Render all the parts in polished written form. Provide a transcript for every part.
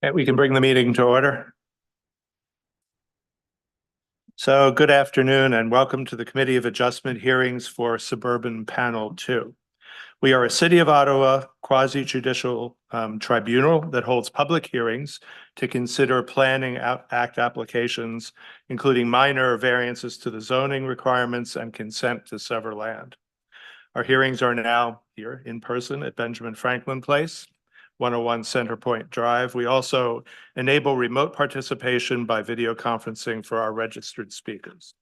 Okay, we can bring the meeting to order. So good afternoon and welcome to the Committee of Adjustment hearings for Suburban Panel 2. We are a City of Ottawa quasi-judicial tribunal that holds public hearings to consider planning act applications, including minor variances to the zoning requirements and consent to sever land. Our hearings are now here in person at Benjamin Franklin Place, 101 Center Point Drive. We also enable remote participation by video conferencing for our registered speakers.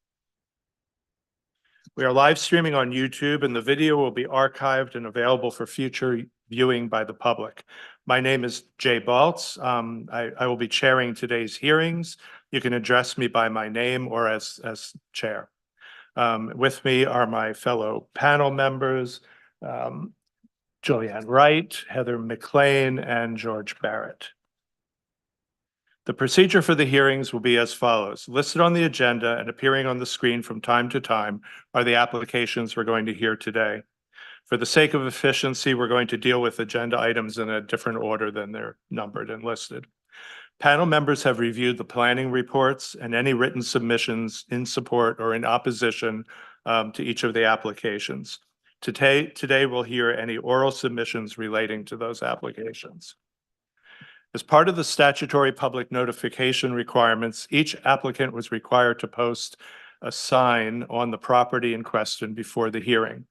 We are live streaming on YouTube and the video will be archived and available for future viewing by the public. My name is Jay Baltz. I will be chairing today's hearings. You can address me by my name or as chair. With me are my fellow panel members, Julianne Wright, Heather McLean, and George Barrett. The procedure for the hearings will be as follows. Listed on the agenda and appearing on the screen from time to time are the applications we're going to hear today. For the sake of efficiency, we're going to deal with agenda items in a different order than they're numbered and listed. Panel members have reviewed the planning reports and any written submissions in support or in opposition to each of the applications. Today we'll hear any oral submissions relating to those applications. As part of the statutory public notification requirements, each applicant was required to post a sign on the property in question before the hearing.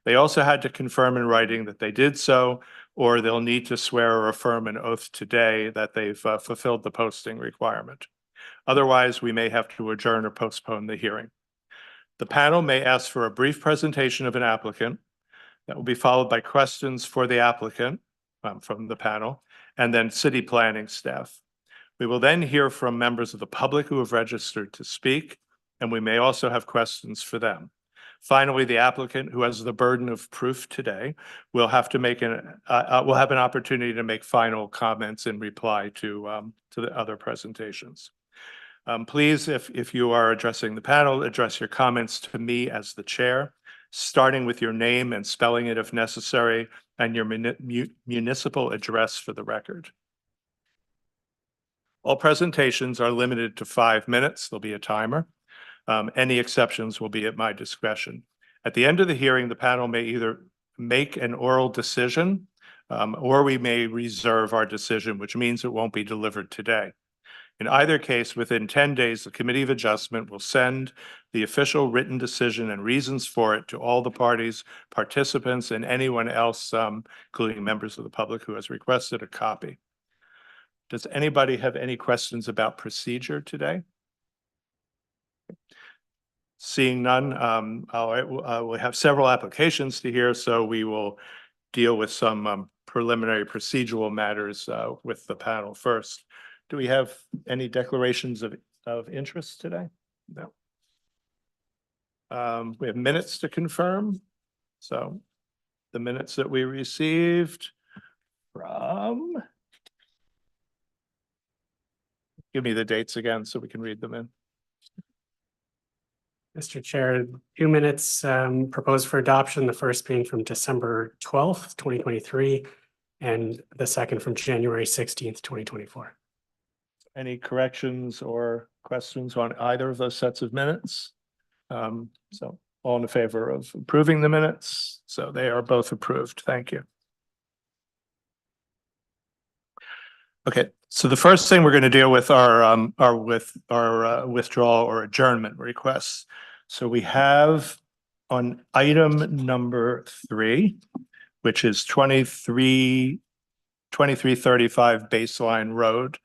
They also had to confirm in writing that they did so, or they'll need to swear or affirm an oath today that they've fulfilled the posting requirement. Otherwise, we may have to adjourn or postpone the hearing. The panel may ask for a brief presentation of an applicant that will be followed by questions for the applicant from the panel and then city planning staff. We will then hear from members of the public who have registered to speak, and we may also have questions for them. Finally, the applicant, who has the burden of proof today, will have to make will have an opportunity to make final comments in reply to the other presentations. Please, if you are addressing the panel, address your comments to me as the chair, starting with your name and spelling it if necessary, and your municipal address for the record. All presentations are limited to 5 minutes. There'll be a timer. Any exceptions will be at my discretion. At the end of the hearing, the panel may either make an oral decision or we may reserve our decision, which means it won't be delivered today. In either case, within 10 days, the Committee of Adjustment will send the official written decision and reasons for it to all the parties, participants, and anyone else, including members of the public who has requested a copy. Does anybody have any questions about procedure today? Seeing none, we'll have several applications to hear, so we will deal with some preliminary procedural matters with the panel first. Do we have any declarations of interest today? No. We have minutes to confirm. So the minutes that we received from, give me the dates again so we can read them in. Mr. Chair, 2 minutes proposed for adoption, the first being from December 12th, 2023, and the second from January 16th, 2024. Any corrections or questions on either of those sets of minutes? So all in favor of approving the minutes? So they are both approved. Thank you. Okay, so the first thing we're going to deal with are withdrawal or adjournment requests. So we have on item number 3, which is 2335 Baseline Road.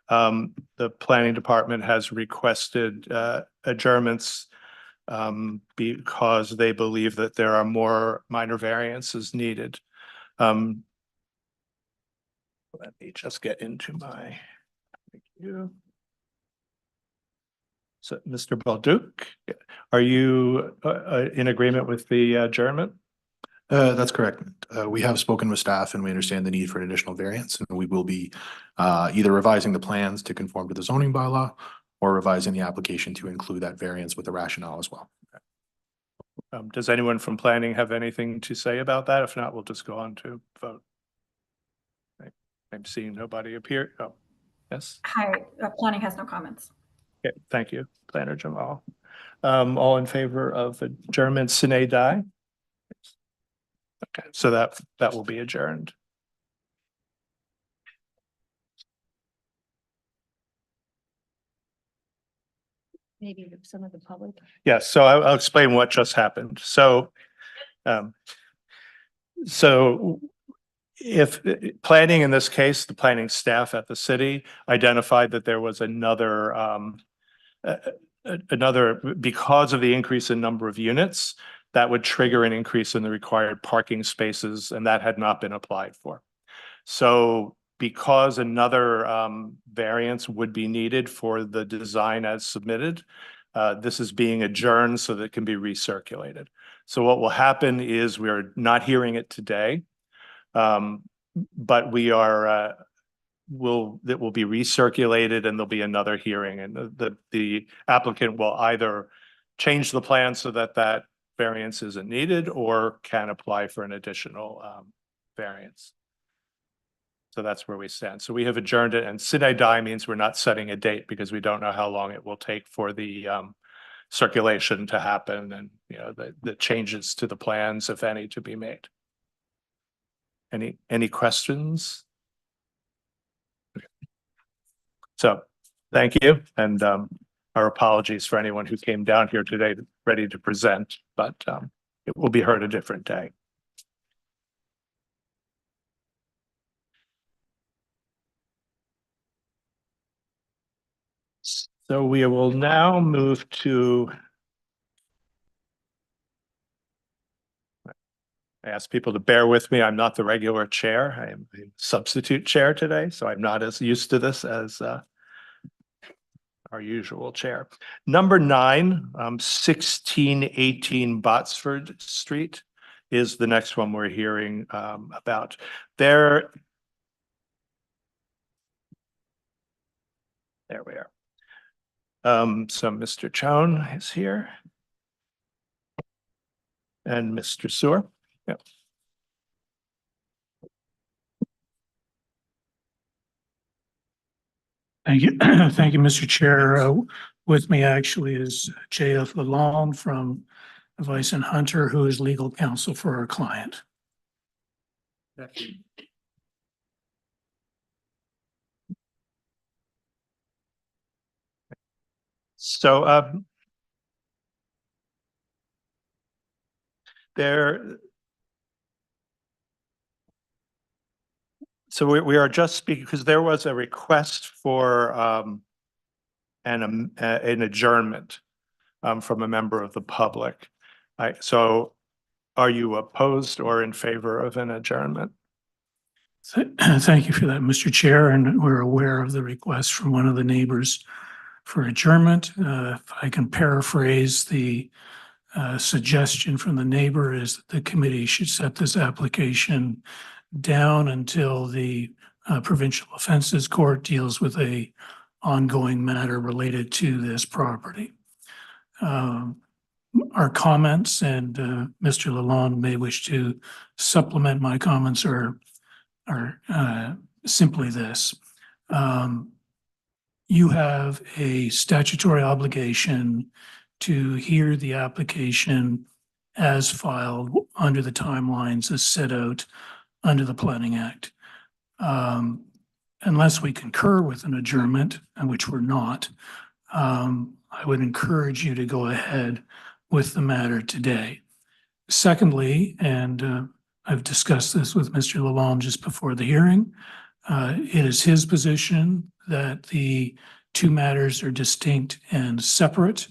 The planning department has requested adjournments because they believe that there are more minor variances needed. Let me just get into my, thank you. So, Mr. Balduc, are you in agreement with the adjournment? That's correct. We have spoken with staff and we understand the need for an additional variance, and we will be either revising the plans to conform to the zoning bylaw or revising the application to include that variance with the rationale as well. Does anyone from planning have anything to say about that? If not, we'll just go on to vote. I'm seeing nobody appear. Oh, Yes. Hi, planning has no comments. Okay, thank you, Planner Jamal. All in favor of adjournment sine die? Okay, so that will be adjourned. Maybe some of the public. Yes, so I'll explain what just happened. So if planning, in this case, the planning staff at the city identified that there was another, because of the increase in number of units, that would trigger an increase in the required parking spaces, and that had not been applied for. So because another variance would be needed for the design as submitted, this is being adjourned so that it can be recirculated. So what will happen is we're not hearing it today, but we are, it will be recirculated and there'll be another hearing, and the applicant will either change the plan so that that variance isn't needed or can apply for an additional variance. So that's where we stand. So we have adjourned it, and sine die means we're not setting a date because we don't know how long it will take for the circulation to happen, and the changes to the plans, if any, to be made. Any questions? Okay. So thank you, and our apologies for anyone who came down here today ready to present, but it will be heard a different day. So we will now move to, I ask people to bear with me. I'm not the regular chair. I am the substitute chair today, so I'm not as used to this as our usual chair. Number 9, 1618 Botsford Street is the next one we're hearing about. There we are. So Mr. Chone is here. And Mr. Sewer. Yep. Thank you. Thank you, Mr. Chair. With me actually is J.F. Lalonde from Vice and Hunter, who is legal counsel for our client. So so we are just speaking because there was a request for an adjournment from a member of the public. So are you opposed or in favor of an adjournment? Thank you for that, Mr. Chair, and we're aware of the request from one of the neighbors for adjournment. If I can paraphrase the suggestion from the neighbor is that the committee should set this application down until the Provincial Offences Court deals with a ongoing matter related to this property. Our comments, and Mr. Lalonde may wish to supplement my comments, are simply this. You have a statutory obligation to hear the application as filed under the timelines as set out under the Planning Act. Unless we concur with an adjournment, and which we're not, I would encourage you to go ahead with the matter today. Secondly, and I've discussed this with Mr. Lalonde just before the hearing, it is his position that the two matters are distinct and separate,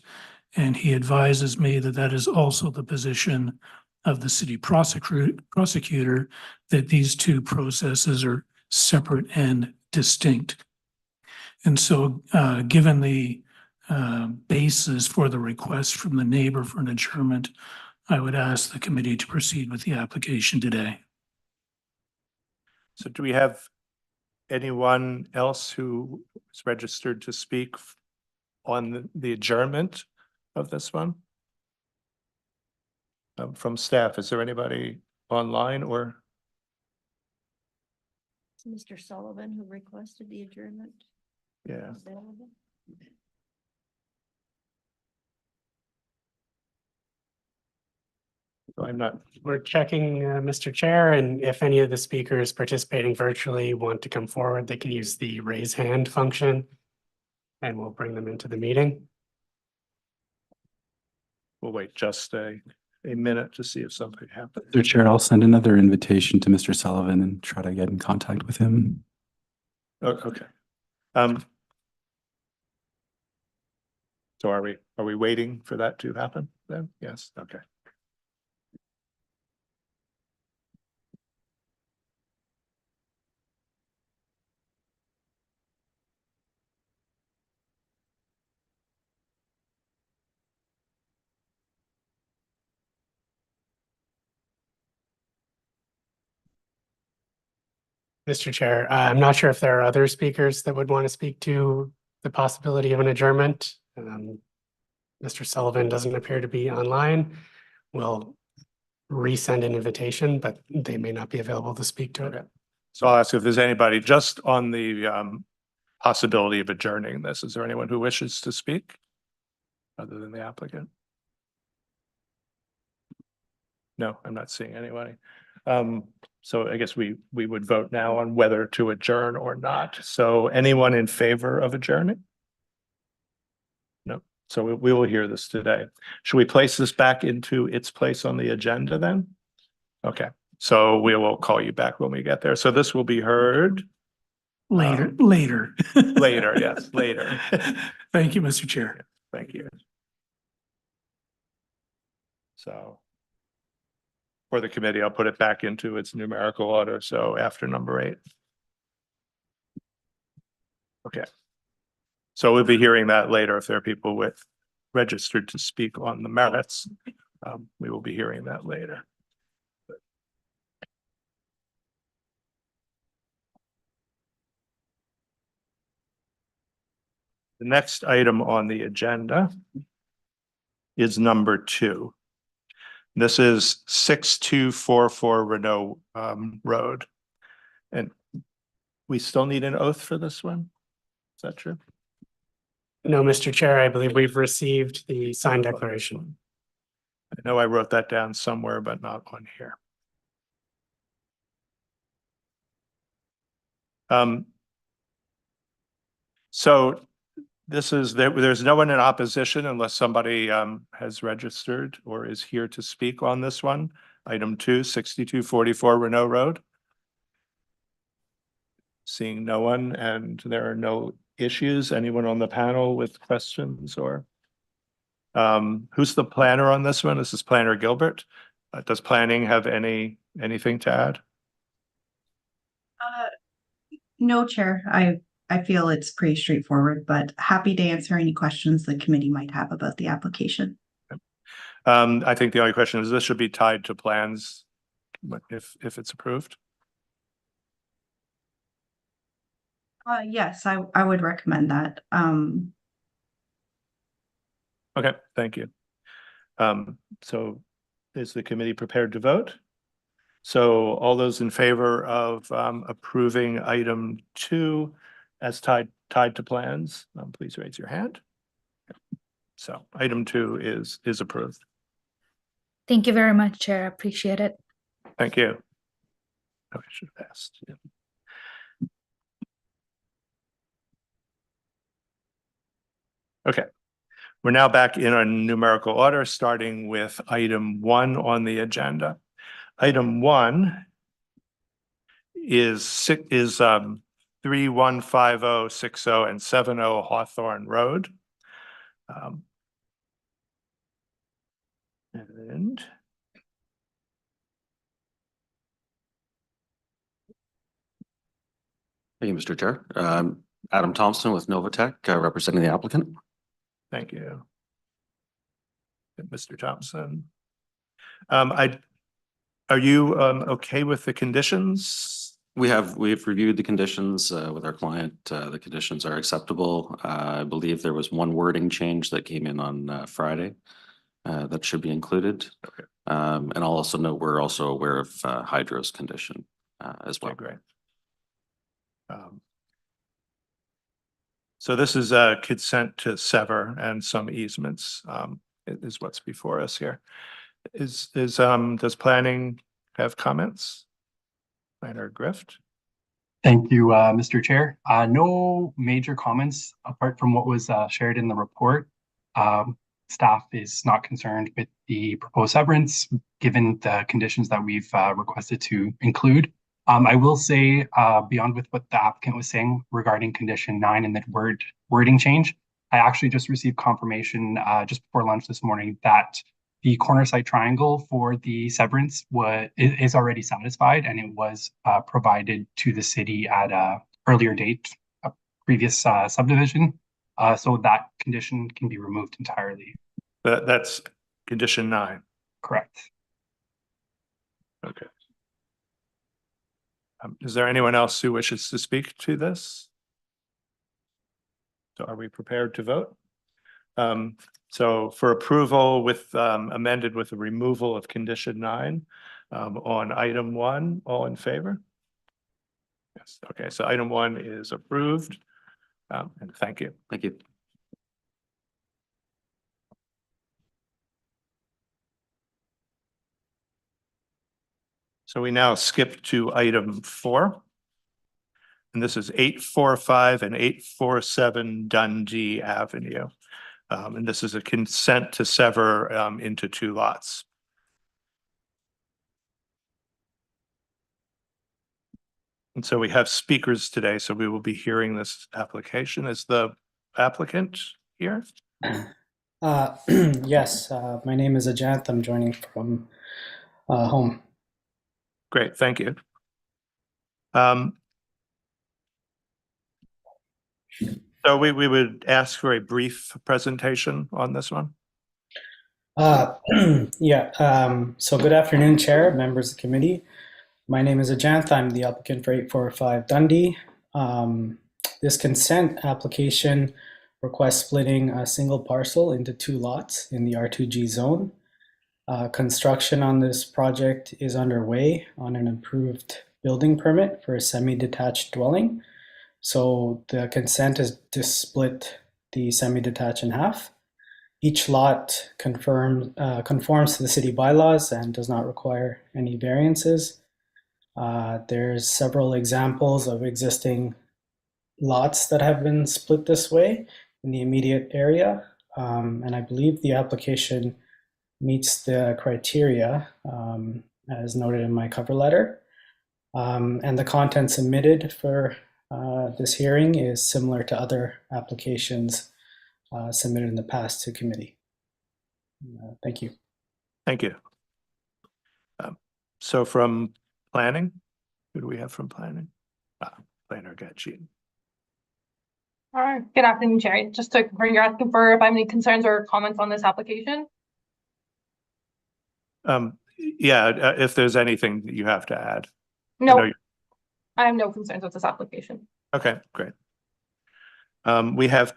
and he advises me that that is also the position of the city prosecutor, that these two processes are separate and distinct. And so given the basis for the request from the neighbor for an adjournment, I would ask the committee to proceed with the application today. So do we have anyone else who is registered to speak on the adjournment of this one? From staff, is there anybody online or? Mr. Sullivan who requested the adjournment. Yeah. So I'm not, We're checking, Mr. Chair, and if any of the speakers participating virtually want to come forward, they can use the raise hand function. And we'll bring them into the meeting. we'll wait just a minute to see if something happens. Mr. Chair, I'll send another invitation to Mr. Sullivan and try to get in contact with him. Oh, okay. So are we waiting for that to happen then? Yes, okay. Mr. Chair, I'm not sure if there are other speakers that would want to speak to the possibility of an adjournment. Mr. Sullivan doesn't appear to be online. We'll resend an invitation, but they may not be available to speak to it. Okay. So I'll ask if there's anybody just on the possibility of adjourning this. Is there anyone who wishes to speak other than the applicant? No, I'm not seeing anybody. So I guess we would vote now on whether to adjourn or not. So anyone in favor of adjourning? No. So we will hear this today. Should we place this back into its place on the agenda then? Okay, so we will call you back when we get there. So this will be heard Later. later, yes, later. Thank you, Mr. Chair. Thank you. So for the committee, I'll put it back into its numerical order. So after number 8. Okay. So we'll be hearing that later. If there are people with registered to speak on the merits, we will be hearing that later. The next item on the agenda is number 2. This is 6244 Renaud Road. And we still need an oath for this one? Is that true? No, Mr. Chair, I believe we've received the signed declaration. I know I wrote that down somewhere, but not on here. So this is, there's no one in opposition unless somebody has registered or is here to speak on this one. Item 2, 6244 Renaud Road. Seeing no one, and there are no issues. Anyone on the panel with questions or? Who's the planner on this one? This is Planner Gilbert. Does planning have anything to add? No, Chair. I feel it's pretty straightforward, but happy to answer any questions the committee might have about the application. I think the only question is this should be tied to plans if it's approved. Yes, I would recommend that. Okay, thank you. So is the committee prepared to vote? So all those in favor of approving item 2 as tied to plans, please raise your hand. So item 2 is approved. Thank you very much, Chair. Appreciate it. Thank you. Oh, I should have asked. Yeah. Okay, we're now back in our numerical order, starting with item 1 on the agenda. Item 1 is 315060 and 70 Hawthorne Road. And Thank you, Mr. Chair. Adam Thompson with Novatech, representing the applicant. thank you. Mr. Thompson. Are you okay with the conditions? We've reviewed the conditions with our client. The conditions are acceptable. I believe there was one wording change that came in on Friday that should be included. Okay. And I'll also note we're also aware of Hydro's condition as well. Okay, great. So this is a consent to sever and some easements, is what's before us here. Does planning have comments? Planner Grift? Thank you, Mr. Chair. No major comments apart from what was shared in the report. Staff is not concerned with the proposed severance, given the conditions that we've requested to include. I will say, beyond with what the applicant was saying regarding condition 9 and that wording change, I actually just received confirmation just before lunch this morning that the corner site triangle for the severance is already satisfied, and it was provided to the city at a earlier date, a previous subdivision. So that condition can be removed entirely. That's condition 9. Correct. Okay. Is there anyone else who wishes to speak to this? So are we prepared to vote? So for approval with amended with the removal of condition 9 on item 1, all in favor? Yes. Okay, so item 1 is approved. And thank you. Thank you. So we now skip to item 4. And this is 845 and 847 Dundee Avenue. And this is a consent to sever into 2 lots. And so we have speakers today, so we will be hearing this application. Is the applicant here? Yes, my name is Ajant. I'm joining from home. Great, thank you. So we would ask for a brief presentation on this one. Yeah, so good afternoon, Chair, members of the committee. My name is Ajant. I'm the applicant for 845 Dundee. This consent application requests splitting a single parcel into 2 lots in the R2G zone. Construction on this project is underway on an approved building permit for a semi-detached dwelling. So the consent is to split the semi-detached in half. Each lot conforms to the city bylaws and does not require any variances. There's several examples of existing lots that have been split this way in the immediate area. And I believe the application meets the criteria as noted in my cover letter. And the content submitted for this hearing is similar to other applications submitted in the past to committee. Thank you. Thank you. So from planning, who do we have from planning? Planner Gatchin. Good afternoon, Chair. Just to confirm, you're asking for if I have any concerns or comments on this application? Yeah, if there's anything that you have to add. No, I have no concerns with this application. Okay, great. We have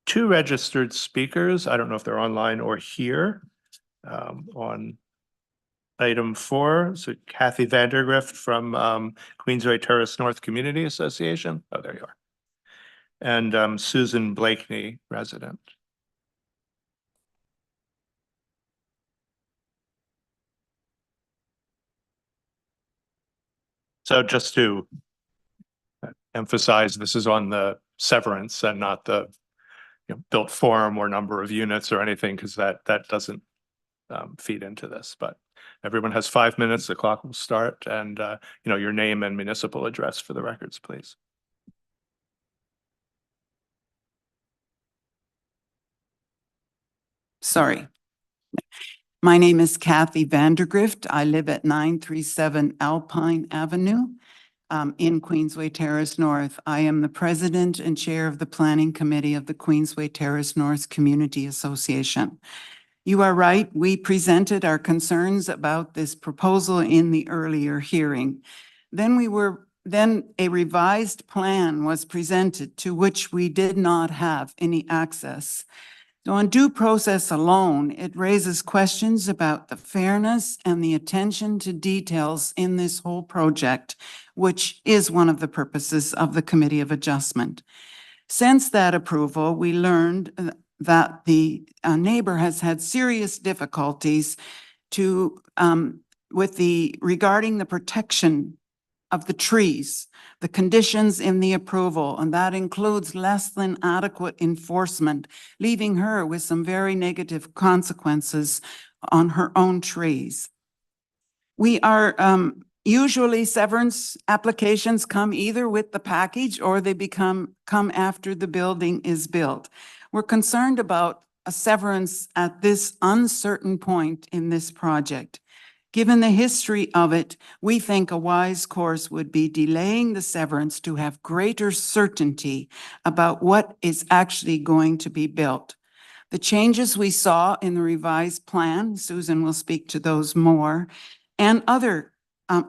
2 registered speakers. I don't know if they're online or here on item 4. So Kathy Vandergrift from Queensway Terrace North Community Association. Oh, there you are. And Susan Blakeney, resident. So just to emphasize, this is on the severance and not the built form or number of units or anything, because that doesn't feed into this. But everyone has 5 minutes. The clock will start, and your name and municipal address for the records, please. Sorry. My name is Kathy Vandergrift. I live at 937 Alpine Avenue in Queensway Terrace North. I am the president and chair of the planning committee of the Queensway Terrace North Community Association. You are right. We presented our concerns about this proposal in the earlier hearing. Then a revised plan was presented to which we did not have any access. So on due process alone, it raises questions about the fairness and the attention to details in this whole project, which is one of the purposes of the Committee of Adjustment. Since that approval, we learned that the neighbor has had serious difficulties regarding the protection of the trees, the conditions in the approval, and that includes less than adequate enforcement, leaving her with some very negative consequences on her own trees. We are usually severance applications come either with the package or they come after the building is built. We're concerned about a severance at this uncertain point in this project. Given the history of it, we think a wise course would be delaying the severance to have greater certainty about what is actually going to be built. The changes we saw in the revised plan, Susan will speak to those more, and other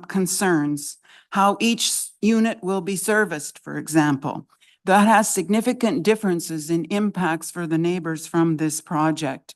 concerns, how each unit will be serviced, for example. That has significant differences in impacts for the neighbors from this project.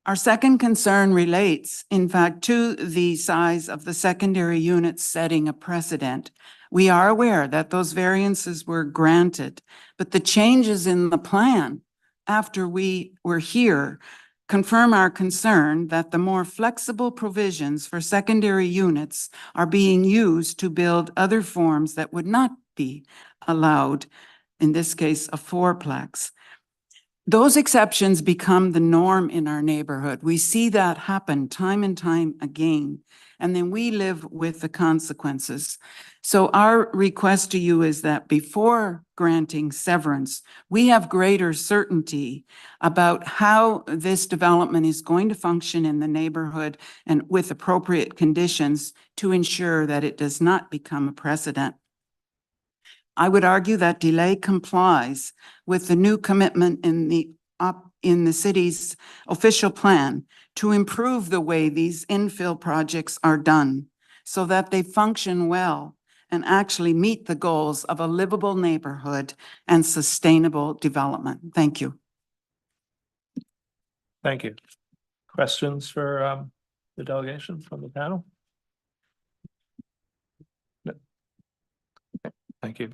Our second concern relates, in fact, to the size of the secondary units setting a precedent. We are aware that those variances were granted, but the changes in the plan after we were here confirm our concern that the more flexible provisions for secondary units are being used to build other forms that would not be allowed, in this case, a fourplex. Those exceptions become the norm in our neighborhood. We see that happen time and time again, and then we live with the consequences. So our request to you is that before granting severance, we have greater certainty about how this development is going to function in the neighborhood and with appropriate conditions to ensure that it does not become a precedent. I would argue that delay complies with the new commitment in the city's official plan to improve the way these infill projects are done so that they function well and actually meet the goals of a livable neighborhood and sustainable development. Thank you. Thank you. Questions for the delegation from the panel? No. Thank you.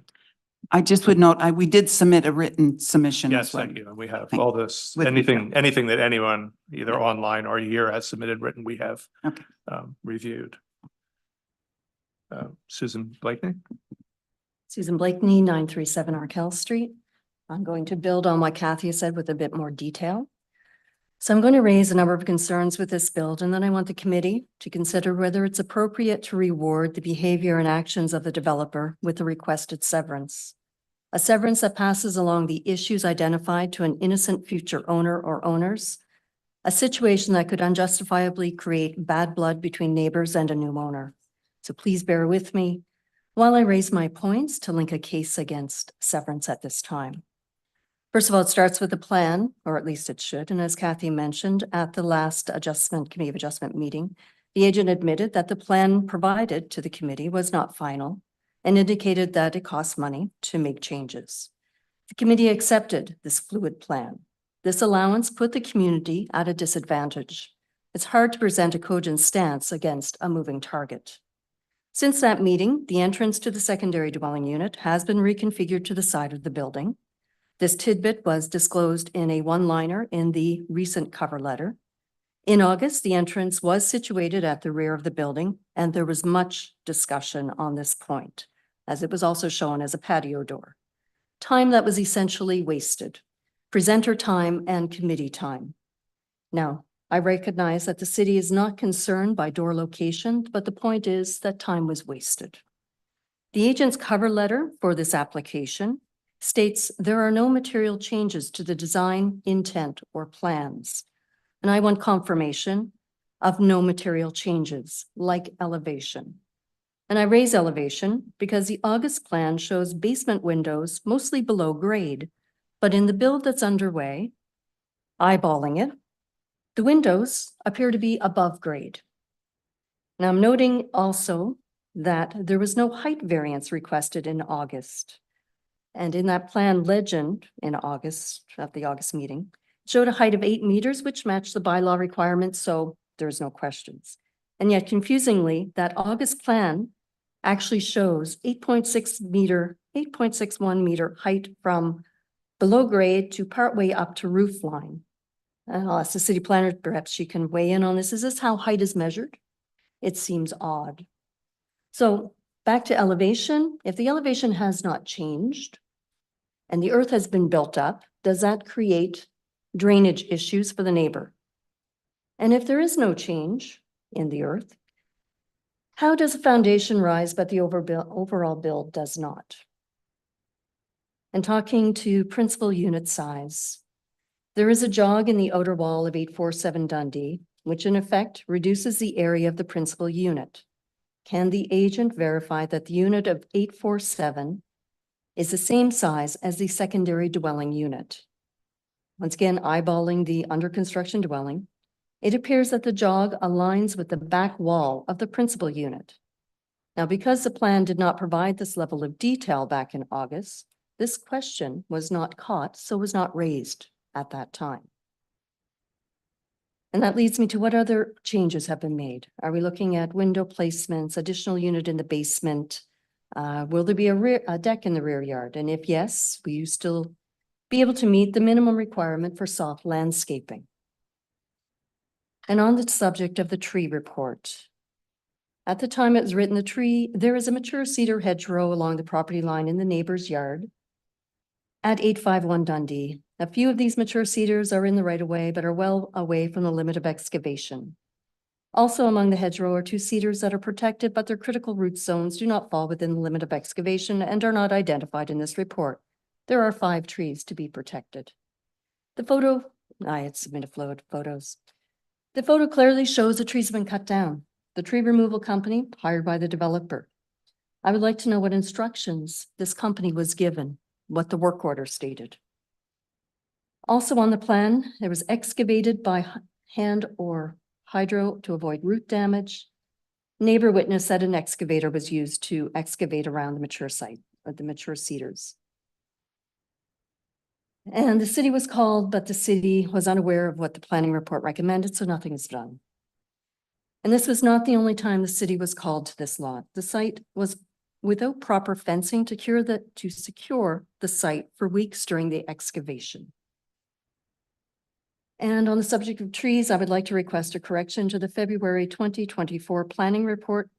I just would note, we did submit a written submission Yes, as well. thank you. And we have Thank all this, With anything that anyone either online or here has submitted written, we have reviewed. Susan Blakeney. Susan Blakeney, 937 Arkell Street. I'm going to build on what Kathy said with a bit more detail. So I'm going to raise a number of concerns with this build, and then I want the committee to consider whether it's appropriate to reward the behavior and actions of the developer with the requested severance. A severance that passes along the issues identified to an innocent future owner or owners, a situation that could unjustifiably create bad blood between neighbors and a new owner. So please bear with me while I raise my points to link a case against severance at this time. First of all, it starts with a plan, or at least it should. And as Kathy mentioned, at the last committee of adjustment meeting, the agent admitted that the plan provided to the committee was not final and indicated that it cost money to make changes. The committee accepted this fluid plan. This allowance put the community at a disadvantage. It's hard to present a cogent stance against a moving target. Since that meeting, the entrance to the secondary dwelling unit has been reconfigured to the side of the building. This tidbit was disclosed in a one-liner in the recent cover letter. In August, the entrance was situated at the rear of the building, and there was much discussion on this point, as it was also shown as a patio door. Time that was essentially wasted, presenter time and committee time. Now, I recognize that the city is not concerned by door location, but the point is that time was wasted. The agent's cover letter for this application states there are no material changes to the design, intent, or plans. And I want confirmation of no material changes, like elevation. And I raise elevation because the August plan shows basement windows mostly below grade, but in the build that's underway, eyeballing it, the windows appear to be above grade. Now I'm noting also that there was no height variance requested in August. And in that plan legend in August, at the August meeting, showed a height of 8 meters, which matched the bylaw requirements, so there's no questions. And yet confusingly, that August plan actually shows 8.6 meter 8.61 meter height from below grade to partway up to roof line. And I'll ask the city planner, perhaps she can weigh in on this. Is this how height is measured? It seems odd. So back to elevation. If the elevation has not changed and the earth has been built up, does that create drainage issues for the neighbor? And if there is no change in the earth, how does the foundation rise but the overall build does not? And talking to principal unit size, there is a jog in the outer wall of 847 Dundee, which in effect reduces the area of the principal unit. Can the agent verify that the unit of 847 is the same size as the secondary dwelling unit? Once again, eyeballing the under construction dwelling, it appears that the jog aligns with the back wall of the principal unit. Now, because the plan did not provide this level of detail back in August, this question was not caught, so was not raised at that time. And that leads me to what other changes have been made? Are we looking at window placements, additional unit in the basement? Will there be a deck in the rear yard? And if yes, will you still be able to meet the minimum requirement for soft landscaping? And on the subject of the tree report, at the time it was written, there is a mature cedar hedgerow along the property line in the neighbor's yard at 851 Dundee. A few of these mature cedars are in the right of way, but are well away from the limit of excavation. Also among the hedgerow are 2 cedars that are protected, but their critical root zones do not fall within the limit of excavation and are not identified in this report. There are 5 trees to be protected. The photo, I had submitted photos. The photo clearly shows the trees have been cut down. The tree removal company hired by the developer. I would like to know what instructions this company was given, what the work order stated. Also on the plan, there was excavated by hand or hydro to avoid root damage. Neighbor witnessed that an excavator was used to excavate around the mature site, or the mature cedars. And the city was called, but the city was unaware of what the planning report recommended, so nothing is done. And this was not the only time the city was called to this lot. The site was without proper fencing to secure the site for weeks during the excavation. And on the subject of trees, I would like to request a correction to the February 2024 planning report,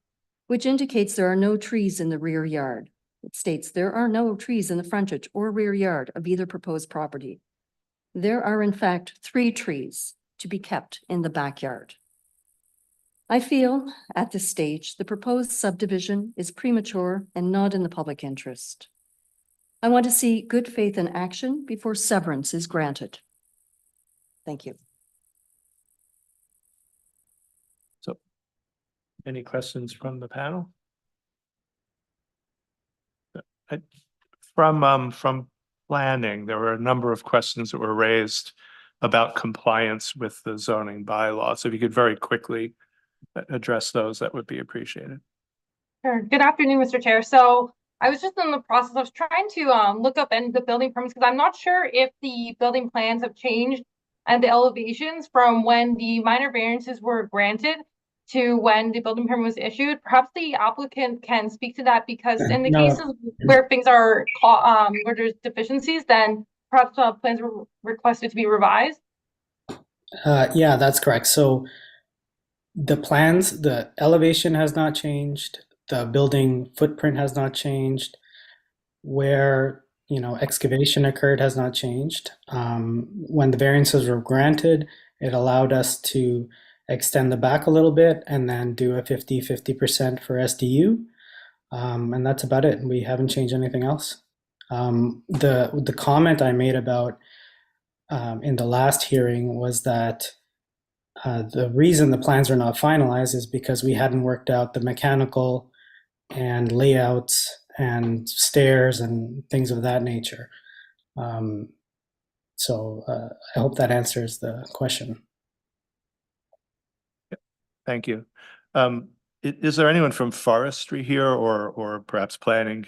which indicates there are no trees in the rear yard. It states there are no trees in the frontage or rear yard of either proposed property. There are in fact 3 trees to be kept in the backyard. I feel at this stage, the proposed subdivision is premature and not in the public interest. I want to see good faith in action before severance is granted. Thank you. So, any questions from the panel? From planning, there were a number of questions that were raised about compliance with the zoning bylaws. So if you could very quickly address those, that would be appreciated. Sure. Good afternoon, Mr. Chair. So I was just in the process of trying to look up the building permits because I'm not sure if the building plans have changed and the elevations from when the minor variances were granted to when the building permit was issued. Perhaps the applicant can speak to that because in the cases where things are where there's deficiencies, then perhaps plans were requested to be revised. Yeah, that's correct. So the plans, the elevation has not changed. The building footprint has not changed. Where, excavation occurred has not changed. When the variances were granted, it allowed us to extend the back a little bit and then do a 50% for SDU. And that's about it. We haven't changed anything else. The comment I made about in the last hearing was that the reason the plans are not finalized is because we hadn't worked out the mechanical and layouts and stairs and things of that nature. So I hope that answers the question. Thank you. Is there anyone from forestry here or perhaps planning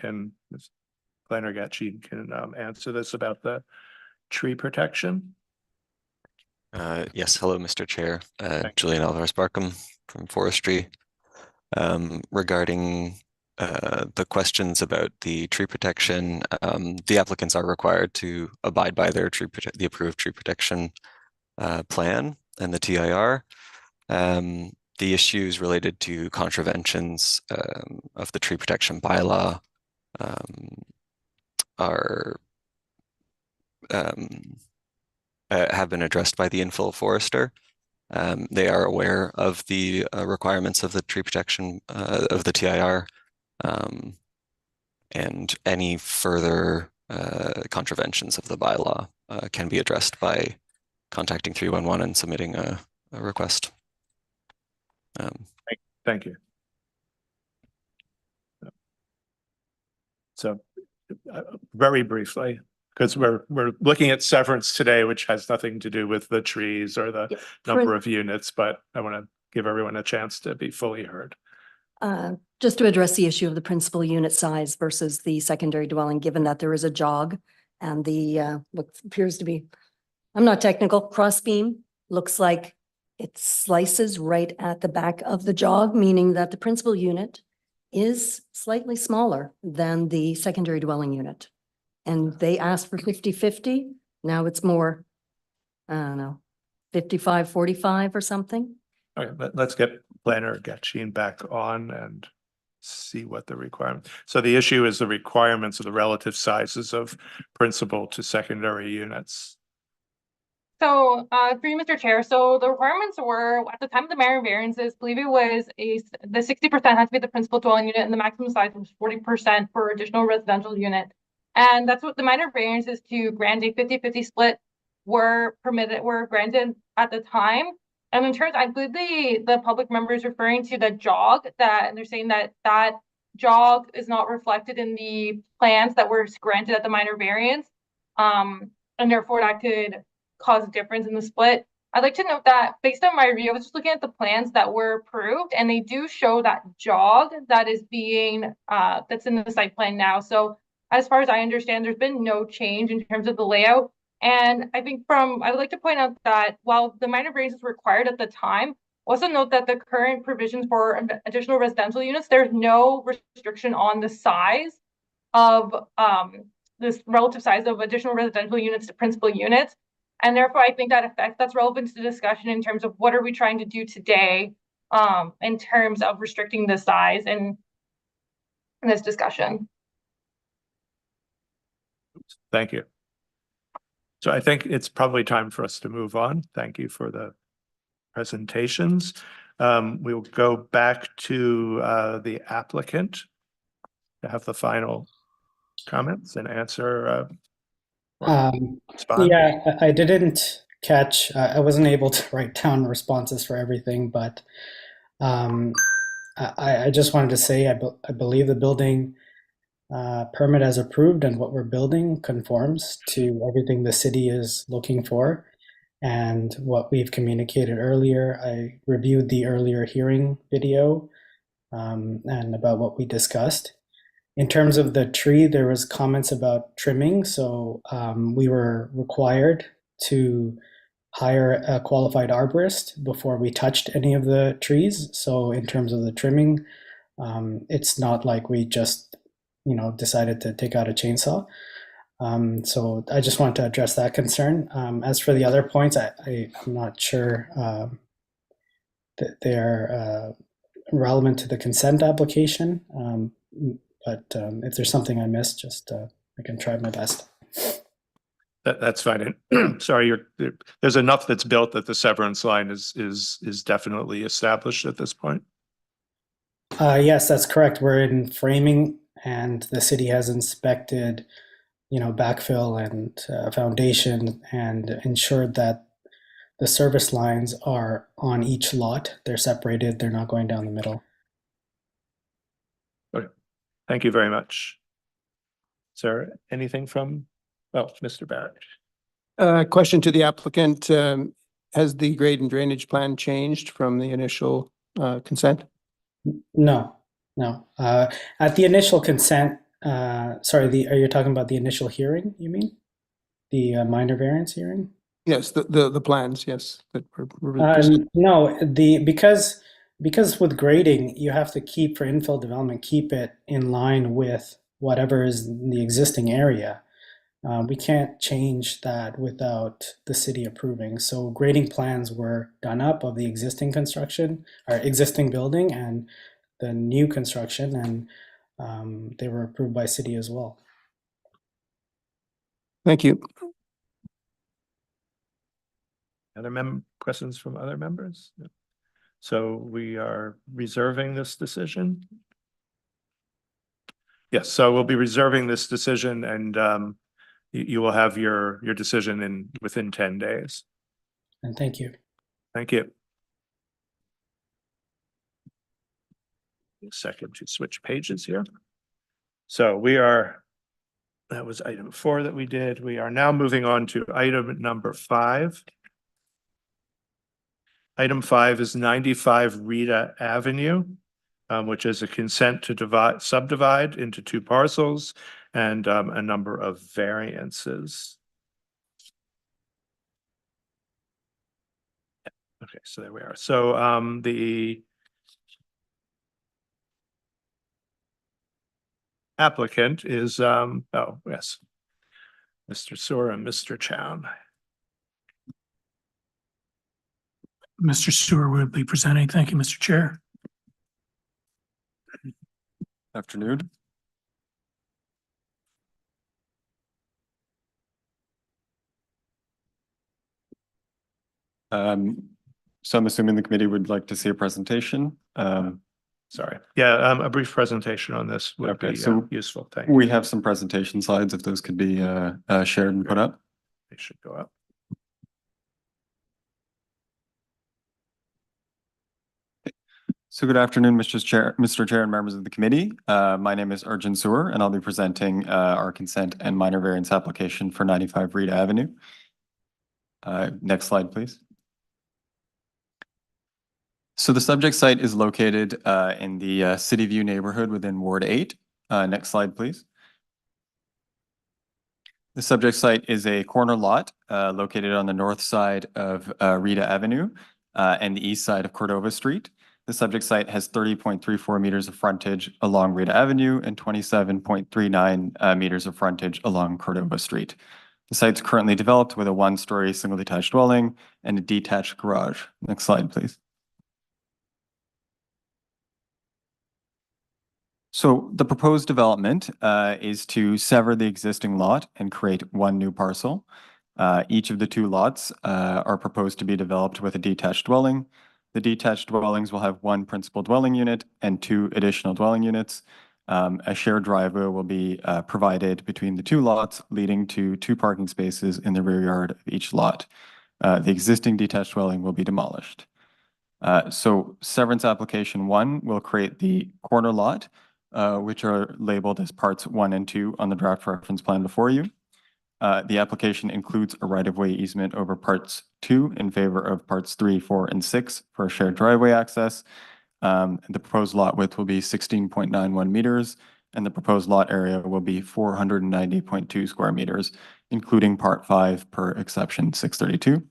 Planner Gatchi can answer this about the tree protection? Yes, hello, Mr. Chair. Julian Alvarez Barkham from Forestry. Regarding the questions about the tree protection. The applicants are required to abide by their the approved tree protection plan and the TIR. The issues related to contraventions of the tree protection bylaw have been addressed by the infill forester. They are aware of the requirements of the tree protection of the TIR, and any further contraventions of the bylaw can be addressed by contacting 311 and submitting a request. Thank you. So very briefly, because we're looking at severance today, which has nothing to do with the trees or the number of units, but I want to give everyone a chance to be fully heard. Just to address the issue of the principal unit size versus the secondary dwelling, given that there is a jog and the what appears to be, I'm not technical, cross beam looks like it slices right at the back of the jog, meaning that the principal unit is slightly smaller than the secondary dwelling unit. And they asked for 50-50. Now it's more, I don't know, 55-45 or something. Okay, let's get Planner Gatchine back on and see what the requirement. So the issue is the requirements of the relative sizes of principal to secondary units. So, for you, Mr. Chair, so the requirements were, at the time of the minor variances, I believe it was the 60% had to be the principal dwelling unit and the maximum size was 40% for additional residential unit. And that's what the minor variances to grant a 50-50 split were granted at the time. And in terms, I believe the public member is referring to the jog and they're saying that that jog is not reflected in the plans that were granted at the minor variance. And therefore that could cause a difference in the split. I'd like to note that based on my review, I was just looking at the plans that were approved and they do show that jog that is being, that's in the site plan now. So as far as I understand, there's been no change in terms of the layout. And I think I would like to point out that while the minor variance is required at the time, also note that the current provisions for additional residential units, there's no restriction on the size of this relative size of additional residential units to principal units. And therefore, I think that's relevant to the discussion in terms of what are we trying to do today in terms of restricting the size in this discussion. Thank you. So I think it's probably time for us to move on. Thank you for the presentations. We'll go back to the applicant to have the final comments and answer. Yeah, I didn't catch, I wasn't able to write down responses for everything, but I just wanted to say I believe the building permit as approved and what we're building conforms to everything the city is looking for and what we've communicated earlier. I reviewed the earlier hearing video and about what we discussed. In terms of the tree, there was comments about trimming. So we were required to hire a qualified arborist before we touched any of the trees. So in terms of the trimming, it's not like we just, decided to take out a chainsaw. So I just want to address that concern. As for the other points, I'm not sure that they're relevant to the consent application. But if there's something I missed, just I can try my best. That's fine. And sorry, there's enough that's built that the severance line is definitely established at this point. Yes, that's correct. We're in framing, and the city has inspected, backfill and foundation, and ensured that the service lines are on each lot. They're separated. They're not going down the middle. Okay. Thank you very much. Is there anything from, Mr. Barrett? Question to the applicant. Has the grade and drainage plan changed from the initial consent? No. At the initial consent, are you talking about the initial hearing, you mean? The minor variance hearing? Yes, the plans, yes. That were No, because because with grading, you have to keep for infill development, keep it in line with whatever is in the existing area. We can't change that without the city approving. So grading plans were done up of the existing construction or existing building and the new construction, and they were approved by city as well. Thank you. Other questions from other members? No. So we are reserving this decision? Yes, so we'll be reserving this decision, and you will have your decision within 10 days. And thank you. Thank you. A second to switch pages here. So that was item 4 that we did. We are now moving on to item number 5. Item 5 is 95 Rita Avenue, which is a consent to subdivide into 2 parcels and a number of variances. Okay, so there we are. So the applicant is, oh, yes, Mr. Sewer and Mr. Chown. Mr. Sewer will be presenting. Thank you, Mr. Chair. Afternoon. So I'm assuming the committee would like to see a presentation. Sorry. Yeah, a brief presentation on this would be useful. Thank you. We have some presentation slides if those could be shared and put up. They should go up. So good afternoon, Mr. Chair and members of the committee. My name is Arjun Sewer, and I'll be presenting our consent and minor variance application for 95 Rita Avenue. Next slide, please. So the subject site is located in the City View neighborhood within Ward 8. Next slide, please. The subject site is a corner lot located on the north side of Rita Avenue and the east side of Cordova Street. The subject site has 30.34 meters of frontage along Rita Avenue and 27.39 meters of frontage along Cordova Street. The site's currently developed with a 1-story single detached dwelling and a detached garage. Next slide, please. So the proposed development is to sever the existing lot and create 1 new parcel. Each of the 2 lots are proposed to be developed with a detached dwelling. The detached dwellings will have 1 principal dwelling unit and 2 additional dwelling units. A shared driveway will be provided between the 2 lots, leading to 2 parking spaces in the rear yard of each lot. The existing detached dwelling will be demolished. So severance application 1 will create the corner lot, which are labeled as parts 1 and 2 on the draft reference plan before you. The application includes a right-of-way easement over parts 2 in favor of parts 3, 4, and 6 for a shared driveway access. The proposed lot width will be 16.91 meters, and the proposed lot area will be 490.2 square meters, including part 5 per exception 632.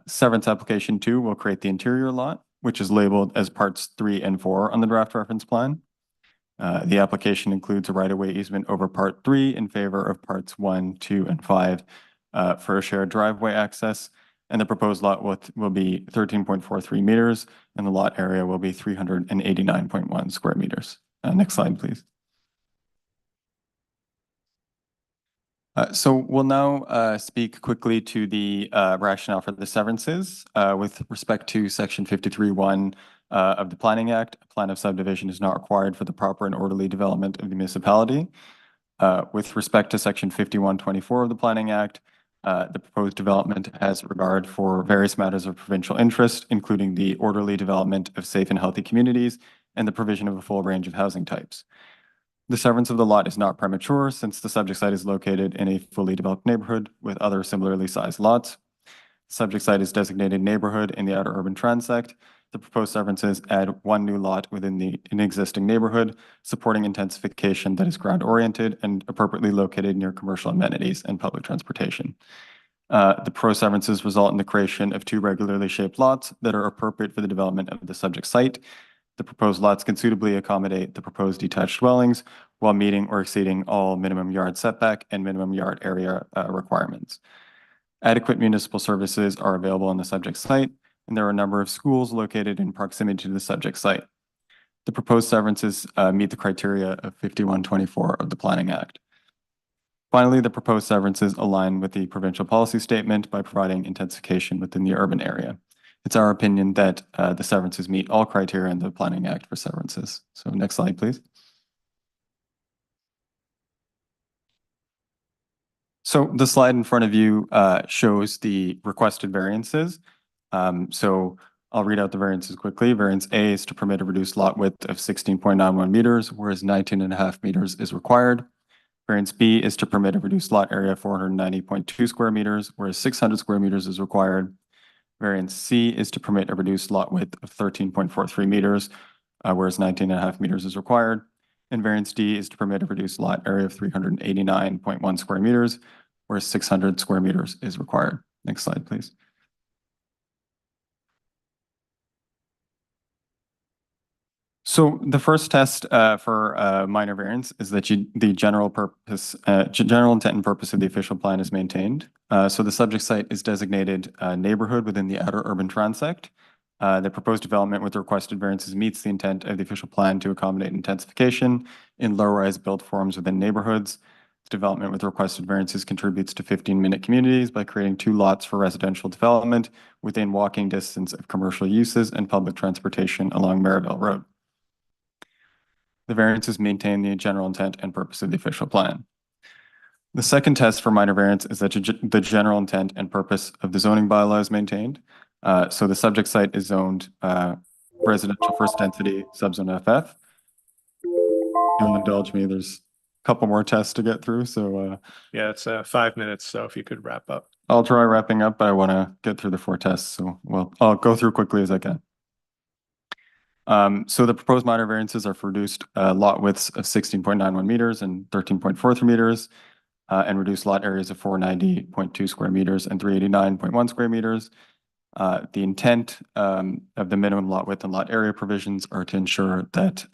Severance application 2 will create the interior lot, which is labeled as parts 3 and 4 on the draft reference plan. The application includes a right-of-way easement over part 3 in favor of parts 1, 2, and 5 for a shared driveway access, and the proposed lot width will be 13.43 meters, and the lot area will be 389.1 square meters. Next slide, please. So we'll now speak quickly to the rationale for the severances. With respect to Section 53(1) of the Planning Act, a plan of subdivision is not required for the proper and orderly development of the municipality. With respect to Section 51(24) of the Planning Act, the proposed development has regard for various matters of provincial interest, including the orderly development of safe and healthy communities and the provision of a full range of housing types. The severance of the lot is not premature since the subject site is located in a fully developed neighborhood with other similarly sized lots. The subject site is designated neighborhood in the outer urban transect. The proposed severances add 1 new lot within an existing neighborhood, supporting intensification that is ground oriented and appropriately located near commercial amenities and public transportation. The proposed severances result in the creation of 2 regularly shaped lots that are appropriate for the development of the subject site. The proposed lots can suitably accommodate the proposed detached dwellings while meeting or exceeding all minimum yard setback and minimum yard area requirements. Adequate municipal services are available on the subject site, and there are a number of schools located in proximity to the subject site. The proposed severances meet the criteria of 5124 of the Planning Act. Finally, the proposed severances align with the provincial policy statement by providing intensification within the urban area. It's our opinion that the severances meet all criteria in the Planning Act for severances. So next slide, please. So the slide in front of you shows the requested variances. So I'll read out the variances quickly. Variance A is to permit a reduced lot width of 16.91 meters, whereas 19.5 meters is required. Variance B is to permit a reduced lot area of 490.2 square meters, whereas 600 square meters is required. Variance C is to permit a reduced lot width of 13.43 meters, whereas 19.5 meters is required. And variance D is to permit a reduced lot area of 389.1 square meters, whereas 600 square meters is required. Next slide, please. So the first test for minor variance is that the general intent and purpose of the official plan is maintained. So the subject site is designated neighborhood within the outer urban transect. The proposed development with the requested variances meets the intent of the official plan to accommodate intensification in low-rise built forms within neighborhoods. Development with requested variances contributes to 15-minute communities by creating 2 lots for residential development within walking distance of commercial uses and public transportation along Maryville Road. The variances maintain the general intent and purpose of the official plan. The second test for minor variance is that the general intent and purpose of the zoning bylaw is maintained. So the subject site is zoned residential first density subzone FF. You'll indulge me, there's a couple more tests to get through, so Yeah, it's 5 minutes, so if you could wrap up. I'll try wrapping up, but I want to get through the 4 tests, so I'll go through quickly as I can. So the proposed minor variances are for reduced lot widths of 16.91 meters and 13.43 meters, and reduced lot areas of 490.2 square meters and 389.1 square meters. The intent of the minimum lot width and lot area provisions are to ensure that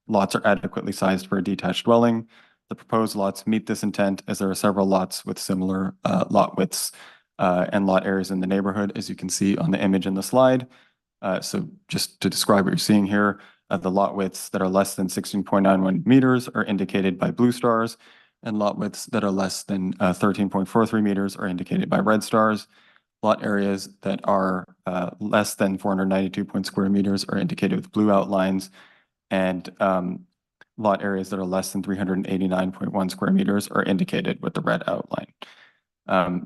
lots are adequately sized for a detached dwelling. The proposed lots meet this intent as there are several lots with similar lot widths and lot areas in the neighborhood, as you can see on the image in the slide. So just to describe what you're seeing here, the lot widths that are less than 16.91 meters are indicated by blue stars, and lot widths that are less than 13.43 meters are indicated by red stars. Lot areas that are less than 492 square meters are indicated with blue outlines, and lot areas that are less than 389.1 square meters are indicated with the red outline.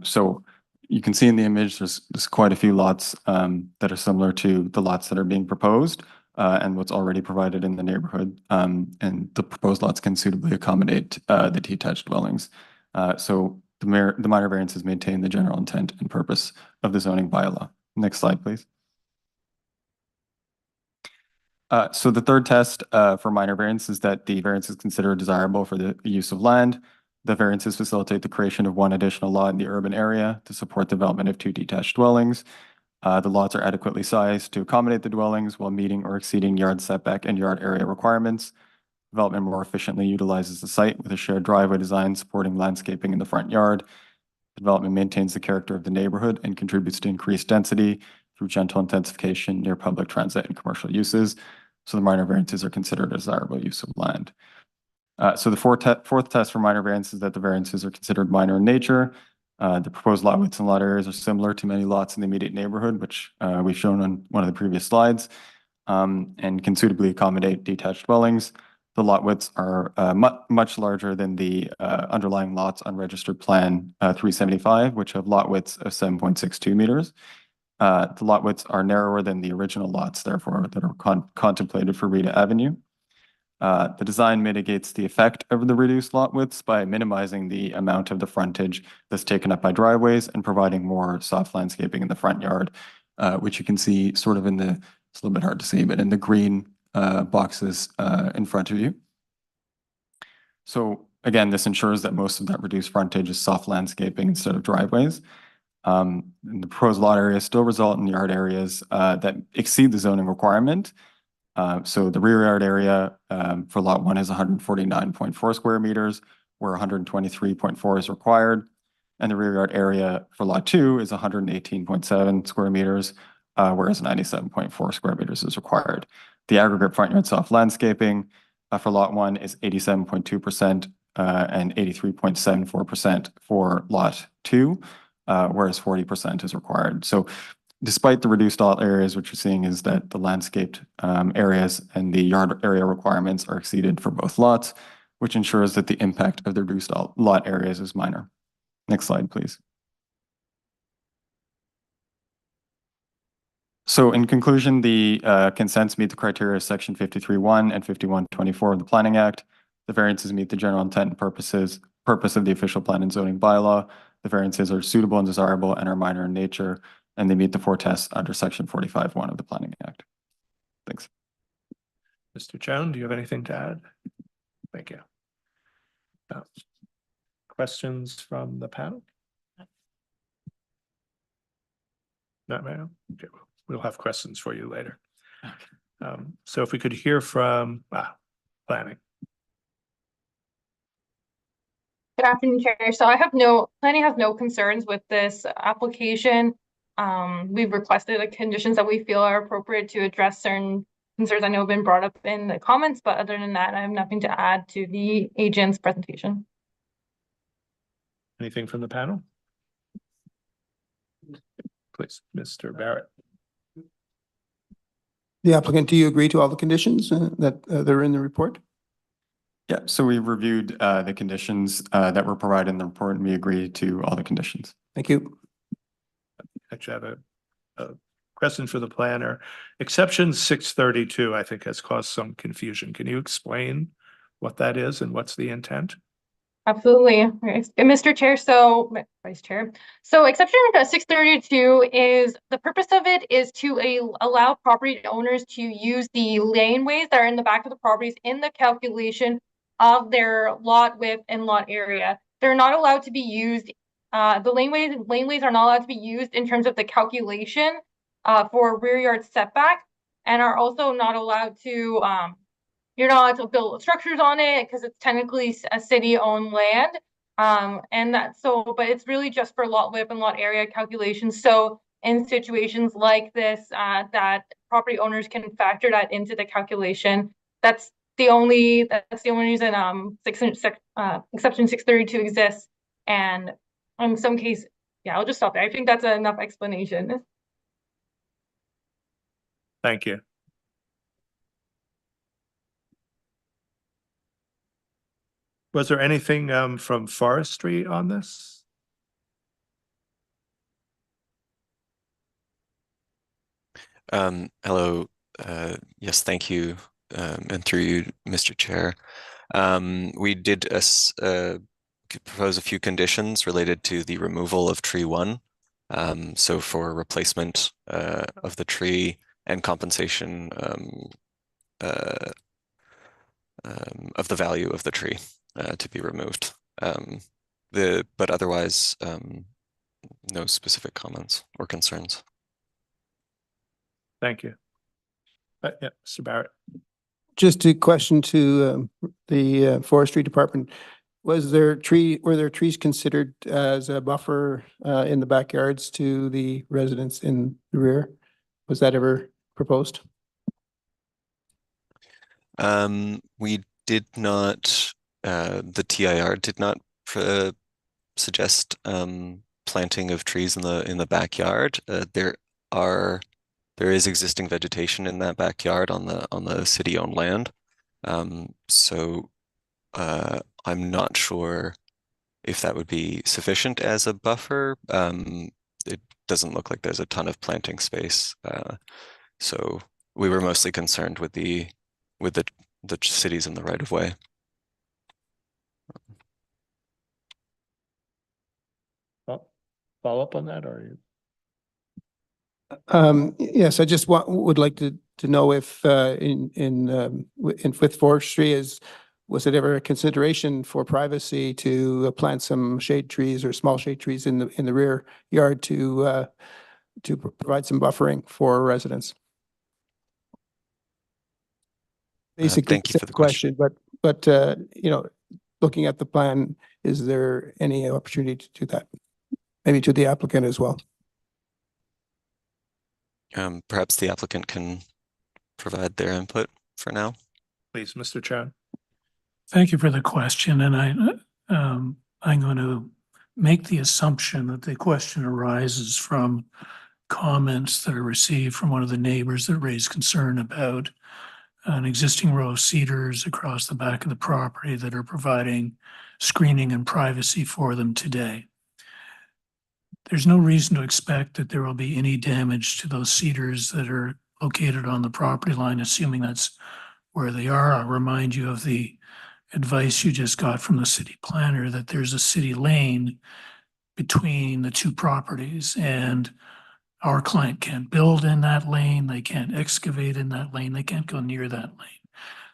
So you can see in the image, there's quite a few lots that are similar to the lots that are being proposed and what's already provided in the neighborhood. And the proposed lots can suitably accommodate the detached dwellings. So the minor variances maintain the general intent and purpose of the zoning bylaw. Next slide, please. So the third test for minor variance is that the variance is considered desirable for the use of land. The variances facilitate the creation of 1 additional lot in the urban area to support development of 2 detached dwellings. The lots are adequately sized to accommodate the dwellings while meeting or exceeding yard setback and yard area requirements. Development more efficiently utilizes the site with a shared driveway design supporting landscaping in the front yard. Development maintains the character of the neighborhood and contributes to increased density through gentle intensification near public transit and commercial uses. So the minor variances are considered a desirable use of land. So the fourth test for minor variance is that the variances are considered minor in nature. The proposed lot widths and lot areas are similar to many lots in the immediate neighborhood, which we've shown on one of the previous slides, and can suitably accommodate detached dwellings. The lot widths are much larger than the underlying lots on registered plan 375, which have lot widths of 7.62 meters. The lot widths are narrower than the original lots, therefore, that are contemplated for Rita Avenue. The design mitigates the effect of the reduced lot widths by minimizing the amount of the frontage that's taken up by driveways and providing more soft landscaping in the front yard, which you can see sort of it's a little bit hard to see, but in the green boxes in front of you. So again, this ensures that most of that reduced frontage is soft landscaping instead of driveways. The proposed lot areas still result in yard areas that exceed the zoning requirement. So the rear yard area for lot 1 is 149.4 square meters, where 123.4 is required. And the rear yard area for lot 2 is 118.7 square meters, whereas 97.4 square meters is required. The aggregate front yard soft landscaping for lot 1 is 87.2% and 83.74% for lot 2, whereas 40% is required. So despite the reduced lot areas, what you're seeing is that the landscaped areas and the yard area requirements are exceeded for both lots, which ensures that the impact of the reduced lot areas is minor. Next slide, please. So in conclusion, the consents meet the criteria of section 53(1) and 51(24) of the Planning Act. The variances meet the general intent and purpose of the official plan and zoning bylaw. The variances are suitable and desirable and are minor in nature, and they meet the 4 tests under section 45(1) of the Planning Act. Thanks. Mr. Chown, do you have anything to add? Thank you. Questions from the panel? Not ma'am. Okay, we'll have questions for you later. So if we could hear from planning. Good afternoon, Chair. So planning has no concerns with this application. We've requested the conditions that we feel are appropriate to address certain concerns I know have been brought up in the comments, but other than that, I have nothing to add to the agent's presentation. Anything from the panel? Please, Mr. Barrett. The applicant, do you agree to all the conditions that are in the report? Yeah, so we reviewed the conditions that were provided in the report, and we agree to all the conditions. Thank you. Actually, I have a question for the planner. Exception 632, I think, has caused some confusion. Can you explain what that is and what's the intent? Absolutely, Mr. Chair. So, Vice Chair. So, exception 632 is the purpose of it is to allow property owners to use the laneways that are in the back of the properties in the calculation of their lot width and lot area. They're not allowed to be used. The laneways are not allowed to be used in terms of the calculation for rear yard setback, and are also not allowed to. You're not allowed to build structures on it because it's technically a city-owned land. And that's but it's really just for lot width and lot area calculations. So in situations like this, that property owners can factor that into the calculation. That's the only reason exception 632 exists. And in some cases, yeah, I'll just stop there. I think that's enough explanation. Thank you. Was there anything from forestry on this? Hello. Yes, thank you. And through you, Mr. Chair. We did propose a few conditions related to the removal of tree 1. So for replacement of the tree and compensation of the value of the tree to be removed. But otherwise, no specific comments or concerns. Thank you. Yeah, Mr. Barrett. Just a question to the forestry department. Were there trees considered as a buffer in the backyards to the residents in the rear? Was that ever proposed? We did not, the TIR did not suggest planting of trees in the backyard. There is existing vegetation in that backyard on the city-owned land. So I'm not sure if that would be sufficient as a buffer. It doesn't look like there's a ton of planting space. So we were mostly concerned with the cities in the right of way. Follow up on that, or yes, I just would like to know if with forestry was it ever a consideration for privacy to plant some shade trees or small shade trees in the rear yard to provide some buffering for residents? Basically, thank you for the question. but you know, looking at the plan, is there any opportunity to do that? Maybe to the applicant as well. Perhaps the applicant can provide their input for now. Please, Mr. Chan. Thank you for the question, and I'm going to make the assumption that the question arises from comments that are received from one of the neighbors that raised concern about an existing row of cedars across the back of the property that are providing screening and privacy for them today. There's no reason to expect that there will be any damage to those cedars that are located on the property line, assuming that's where they are. I'll remind you of the advice you just got from the city planner that there's a city lane between the two properties, and our client can't build in that lane, they can't excavate in that lane, they can't go near that lane.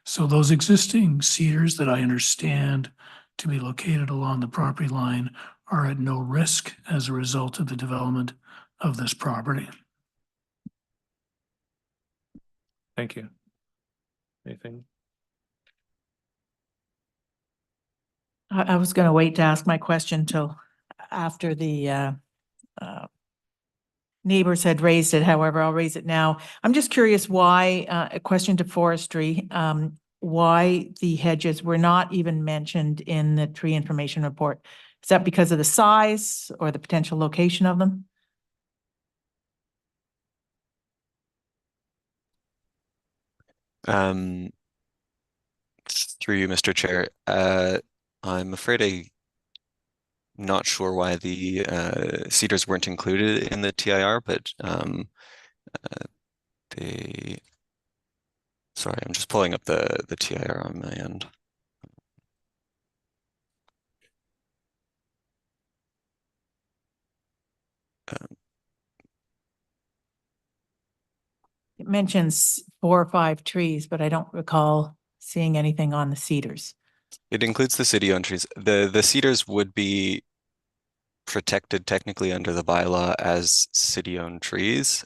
So those existing cedars that I understand to be located along the property line are at no risk as a result of the development of this property. Thank you. Anything? I was going to wait to ask my question till after the neighbors had raised it. However, I'll raise it now. I'm just curious why, a question to forestry, why the hedges were not even mentioned in the tree information report. Is that because of the size or the potential location of them? Through you, Mr. Chair, I'm afraid I'm not sure why the cedars weren't included in the TIR, but sorry, I'm just pulling up the TIR on my end. It mentions 4 or 5 trees, but I don't recall seeing anything on the cedars. It includes the city-owned trees. The cedars would be protected technically under the bylaw as city-owned trees,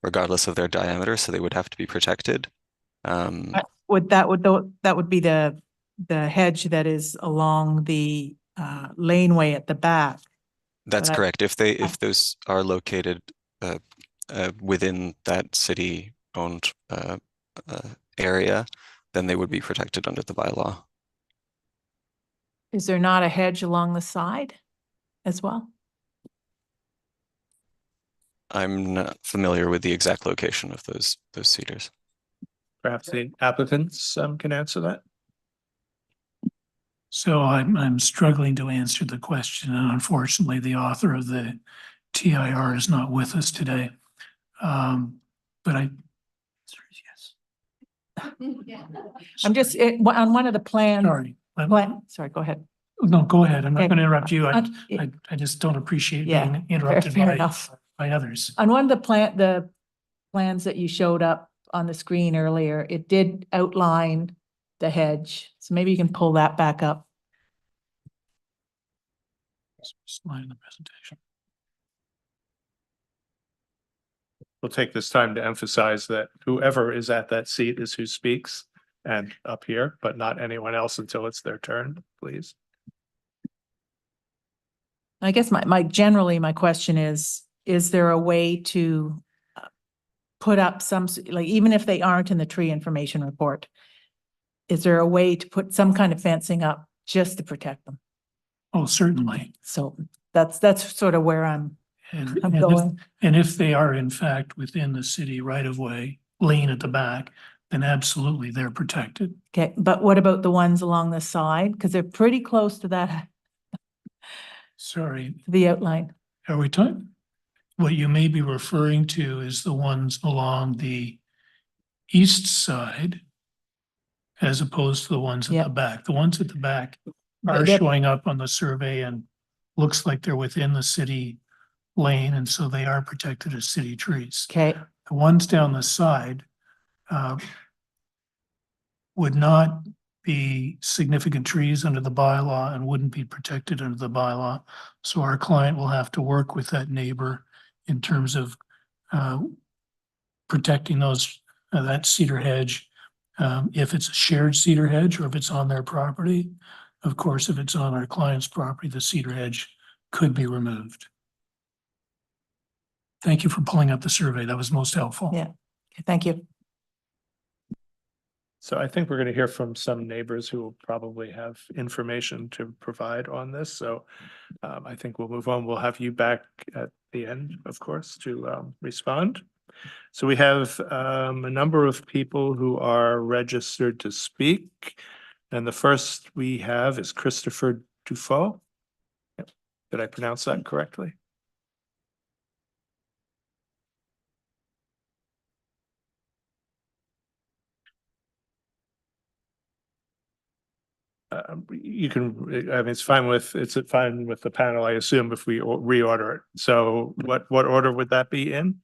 regardless of their diameter, so they would have to be protected. That would be the hedge that is along the laneway at the back. That's correct. If those are located within that city-owned area, then they would be protected under the bylaw. Is there not a hedge along the side as well? I'm not familiar with the exact location of those cedars. Perhaps the applicants can answer that. So I'm struggling to answer the question, and unfortunately, the author of the TIR is not with us today. But I'm just on one of the plans. Sorry. Sorry, go ahead. No, go ahead. I'm not Okay. going to interrupt you. I just don't appreciate being interrupted fair enough. by others. On one of the plans that you showed up on the screen earlier, it did outline the hedge. So maybe you can pull that back up. Slide in the presentation. We'll take this time to emphasize that whoever is at that seat is who speaks and up here, but not anyone else until it's their turn, please. I guess generally my question is there a way to put up some, like, even if they aren't in the tree information report, is there a way to put some kind of fencing up just to protect them? Oh, certainly. So that's sort of where I'm And going. if they are in fact within the city right of way lane at the back, then absolutely they're protected. Okay, but what about the ones along the side? Because they're pretty close to that. Sorry. The outline. Are we talking? What you may be referring to is the ones along the east side as opposed to the ones at the back. The ones at the back are showing up on the survey and looks like they're within the city lane, and so they are protected as city trees. Okay. The ones down the side would not be significant trees under the bylaw and wouldn't be protected under the bylaw. So our client will have to work with that neighbor in terms of protecting those, that cedar hedge. If it's a shared cedar hedge or if it's on their property. Of course, if it's on our client's property, the cedar hedge could be removed. Thank you for pulling up the survey. That was most helpful. Yeah. Okay, thank you. So I think we're going to hear from some neighbors who will probably have information to provide on this. So I think we'll move on. We'll have you back at the end, of course, to respond. So we have a number of people who are registered to speak. And the first we have is Christopher Dufault. Yep. Did I pronounce that correctly? You can, I mean, it's fine with the panel, I assume, if we reorder it. So what order would that be in?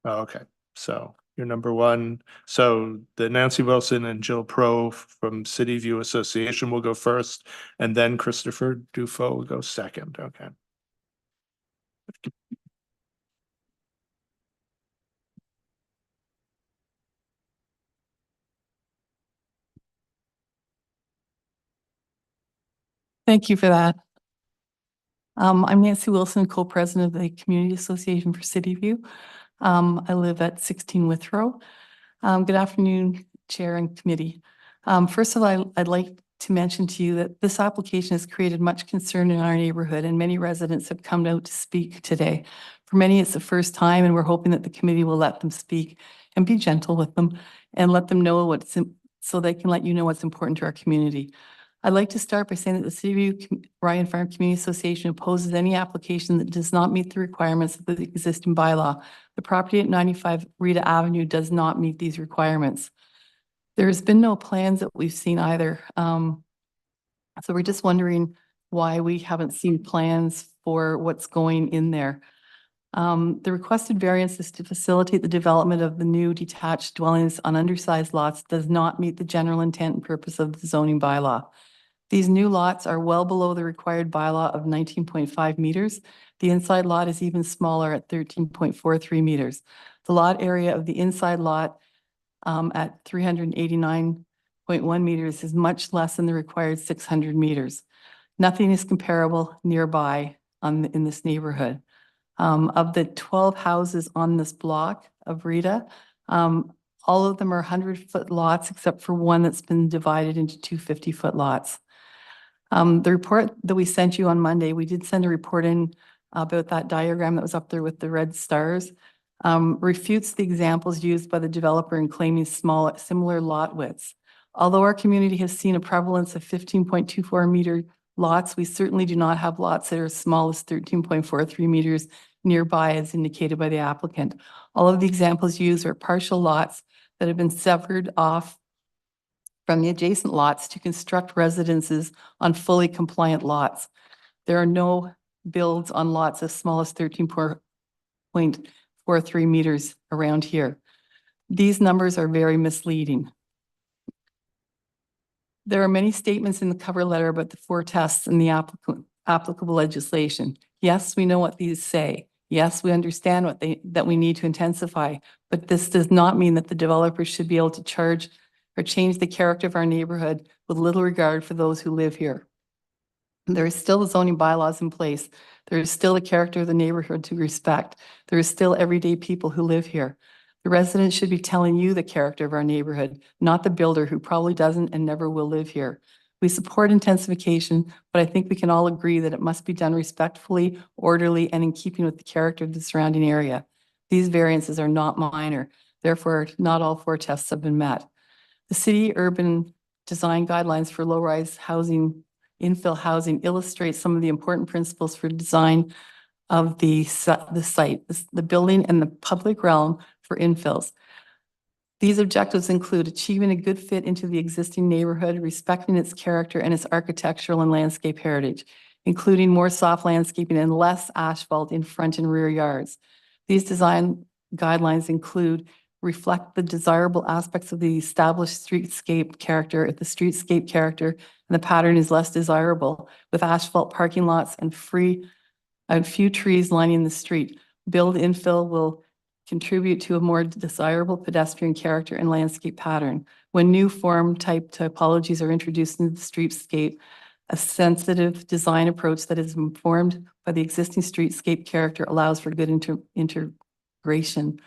Oh, okay, so you're number one. So the Nancy Wilson and Jill Pro from City View Association will go first, and then Christopher Dufault will go second. Okay. Thank you for that. I'm Nancy Wilson, co-president of the Community Association for City View. I live at 16 Withrow. Good afternoon, Chair and Committee. First of all, I'd like to mention to you that this application has created much concern in our neighborhood, and many residents have come out to speak today. For many, it's the first time, and we're hoping that the committee will let them speak and be gentle with them and let them know so they can let you know what's important to our community. I'd like to start by saying that the City View Ryan Farm Community Association opposes any application that does not meet the requirements of the existing bylaw. The property at 95 Rita Avenue does not meet these requirements. There's been no plans that we've seen either. So we're just wondering why we haven't seen plans for what's going in there. The requested variance is to facilitate the development of the new detached dwellings on undersized lots does not meet the general intent and purpose of the zoning bylaw. These new lots are well below the required bylaw of 19.5 meters. The inside lot is even smaller at 13.43 meters. The lot area of the inside lot at 389.1 meters is much less than the required 600 meters. Nothing is comparable nearby in this neighborhood. Of the 12 houses on this block of Rita, all of them are 100-foot lots except for one that's been divided into two 50-foot lots. The report that we sent you on Monday, we did send a report in about that diagram that was up there with the red stars, refutes the examples used by the developer in claiming similar lot widths. Although our community has seen a prevalence of 15.24 meter lots, we certainly do not have lots that are as small as 13.43 meters nearby as indicated by the applicant. All of the examples used are partial lots that have been severed off from the adjacent lots to construct residences on fully compliant lots. There are no builds on lots as small as 13.43 meters around here. These numbers are very misleading. There are many statements in the cover letter about the 4 tests and the applicable legislation. Yes, we know what these say. Yes, we understand that we need to intensify, but this does not mean that the developers should be able to charge or change the character of our neighborhood with little regard for those who live here. There is still zoning bylaws in place. There is still a character of the neighborhood to respect. There is still everyday people who live here. The residents should be telling you the character of our neighborhood, not the builder who probably doesn't and never will live here. We support intensification, but I think we can all agree that it must be done respectfully, orderly, and in keeping with the character of the surrounding area. These variances are not minor. Therefore, not all 4 tests have been met. The city urban design guidelines for low-rise housing, infill housing illustrates some of the important principles for design of the site, the building and the public realm for infills. These objectives include achieving a good fit into the existing neighborhood, respecting its character and its architectural and landscape heritage, including more soft landscaping and less asphalt in front and rear yards. These design guidelines include reflect the desirable aspects of the established streetscape character if the streetscape character and the pattern is less desirable, with asphalt parking lots and few trees lining the street. Build infill will contribute to a more desirable pedestrian character and landscape pattern. When new form type typologies are introduced into the streetscape, a sensitive design approach that is informed by the existing streetscape character allows for good integration.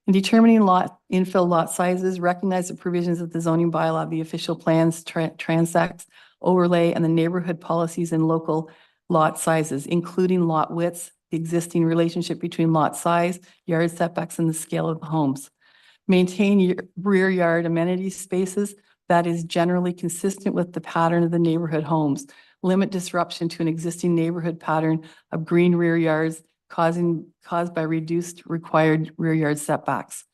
In determining infill lot sizes, recognize the provisions of the zoning bylaw, the official plans, transects, overlay, and the neighborhood policies and local lot sizes, including lot widths, the existing relationship between lot size, yard setbacks, and the scale of the homes. Maintain rear yard amenity spaces that is generally consistent with the pattern of the neighborhood homes. Limit disruption to an existing neighborhood pattern of green rear yards caused by reduced required rear yard setbacks.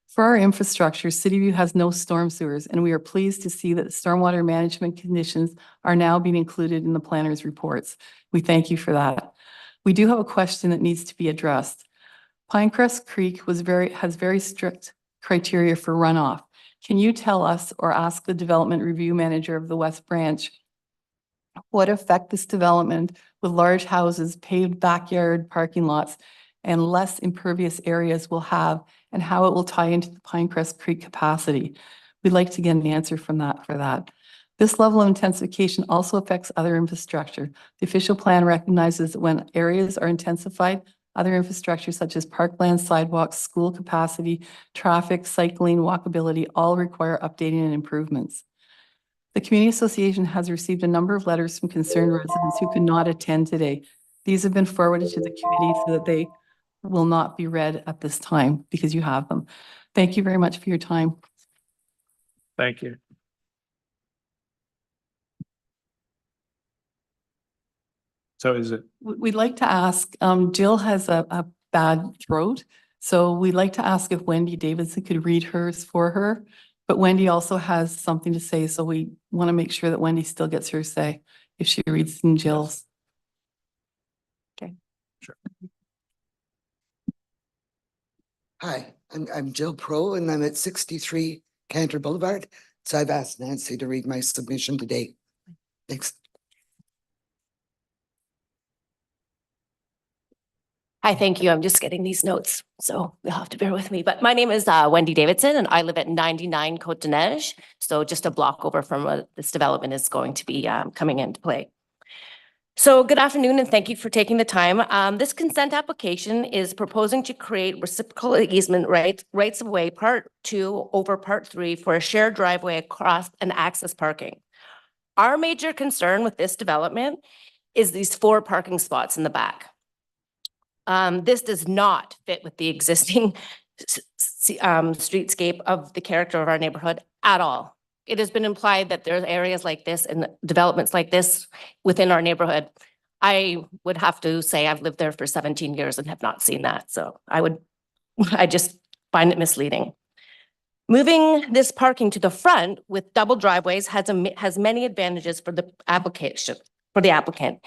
For our infrastructure, CityView has no storm sewers, and we are pleased to see that the stormwater management conditions are now being included in the planner's reports. We thank you for that. We do have a question that needs to be addressed. Pinecrest Creek has very strict criteria for runoff. Can you tell us or ask the development review manager of the West Branch what effect this development with large houses, paved backyard parking lots, and less impervious areas will have, and how it will tie into the Pinecrest Creek capacity? We'd like to get an answer from that for that. This level of intensification also affects other infrastructure. The official plan recognizes that when areas are intensified, other infrastructure such as parkland, sidewalks, school capacity, traffic, cycling, walkability, all require updating and improvements. The Community Association has received a number of letters from concerned residents who could not attend today. These have been forwarded to the committee so that they will not be read at this time because you have them. Thank you very much for your time. Thank you. So is it? We'd like to ask, Jill has a bad throat, so we'd like to ask if Wendy Davidson could read hers for her. But Wendy also has something to say, so we want to make sure that Wendy still gets her say if she reads in Jill's. Okay. Sure. Hi, I'm Jill Pro, and I'm at 63 Cantor Boulevard. So I've asked Nancy to read my submission today. Thanks. Hi, thank you. I'm just getting these notes, so you'll have to bear with me. But my name is Wendy Davidson, and I live at 99 Côte de Neige, so just a block over from where this development is going to be coming into play. So good afternoon, and thank you for taking the time. This consent application is proposing to create reciprocal easement rights of way Part 2 over Part 3 for a shared driveway across and access parking. Our major concern with this development is these 4 parking spots in the back. This does not fit with the existing streetscape of the character of our neighborhood at all. It has been implied that there's areas like this and developments like this within our neighborhood. I would have to say I've lived there for 17 years and have not seen that. So I just find it misleading. Moving this parking to the front with double driveways has many advantages for the applicant.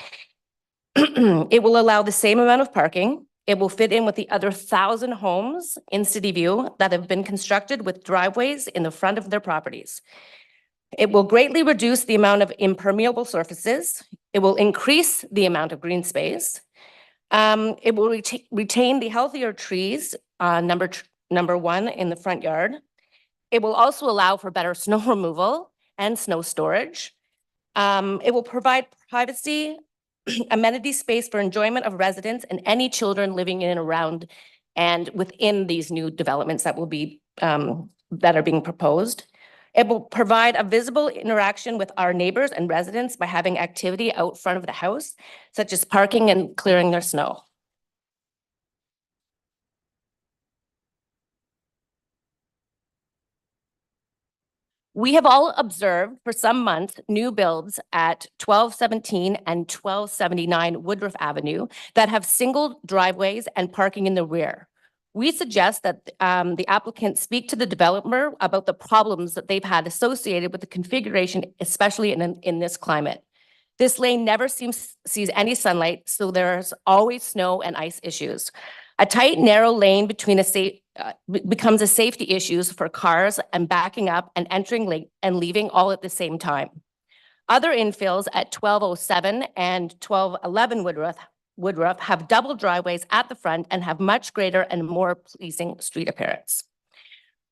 It will allow the same amount of parking. It will fit in with the other 1,000 homes in CityView that have been constructed with driveways in the front of their properties. It will greatly reduce the amount of impermeable surfaces. It will increase the amount of green space. It will retain the healthier trees, number 1 in the front yard. It will also allow for better snow removal and snow storage. It will provide privacy, amenity space for enjoyment of residents and any children living in and around and within these new developments that will be that are being proposed. It will provide a visible interaction with our neighbors and residents by having activity out front of the house, such as parking and clearing their snow. We have all observed for some months new builds at 1217 and 1279 Woodruff Avenue that have single driveways and parking in the rear. We suggest that the applicant speak to the developer about the problems that they've had associated with the configuration, especially in this climate. This lane never sees any sunlight, so there's always snow and ice issues. A tight, narrow lane between a becomes a safety issue for cars and backing up and entering late and leaving all at the same time. Other infills at 1207 and 1211 Woodruff have double driveways at the front and have much greater and more pleasing street appearance.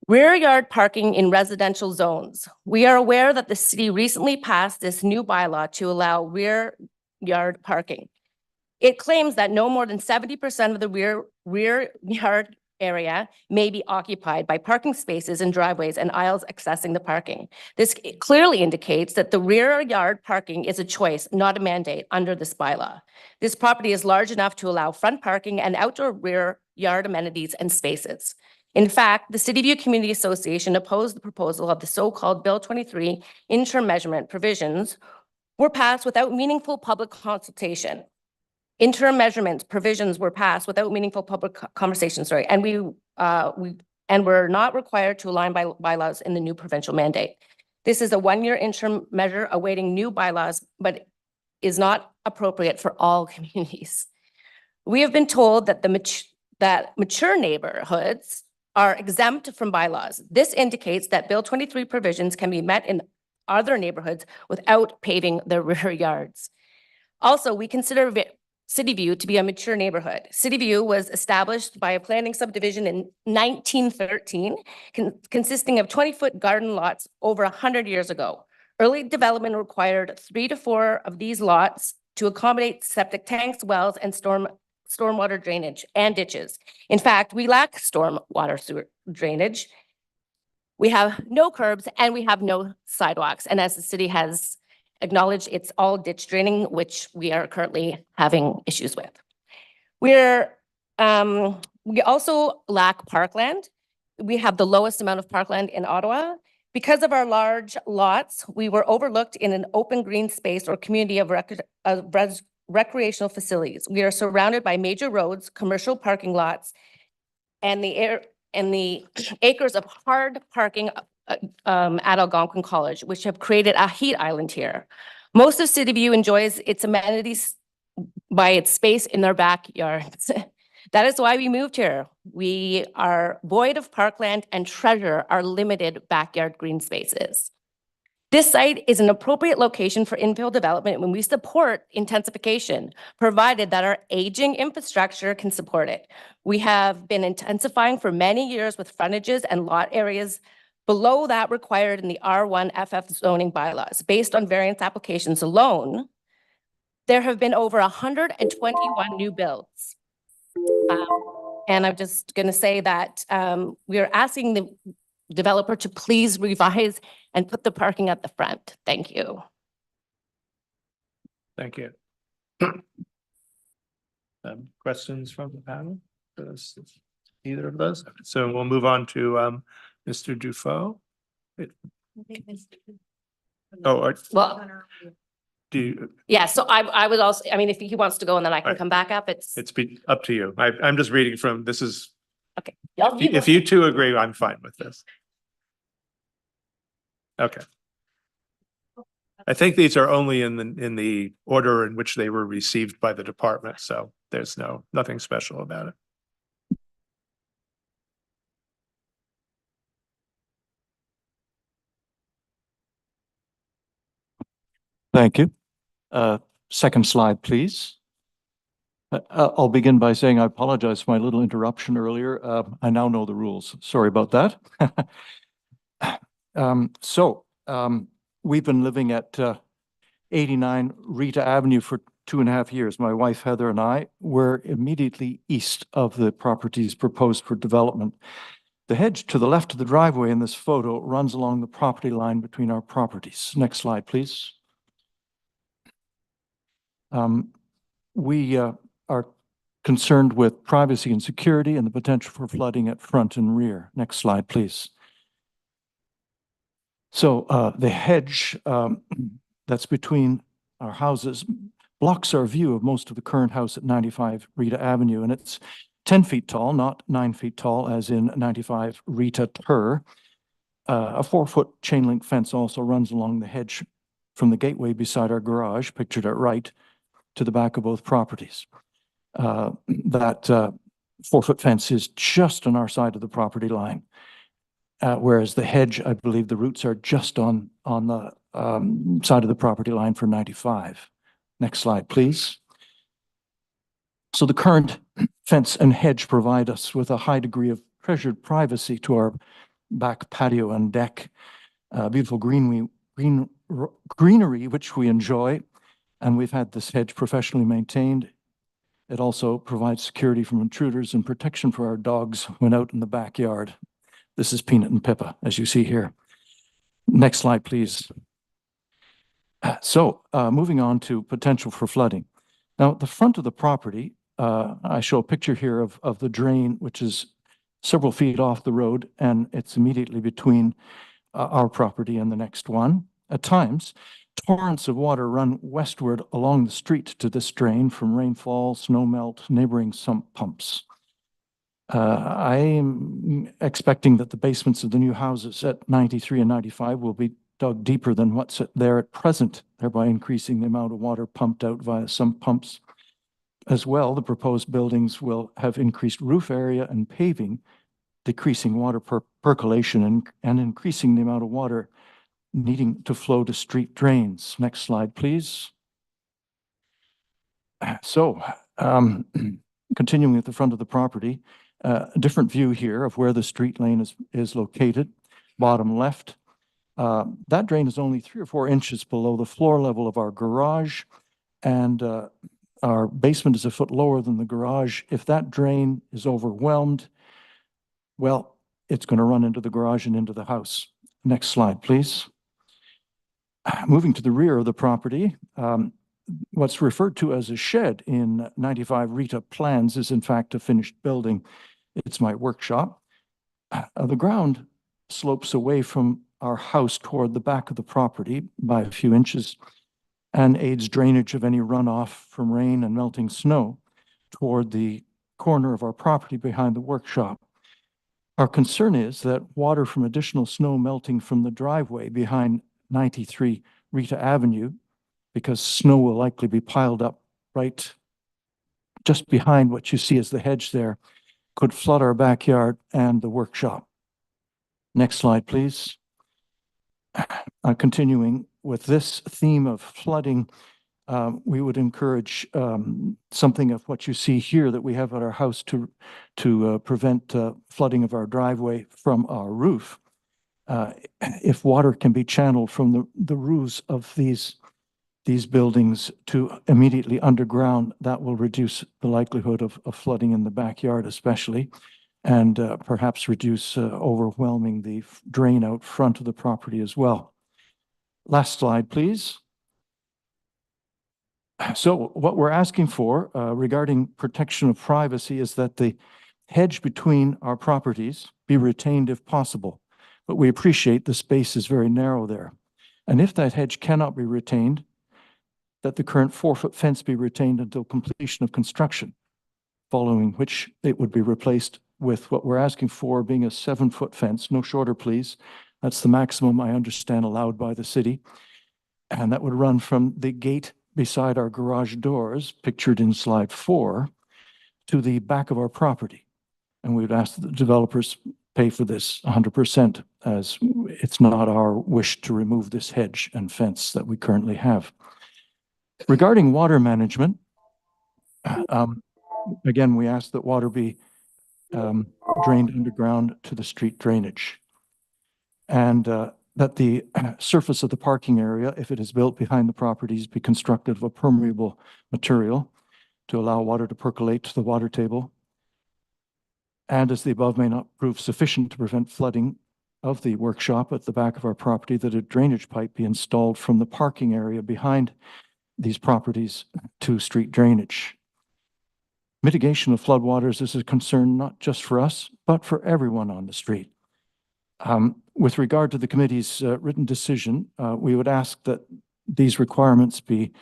Rear yard parking in residential zones. We are aware that the city recently passed this new bylaw to allow rear yard parking. It claims that no more than 70% of the rear yard area may be occupied by parking spaces and driveways and aisles accessing the parking. This clearly indicates that the rear yard parking is a choice, not a mandate under this bylaw. This property is large enough to allow front parking and outdoor rear yard amenities and spaces. In fact, the City View Community Association opposed the proposal of the so-called Bill 23 interim measurement provisions were passed without meaningful public consultation. Interim measurement provisions were passed without meaningful public conversation, and we're not required to align by bylaws in the new provincial mandate. This is a one-year interim measure awaiting new bylaws, but is not appropriate for all communities. We have been told that that mature neighborhoods are exempt from bylaws. This indicates that Bill 23 provisions can be met in other neighborhoods without paving their rear yards. Also, we consider City View to be a mature neighborhood. City View was established by a planning subdivision in 1913, consisting of 20-foot garden lots over 100 years ago. Early development required 3 to 4 of these lots to accommodate septic tanks, wells, and stormwater drainage and ditches. In fact, we lack stormwater sewer drainage. We have no curbs and we have no sidewalks. And as the city has acknowledged, it's all ditch draining, which we are currently having issues with. We also lack parkland. We have the lowest amount of parkland in Ottawa. Because of our large lots, we were overlooked in an open green space or community of recreational facilities. We are surrounded by major roads, commercial parking lots, and the acres of hard parking at Algonquin College, which have created a heat island here. Most of City View enjoys its amenities by its space in their backyards. That is why we moved here. We are void of parkland and treasure our limited backyard green spaces. This site is an appropriate location for infill development when we support intensification, provided that our aging infrastructure can support it. We have been intensifying for many years with frontages and lot areas below that required in the R1 FF zoning bylaws. Based on variance applications alone, there have been over 121 new builds. And I'm just going to say that we are asking the developer to please revise and put the parking at the front. Thank you. Thank you. Questions from the panel? Either of those? So we'll move on to Mr. Dufault. Well, do you? Yeah, so I would also, I mean, if he wants to go and then I can come back up, it's Up to you. I'm just reading from, this is, okay. if you two agree, I'm fine with this. Okay. I think these are only in the order in which they were received by the department, so there's nothing special about it. Thank you. Second slide, please. I'll begin by saying I apologize for my little interruption earlier. I now know the rules. Sorry about that. We've been living at 89 Rita Avenue for 2.5 years. My wife Heather and I were immediately east of the properties proposed for development. The hedge to the left of the driveway in this photo runs along the property line between our properties. Next slide, please. We are concerned with privacy and security and the potential for flooding at front and rear. Next slide, please. So the hedge that's between our houses blocks our view of most of the current house at 95 Rita Avenue, and it's 10 feet tall, not 9 feet tall, as in 95 Rita Ter. A 4-foot chain link fence also runs along the hedge from the gateway beside our garage, pictured at right, to the back of both properties. That 4-foot fence is just on our side of the property line. Whereas the hedge, I believe the roots are just on the side of the property line for 95. Next slide, please. So the current fence and hedge provide us with a high degree of treasured privacy to our back patio and deck. Beautiful greenery, which we enjoy, and we've had this hedge professionally maintained. It also provides security from intruders and protection for our dogs when out in the backyard. This is Peanut and Pippa, as you see here. Next slide, please. So moving on to potential for flooding. Now, at the front of the property, I show a picture here of the drain, which is several feet off the road, and it's immediately between our property and the next one. At times, torrents of water run westward along the street to this drain from rainfall, snow melt, neighboring sump pumps. I'm expecting that the basements of the new houses at 93 and 95 will be dug deeper than what's there at present, thereby increasing the amount of water pumped out via sump pumps. As well, the proposed buildings will have increased roof area and paving, decreasing water percolation and increasing the amount of water needing to flow to street drains. Next slide, please. So, continuing at the front of the property, a different view here of where the street lane is located. Bottom left, that drain is only 3 or 4 inches below the floor level of our garage, and our basement is a foot lower than the garage. If that drain is overwhelmed, well, it's going to run into the garage and into the house. Next slide, please. Moving to the rear of the property, what's referred to as a shed in 95 Rita plans is in fact a finished building. It's my workshop. The ground slopes away from our house toward the back of the property by a few inches and aids drainage of any runoff from rain and melting snow toward the corner of our property behind the workshop. Our concern is that water from additional snow melting from the driveway behind 93 Rita Avenue, because snow will likely be piled up right just behind what you see as the hedge there, could flood our backyard and the workshop. Next slide, please. Continuing with this theme of flooding, we would encourage something of what you see here that we have at our house to prevent flooding of our driveway from our roof. If water can be channeled from the roofs of these buildings to immediately underground, that will reduce the likelihood of flooding in the backyard especially, and perhaps reduce overwhelming the drain out front of the property as well. Last slide, please. So what we're asking for regarding protection of privacy is that the hedge between our properties be retained if possible, but we appreciate the space is very narrow there. And if that hedge cannot be retained, that the current 4-foot fence be retained until completion of construction, following which it would be replaced with what we're asking for being a 7-foot fence, no shorter please. That's the maximum I understand allowed by the city. And that would run from the gate beside our garage doors, pictured in slide 4, to the back of our property. And we would ask that the developers pay for this 100%, as it's not our wish to remove this hedge and fence that we currently have. Regarding water management, again, we ask that water be drained underground to the street drainage, and that the surface of the parking area, if it is built behind the properties, be constructed of a permeable material to allow water to percolate to the water table. And as the above may not prove sufficient to prevent flooding of the workshop at the back of our property, that a drainage pipe be installed from the parking area behind these properties to street drainage. Mitigation of floodwaters is a concern not just for us, but for everyone on the street. With regard to the committee's written decision, we would ask that these requirements be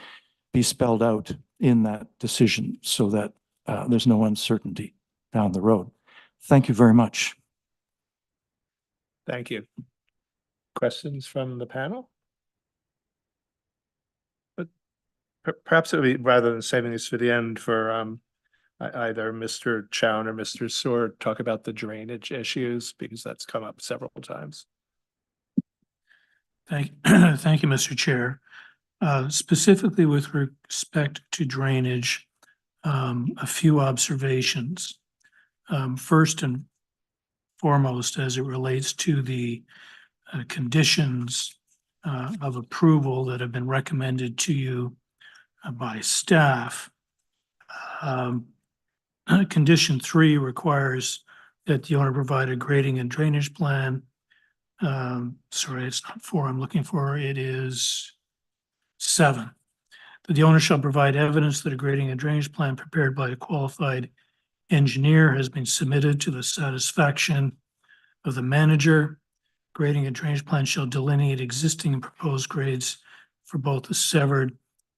spelled out in that decision so that there's no uncertainty down the road. Thank you very much. Thank you. Questions from the panel? But perhaps it would be, rather than saving this for the end for either Mr. Chown or Mr. Sword talk about the drainage issues, because that's come up several times. Thank you, Mr. Chair. Specifically with respect to drainage, a few observations. First and foremost, as it relates to the conditions of approval that have been recommended to you by staff. Condition 3 requires that the owner provide a grading and drainage plan. Sorry, it's not 4 I'm looking for. It is 7. That the owner shall provide evidence that a grading and drainage plan prepared by a qualified engineer has been submitted to the satisfaction of the manager. Grading and drainage plan shall delineate existing and proposed grades for both the severed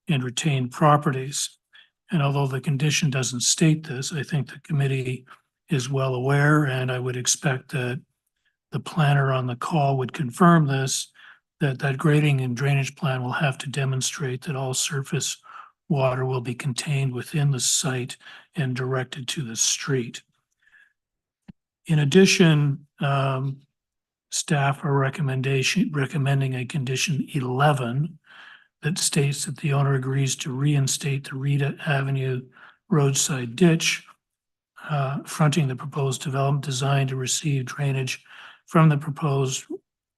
and retained properties. And although the condition doesn't state this, I think the committee is well aware, and I would expect that the planner on the call would confirm this, that grading and drainage plan will have to demonstrate that all surface water will be contained within the site and directed to the street. In addition, staff are recommending a condition 11 that states that the owner agrees to reinstate the Rita Avenue roadside ditch fronting the proposed development designed to receive drainage from the proposed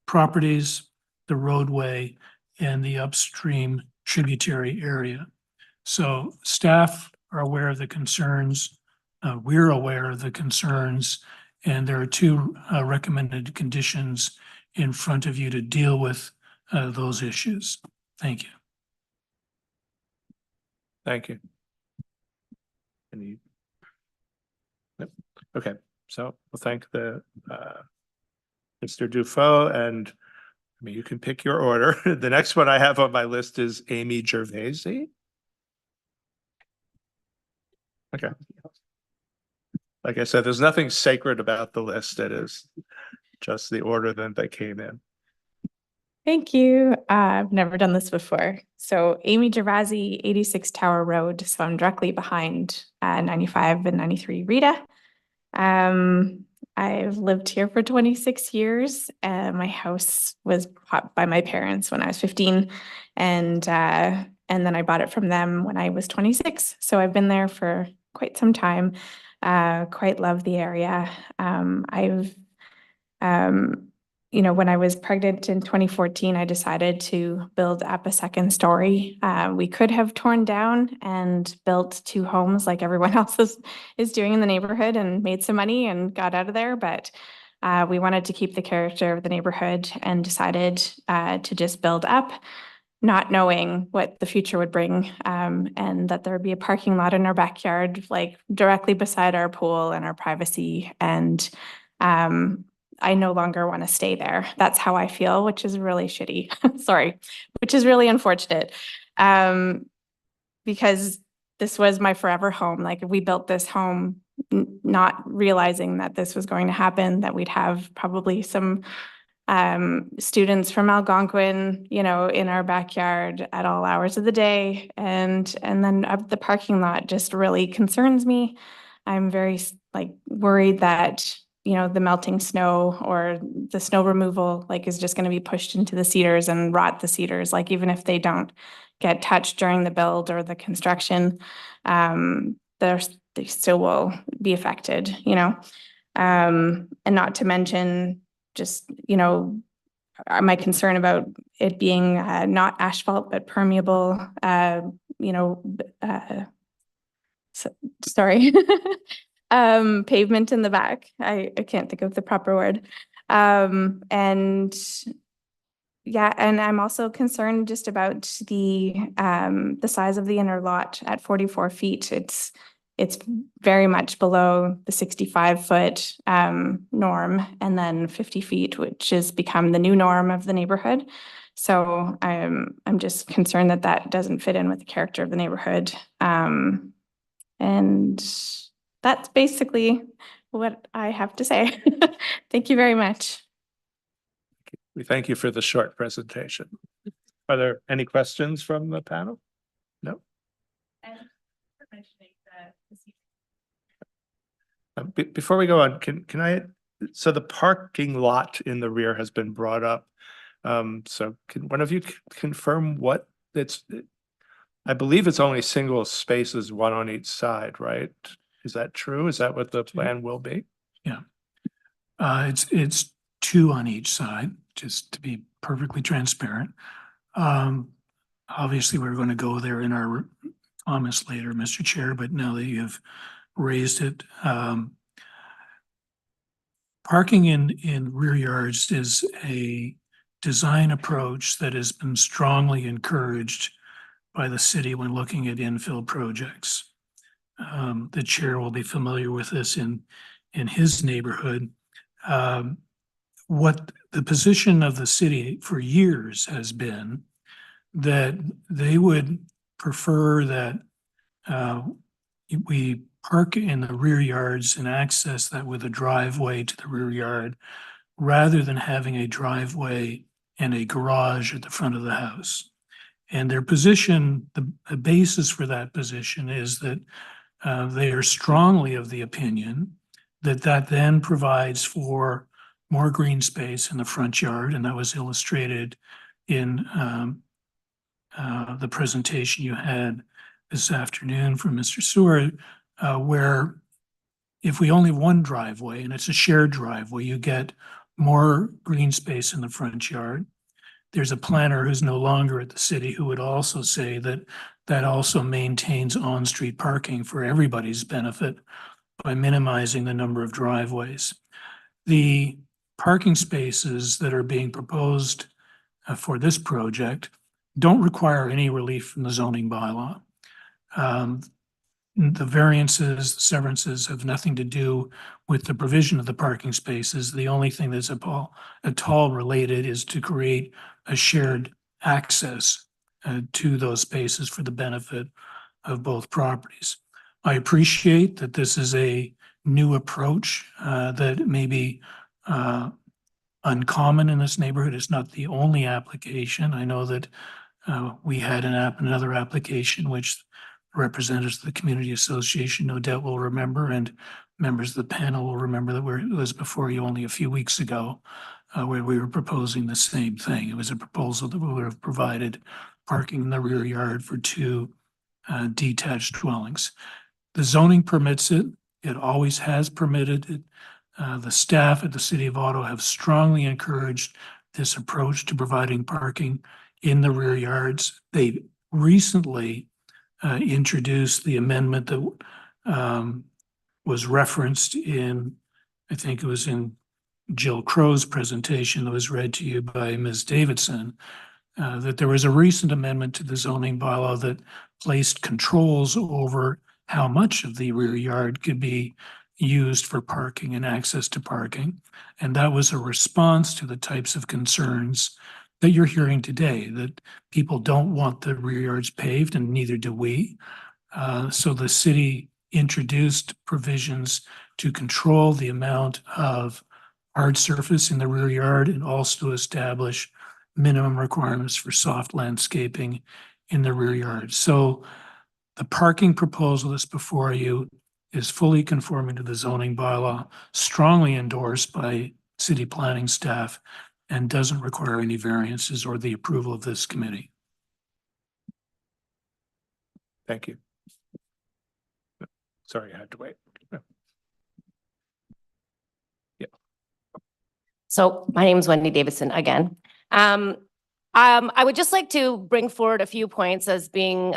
properties, the roadway, and the upstream tributary area. So staff are aware of the concerns. We're aware of the concerns, and there are 2 recommended conditions in front of you to deal with those issues. Thank you. Thank you. Yep. Okay, so we'll thank the Mr. Dufault, and I mean, you can pick your order. The next one I have on my list is Amy Gervaisi. Okay. Like I said, there's nothing sacred about the list. It is just the order that they came in. Thank you. I've never done this before. So Amy Gervaisi, 86 Tower Road. So I'm directly behind 95 and 93 Rita. I've lived here for 26 years. My house was bought by my parents when I was 15, and then I bought it from them when I was 26. So I've been there for quite some time. Quite love the area. When I was pregnant in 2014, I decided to build up a second story. We could have torn down and built 2 homes like everyone else is doing in the neighborhood and made some money and got out of there. But we wanted to keep the character of the neighborhood and decided to just build up, not knowing what the future would bring, and that there would be a parking lot in our backyard, like directly beside our pool and our privacy. And I no longer want to stay there. That's how I feel, which is really shitty. Sorry, which is really unfortunate. Because this was my forever home. Like, we built this home not realizing that this was going to happen, that we'd have probably some students from Algonquin, in our backyard at all hours of the day. And then the parking lot just really concerns me. I'm very worried that the melting snow or the snow removal is just going to be pushed into the cedars and rot the cedars. Even if they don't get touched during the build or the construction, they still will be affected, and not to mention just, my concern about it being not asphalt, but permeable, sorry. Pavement in the back. I can't think of the proper word. And I'm also concerned just about the size of the inner lot at 44 feet. It's very much below the 65-foot norm, and then 50 feet, which has become the new norm of the neighborhood. So I'm just concerned that doesn't fit in with the character of the neighborhood. And that's basically what I have to say. Thank you very much. We thank you for the short presentation. Are there any questions from the panel? No? Before we go on, can I, so the parking lot in the rear has been brought up. So can one of you confirm what it's, I believe it's only single spaces, one on each side, right? Is that true? Is that what the plan will be? Yeah. It's two on each side, just to be perfectly transparent. Obviously, we're going to go there in our comments later, Mr. Chair, but now that you've raised it, parking in rear yards is a design approach that has been strongly encouraged by the city when looking at infill projects. The chair will be familiar with this in his neighborhood. What the position of the city for years has been that they would prefer that we park in the rear yards and access that with a driveway to the rear yard rather than having a driveway and a garage at the front of the house. And their position, the basis for that position is that they are strongly of the opinion that that then provides for more green space in the front yard, and that was illustrated in the presentation you had this afternoon from Mr. Seward, where if we only have one driveway and it's a shared driveway, you get more green space in the front yard. There's a planner who's no longer at the city who would also say that that also maintains on-street parking for everybody's benefit by minimizing the number of driveways. The parking spaces that are being proposed for this project don't require any relief from the zoning bylaw. The variances, the severances have nothing to do with the provision of the parking spaces. The only thing that's at all related is to create a shared access to those spaces for the benefit of both properties. I appreciate that this is a new approach that may be uncommon in this neighborhood. It's not the only application. I know that we had another application which representatives of the Community Association no doubt will remember, and members of the panel will remember that it was before you only a few weeks ago, where we were proposing the same thing. It was a proposal that we would have provided parking in the rear yard for two detached dwellings. The zoning permits it. It always has permitted it. The staff at the City of Ottawa have strongly encouraged this approach to providing parking in the rear yards. They recently introduced the amendment that was referenced in, I think it was in Jill Crow's presentation that was read to you by Ms. Davidson, that there was a recent amendment to the zoning bylaw that placed controls over how much of the rear yard could be used for parking and access to parking. And that was a response to the types of concerns that you're hearing today, that people don't want the rear yards paved, and neither do we. So the city introduced provisions to control the amount of hard surface in the rear yard and also establish minimum requirements for soft landscaping in the rear yard. So the parking proposal that's before you is fully conforming to the zoning bylaw, strongly endorsed by city planning staff, and doesn't require any variances or the approval of this committee. Thank you. Sorry, I had to wait. Yeah. So my name is Wendy Davidson again. I would just like to bring forward a few points as being,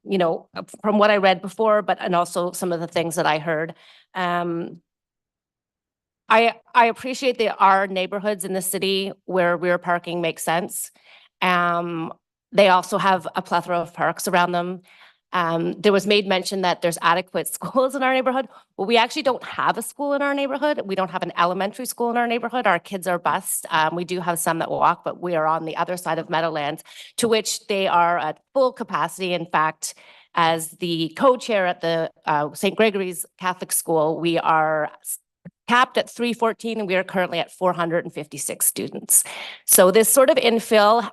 you know, from what I read before, and also some of the things that I heard. I appreciate there are neighborhoods in the city where rear parking makes sense. They also have a plethora of parks around them. There was made mention that there's adequate schools in our neighborhood. Well, we actually don't have a school in our neighborhood. We don't have an elementary school in our neighborhood. Our kids are bused. We do have some that walk, but we are on the other side of Meadowlands, to which they are at full capacity. In fact, as the co-chair at the St. Gregory's Catholic School, we are capped at 314, and we are currently at 456 students. So this sort of infill,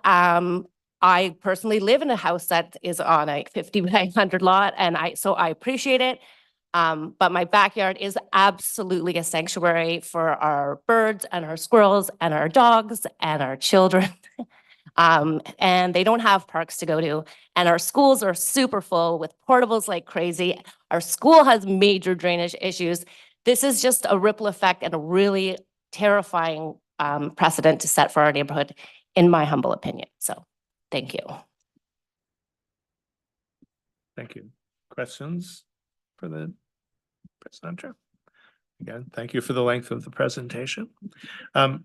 I personally live in a house that is on a 50 by 100 lot, and so I appreciate it. But my backyard is absolutely a sanctuary for our birds and our squirrels and our dogs and our children. And they don't have parks to go to. And our schools are super full with portables like crazy. Our school has major drainage issues. This is just a ripple effect and a really terrifying precedent to set for our neighborhood, in my humble opinion. So thank you. Thank you. Questions for the presenter? Again, thank you for the length of the presentation. The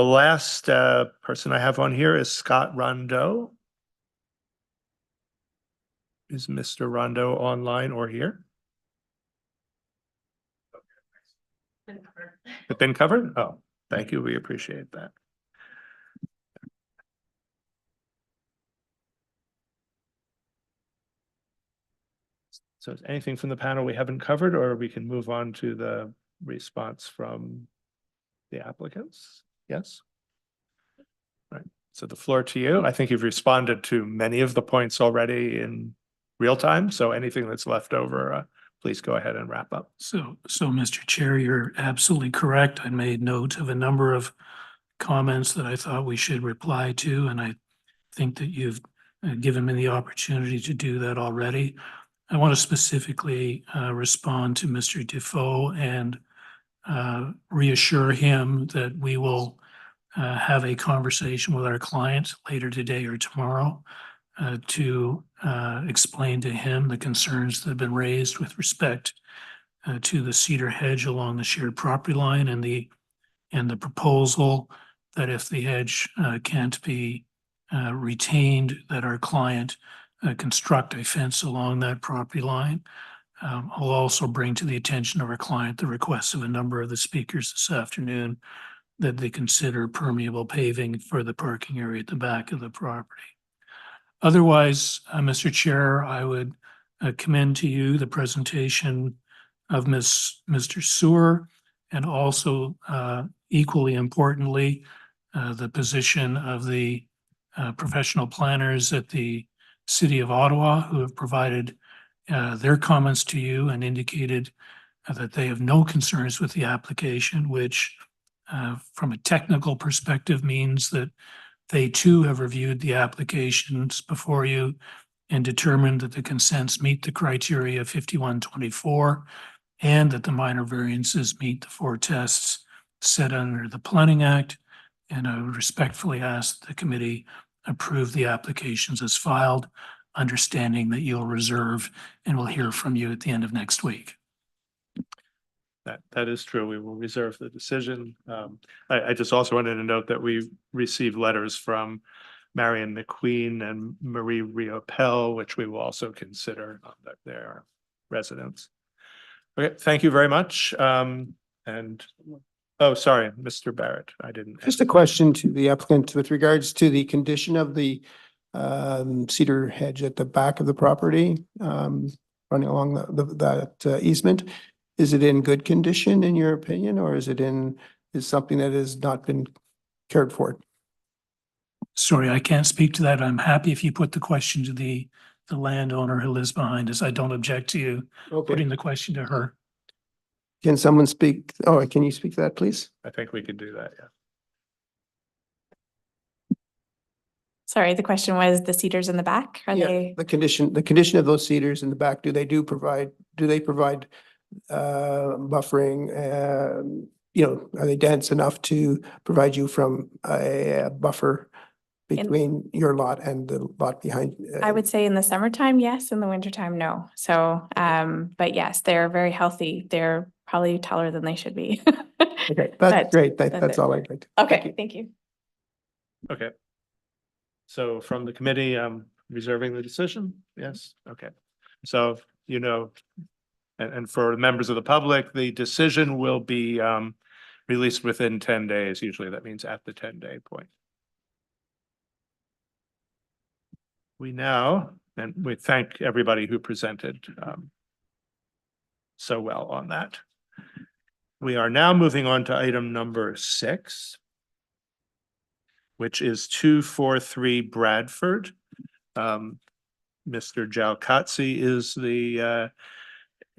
last person I have on here is Scott Renaud. Is Mr. Renaud online or here? It's been covered? Oh, thank you. We appreciate that. So is anything from the panel we haven't covered, or we can move on to the response from the applicants? Yes? Right. So the floor to you. I think you've responded to many of the points already in real time. So anything that's left over, please go ahead and wrap up. So Mr. Chair, you're absolutely correct. I made note of a number of comments that I thought we should reply to, and I think that you've given me the opportunity to do that already. I want to specifically respond to Mr. Defoe and reassure him that we will have a conversation with our client later today or tomorrow to explain to him the concerns that have been raised with respect to the cedar hedge along the shared property line and the proposal that if the hedge can't be retained, that our client construct a fence along that property line. I'll also bring to the attention of our client the request of a number of the speakers this afternoon that they consider permeable paving for the parking area at the back of the property. Otherwise, Mr. Chair, I would commend to you the presentation of Mr. Sewer, and also equally importantly, the position of the professional planners at the City of Ottawa, who have provided their comments to you and indicated that they have no concerns with the application, which from a technical perspective means that they too have reviewed the applications before you and determined that the consents meet the criteria of 5124 and that the minor variances meet the 4 tests set under the Planning Act. And I would respectfully ask the committee approve the applications as filed, understanding that you'll reserve and we'll hear from you at the end of next week. That is true. We will reserve the decision. I just also wanted to note that we received letters from Marion McQueen and Marie Riopel, which we will also consider that they're residents. Okay, thank you very much. Oh, sorry, Mr. Barrett, I didn't. Just a question to the applicant with regards to the condition of the cedar hedge at the back of the property, running along that easement. Is it in good condition in your opinion, or is something that has not been cared for? Sorry, I can't speak to that. I'm happy if you put the question to the landowner who lives behind us. I don't object to you putting the question to her. Can someone speak? Oh, can you speak to that, please? I think we could do that, yeah. Sorry, the question was the cedars in the back? Are they? The condition of those cedars in the back, do they provide buffering? Are they dense enough to provide you from a buffer between your lot and the lot behind? I would say in the summertime, yes. In the wintertime, no. So, but yes, they're very healthy. They're probably taller than they should be. Okay, that's great. That's all I'd like to. Okay, thank you. Okay. So from the committee, reserving the decision? Yes, okay. So, and for members of the public, the decision will be released within 10 days. Usually that means at the 10-day point. We thank everybody who presented so well on that. We are now moving on to item number 6, which is 243 Bradford. Mr. Jalkatsi is the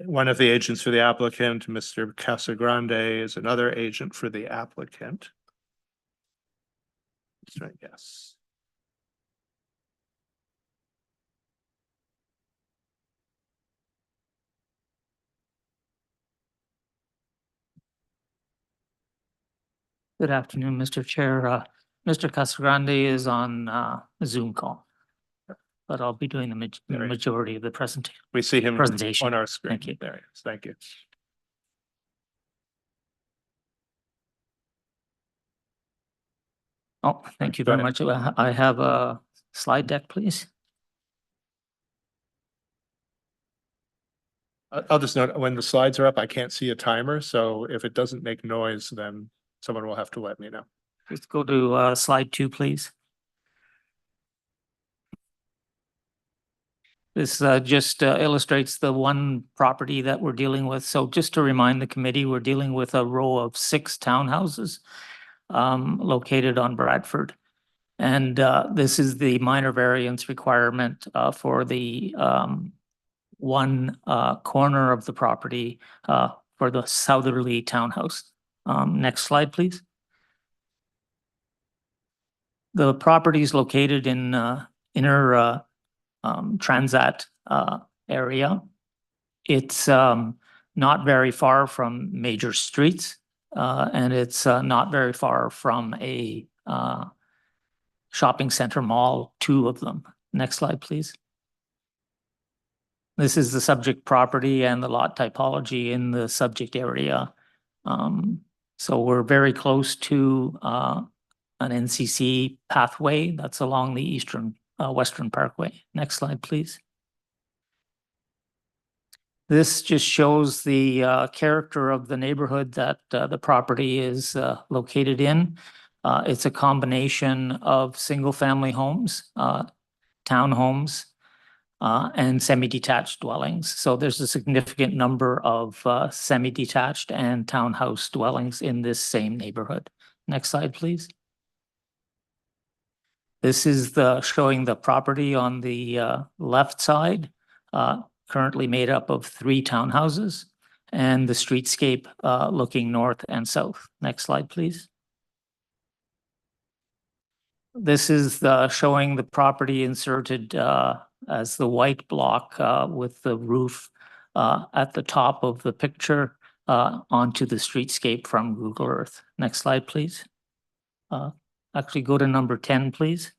One of the agents for the applicant, Mr. Casagrande, is another agent for the applicant. That's right, yes. Good afternoon, Mr. Chair. Mr. Casagrande is on a Zoom call, but I'll be doing the majority of the presentation. We see him Presentation. on our screen. Thank you. There he is. Thank you. Oh, thank you Go very ahead. much. I have a slide deck, please. I'll just note, when the slides are up, I can't see a timer, so if it doesn't make noise, then someone will have to let me know. Let's go to slide 2, please. This just illustrates the one property that we're dealing with. So just to remind the committee, we're dealing with a row of 6 townhouses located on Bradford. And this is the minor variance requirement for the one corner of the property for the southerly townhouse. Next slide, please. The property is located in inner Transat area. It's not very far from major streets, and it's not very far from a shopping center mall, 2 of them. Next slide, please. This is the subject property and the lot typology in the subject area. So we're very close to an NCC pathway that's along the eastern Western Parkway. Next slide, please. This just shows the character of the neighborhood that the property is located in. It's a combination of single-family homes, townhomes, and semi-detached dwellings. So there's a significant number of semi-detached and townhouse dwellings in this same neighborhood. Next slide, please. This is showing the property on the left side, currently made up of 3 townhouses, and the streetscape looking north and south. Next slide, please. This is showing the property inserted as the white block with the roof at the top of the picture onto the streetscape from Google Earth. Next slide, please. Actually, go to number 10, please.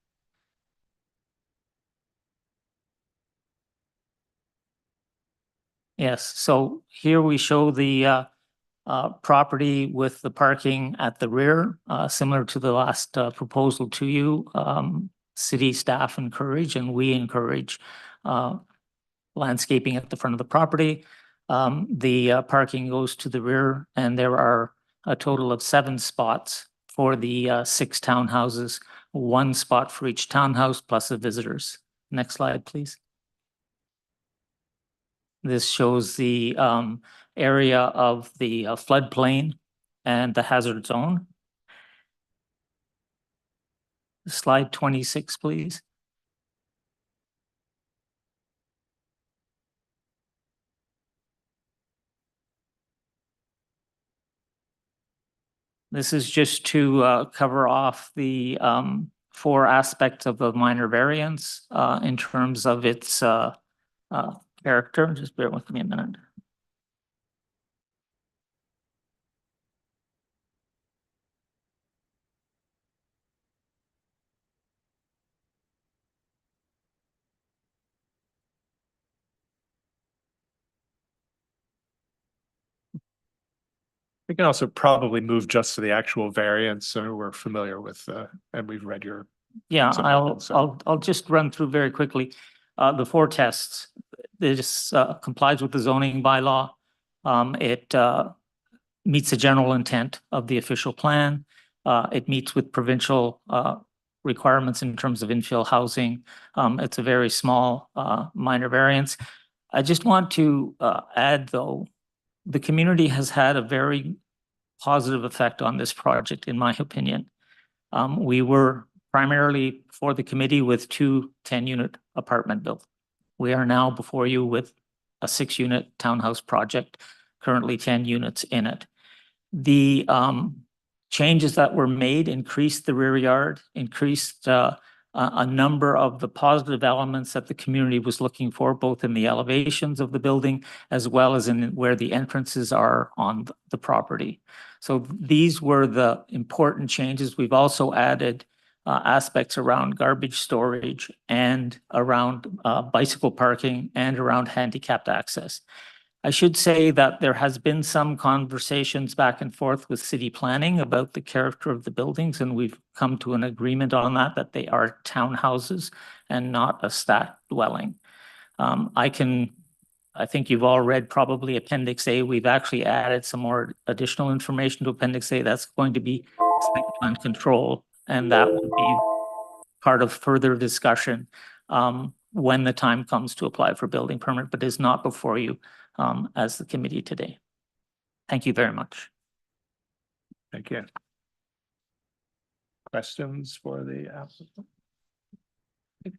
Yes, so here we show the property with the parking at the rear, similar to the last proposal to you. City staff encourage, and we encourage landscaping at the front of the property. The parking goes to the rear, and there are a total of 7 spots for the 6 townhouses, 1 spot for each townhouse plus the visitors. Next slide, please. This shows the area of the floodplain and the hazard zone. Slide 26, please. This is just to cover off the 4 aspects of the minor variance in terms of its character. Just bear with me a minute. We can also probably move just to the actual variance, so we're familiar with, and we've read your. Yeah, submittal, I'll just run through very quickly the 4 tests. This complies with the zoning bylaw. It meets the general intent of the official plan. It meets with provincial requirements in terms of infill housing. It's a very small minor variance. I just want to add, though, the community has had a very positive effect on this project, in my opinion. We were primarily for the committee with 2 10-unit apartment builds. We are now before you with a 6-unit townhouse project, currently 10 units in it. The changes that were made increased the rear yard, increased a number of the positive elements that the community was looking for, both in the elevations of the building as well as in where the entrances are on the property. So these were the important changes. We've also added aspects around garbage storage and around bicycle parking and around handicapped access. I should say that there has been some conversations back and forth with city planning about the character of the buildings, and we've come to an agreement on that they are townhouses and not a stat dwelling. I think you've all read probably Appendix A. We've actually added some more additional information to Appendix A. That's going to be site plan control, and that will be part of further discussion when the time comes to apply for building permit, but is not before you as the committee today. Thank you very much. Thank you. Questions for the applicant?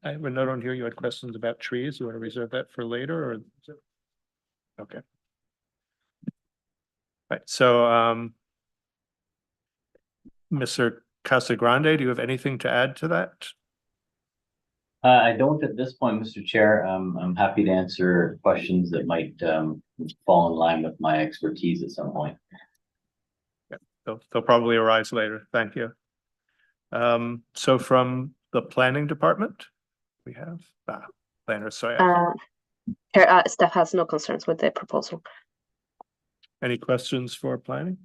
I have a note on here. You had questions about trees. You want to reserve that for later, or? Okay. Right. So, Mr. Casagrande, do you have anything to add to that? I don't at this point, Mr. Chair. I'm happy to answer questions that might fall in line with my expertise at some point. Yeah, they'll probably arise later. Thank you. So from the planning department, we have planner Soya. Staff has no concerns with the proposal. Any questions for planning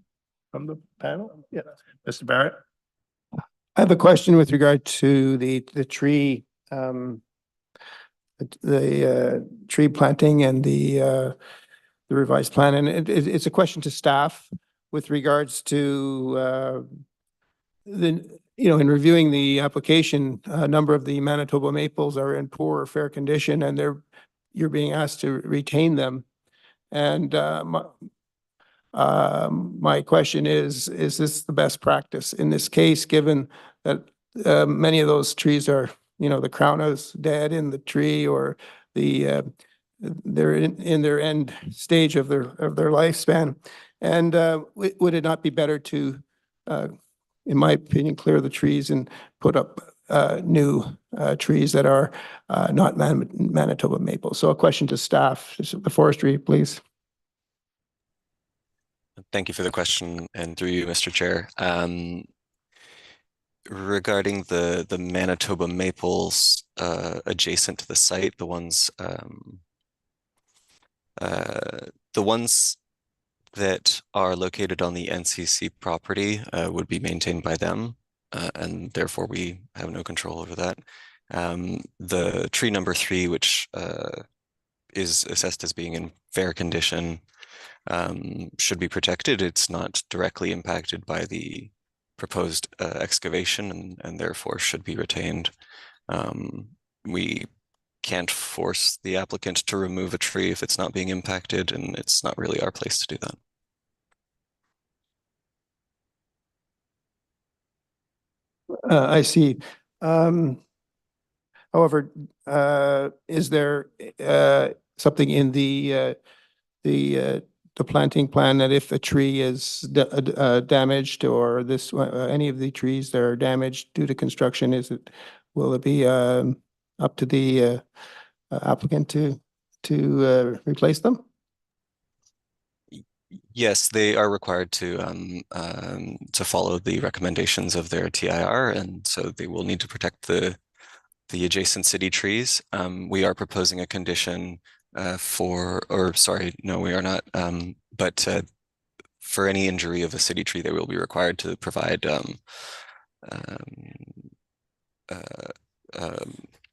from the panel? Yeah, Mr. Barrett. I have a question with regard to the tree, tree planting and the revised plan, and it's a question to staff with regards to in reviewing the application, a number of the Manitoba maples are in poor or fair condition, and you're being asked to retain them. And my question is this the best practice in this case, given that many of those trees are, the crown is dead in the tree, or they're in their end stage of their lifespan? And would it not be better to, in my opinion, clear the trees and put up new trees that are not Manitoba maple? So a question to staff, the forestry, please. Thank you for the question, and through you, Mr. Chair. Regarding the Manitoba maples adjacent to the site, the ones that are located on the NCC property would be maintained by them, and therefore we have no control over that. The tree number 3, which is assessed as being in fair condition, should be protected. It's not directly impacted by the proposed excavation, and therefore should be retained. We can't force the applicant to remove a tree if it's not being impacted, and it's not really our place to do that. I see. However, is there something in the planting plan that if a tree is damaged, or any of the trees that are damaged due to construction, will it be up to the applicant to replace them? Yes, they are required to follow the recommendations of their TIR, and so they will need to protect the adjacent city trees. We are proposing a condition no, we are not. But for any injury of a city tree, they will be required to provide.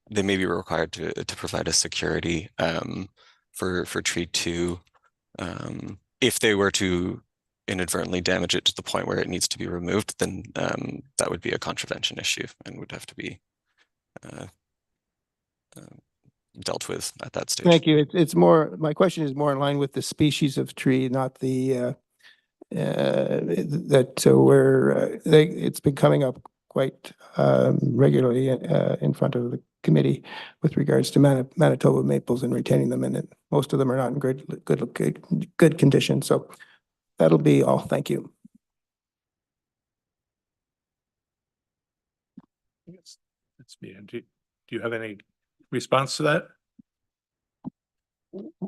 They may be required to provide a security for tree 2. If they were to inadvertently damage it to the point where it needs to be removed, then that would be a contravention issue and would have to be dealt with at that stage. Thank you. It's more, my question is more in line with the species of tree, not the it's been coming up quite regularly in front of committee with regards to Manitoba maples and retaining them, and most of them are not in good condition. So that'll be all. Thank you. That's me. And do you have any response to that?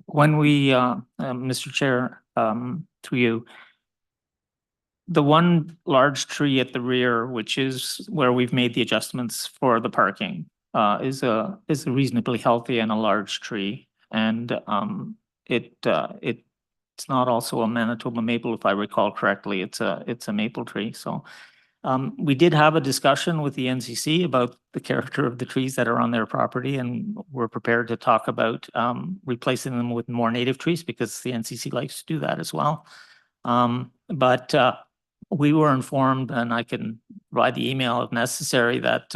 When we, Mr. Chair, to you, the one large tree at the rear, which is where we've made the adjustments for the parking, is a reasonably healthy and a large tree. And it's not also a Manitoba maple, if I recall correctly. It's a maple tree. So we did have a discussion with the NCC about the character of the trees that are on their property, and we're prepared to talk about replacing them with more native trees because the NCC likes to do that as well. But we were informed, and I can provide the email if necessary, that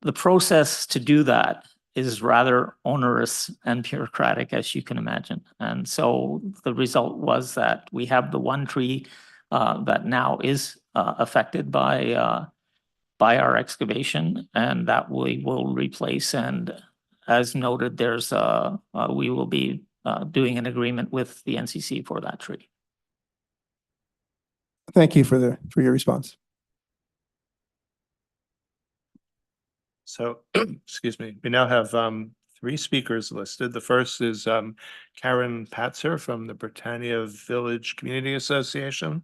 the process to do that is rather onerous and bureaucratic, as you can imagine. And so the result was that we have the one tree that now is affected by our excavation, and that we will replace. And as noted, there's we will be doing an agreement with the NCC for that tree. Thank you for your response. So, excuse me, we now have 3 speakers listed. The first is Karen Patzer from the Britannia Village Community Association.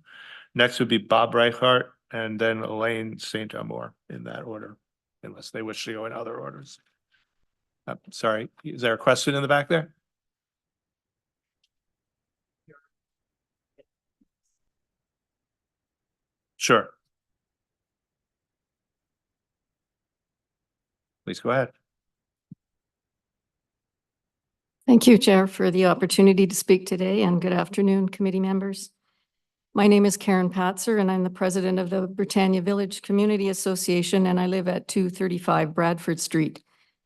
Next would be Bob Reichart, and then Elaine St. Amour, in that order, unless they wish to go in other orders. Sorry, is there a question in the back there? Sure. Please go ahead. Thank you, Chair, for the opportunity to speak today, and good afternoon, committee members. My name is Karen Patzer, and I'm the president of the Britannia Village Community Association, and I live at 235 Bradford Street.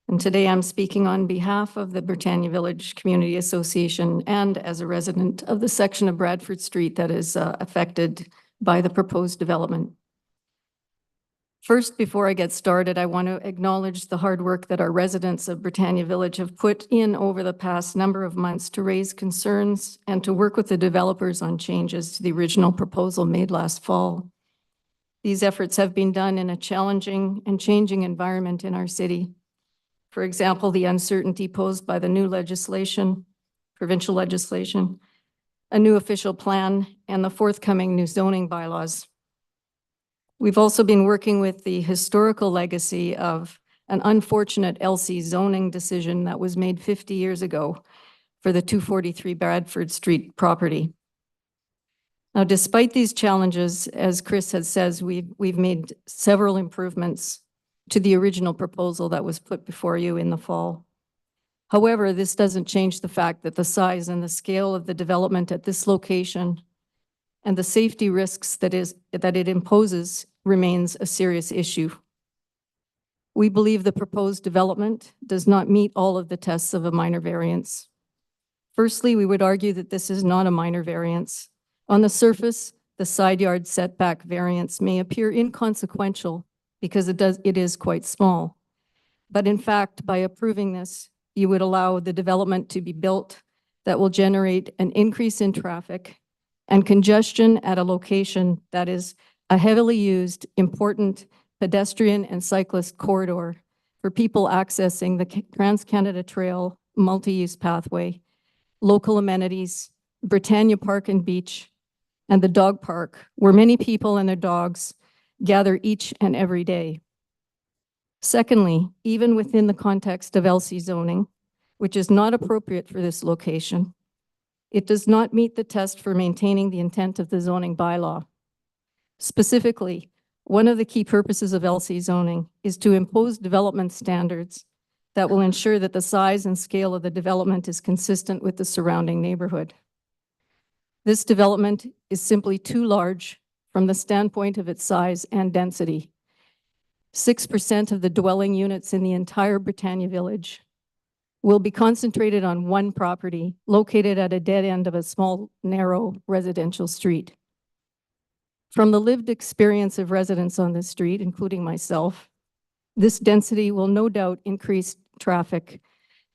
And today I'm speaking on behalf of the Britannia Village Community Association and as a resident of the section of Bradford Street that is affected by the proposed development. First, before I get started, I want to acknowledge the hard work that our residents of Britannia Village have put in over the past number of months to raise concerns and to work with the developers on changes to the original proposal made last fall. These efforts have been done in a challenging and changing environment in our city. For example, the uncertainty posed by the new legislation, provincial legislation, a new official plan, and the forthcoming new zoning bylaws. We've also been working with the historical legacy of an unfortunate LC zoning decision that was made 50 years ago for the 243 Bradford Street property. Now, despite these challenges, as Chris has says, we've made several improvements to the original proposal that was put before you in the fall. However, this doesn't change the fact that the size and the scale of the development at this location and the safety risks that it imposes remains a serious issue. We believe the proposed development does not meet all of the tests of a minor variance. Firstly, we would argue that this is not a minor variance. On the surface, the side yard setback variance may appear inconsequential because it is quite small. But in fact, by approving this, you would allow the development to be built that will generate an increase in traffic and congestion at a location that is a heavily used, important pedestrian and cyclist corridor for people accessing the Trans-Canada Trail multi-use pathway, local amenities, Britannia Park and Beach, and the dog park, where many people and their dogs gather each and every day. Secondly, even within the context of LC zoning, which is not appropriate for this location, it does not meet the test for maintaining the intent of the zoning bylaw. Specifically, one of the key purposes of LC zoning is to impose development standards that will ensure that the size and scale of the development is consistent with the surrounding neighborhood. This development is simply too large from the standpoint of its size and density. 6% of the dwelling units in the entire Britannia Village will be concentrated on one property located at a dead end of a small, narrow residential street. From the lived experience of residents on this street, including myself, This density will no doubt increase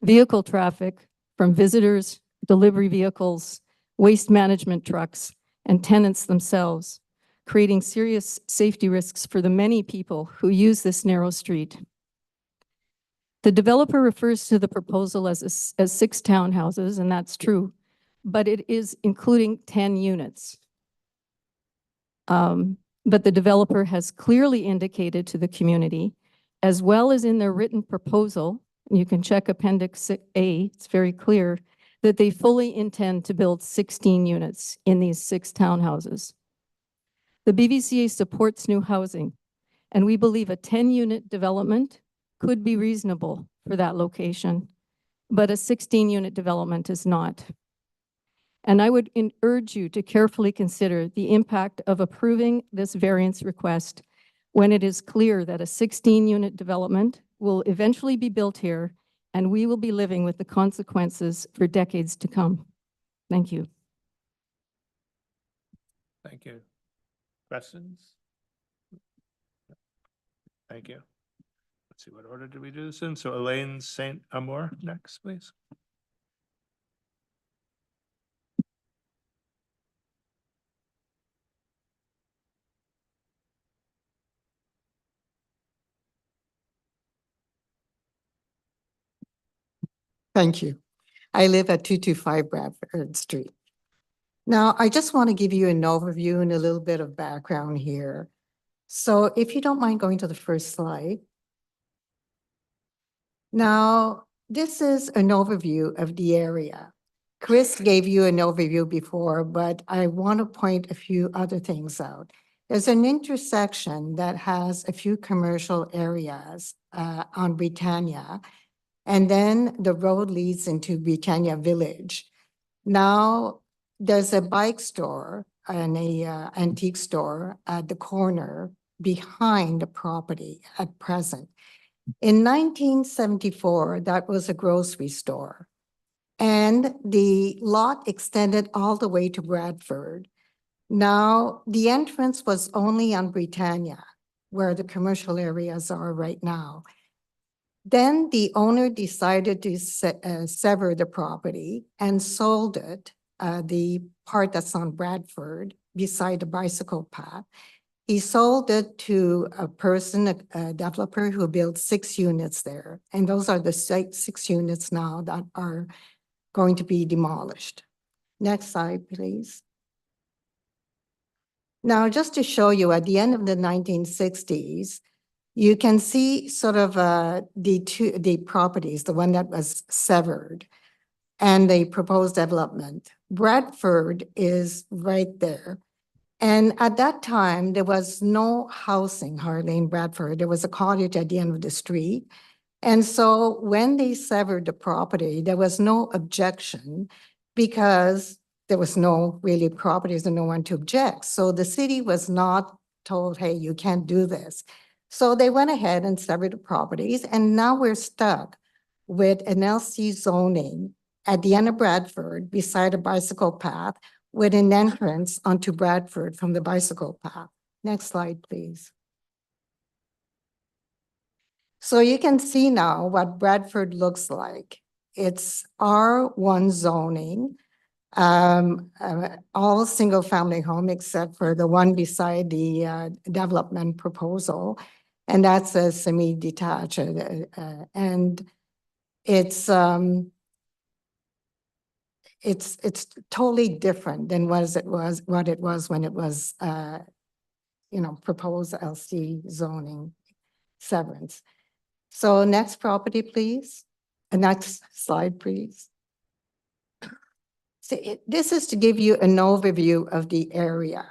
vehicle traffic from visitors, delivery vehicles, waste management trucks, and tenants themselves, creating serious safety risks for the many people who use this narrow street. The developer refers to the proposal as 6 townhouses, and that's true, but it is including 10 units. But the developer has clearly indicated to the community, as well as in their written proposal, and you can check Appendix A, it's very clear, that they fully intend to build 16 units in these 6 townhouses. The BVCA supports new housing, and we believe a 10-unit development could be reasonable for that location, but a 16-unit development is not. And I would urge you to carefully consider the impact of approving this variance request when it is clear that a 16-unit development will eventually be built here, and we will be living with the consequences for decades to come. Thank you. Thank you. Questions? Thank you. Let's see, what order did we do this in? So Elaine St. Amour next, please. Thank you. I live at 225 Bradford Street. Now, I just want to give you an overview and a little bit of background here. So if you don't mind going to the first slide. Now, this is an overview of the area. Chris gave you an overview before, but I want to point a few other things out. There's an intersection that has a few commercial areas on Britannia, and then the road leads into Britannia Village. Now, there's a bike store and a antique store at the corner behind the property at present. In 1974, that was a grocery store. And the lot extended all the way to Bradford. Now, the entrance was only on Britannia, where the commercial areas are right now. Then the owner decided to sever the property and sold it, the part that's on Bradford, beside the bicycle path. He sold it to a person, a developer who built 6 units there. And those are the 6 units now that are going to be demolished. Next slide, please. Now, just to show you, at the end of the 1960s, you can see sort of the properties, the one that was severed, and the proposed development. Bradford is right there. And at that time, there was no housing hardly in Bradford. There was a cottage at the end of the street. And so when they severed the property, there was no objection because there was no really properties and no one to object. So the city was not told, hey, you can't do this. So they went ahead and severed the properties. And now we're stuck with an LC zoning at the end of Bradford beside a bicycle path with an entrance onto Bradford from the bicycle path. Next slide, please. So you can see now what Bradford looks like. It's R1 zoning, all single family home except for the one beside the development proposal. And that's a semi-detached, and it's totally different than what it was when it was, proposed LC zoning severance. So next property, please. Next slide, please. So this is to give you an overview of the area.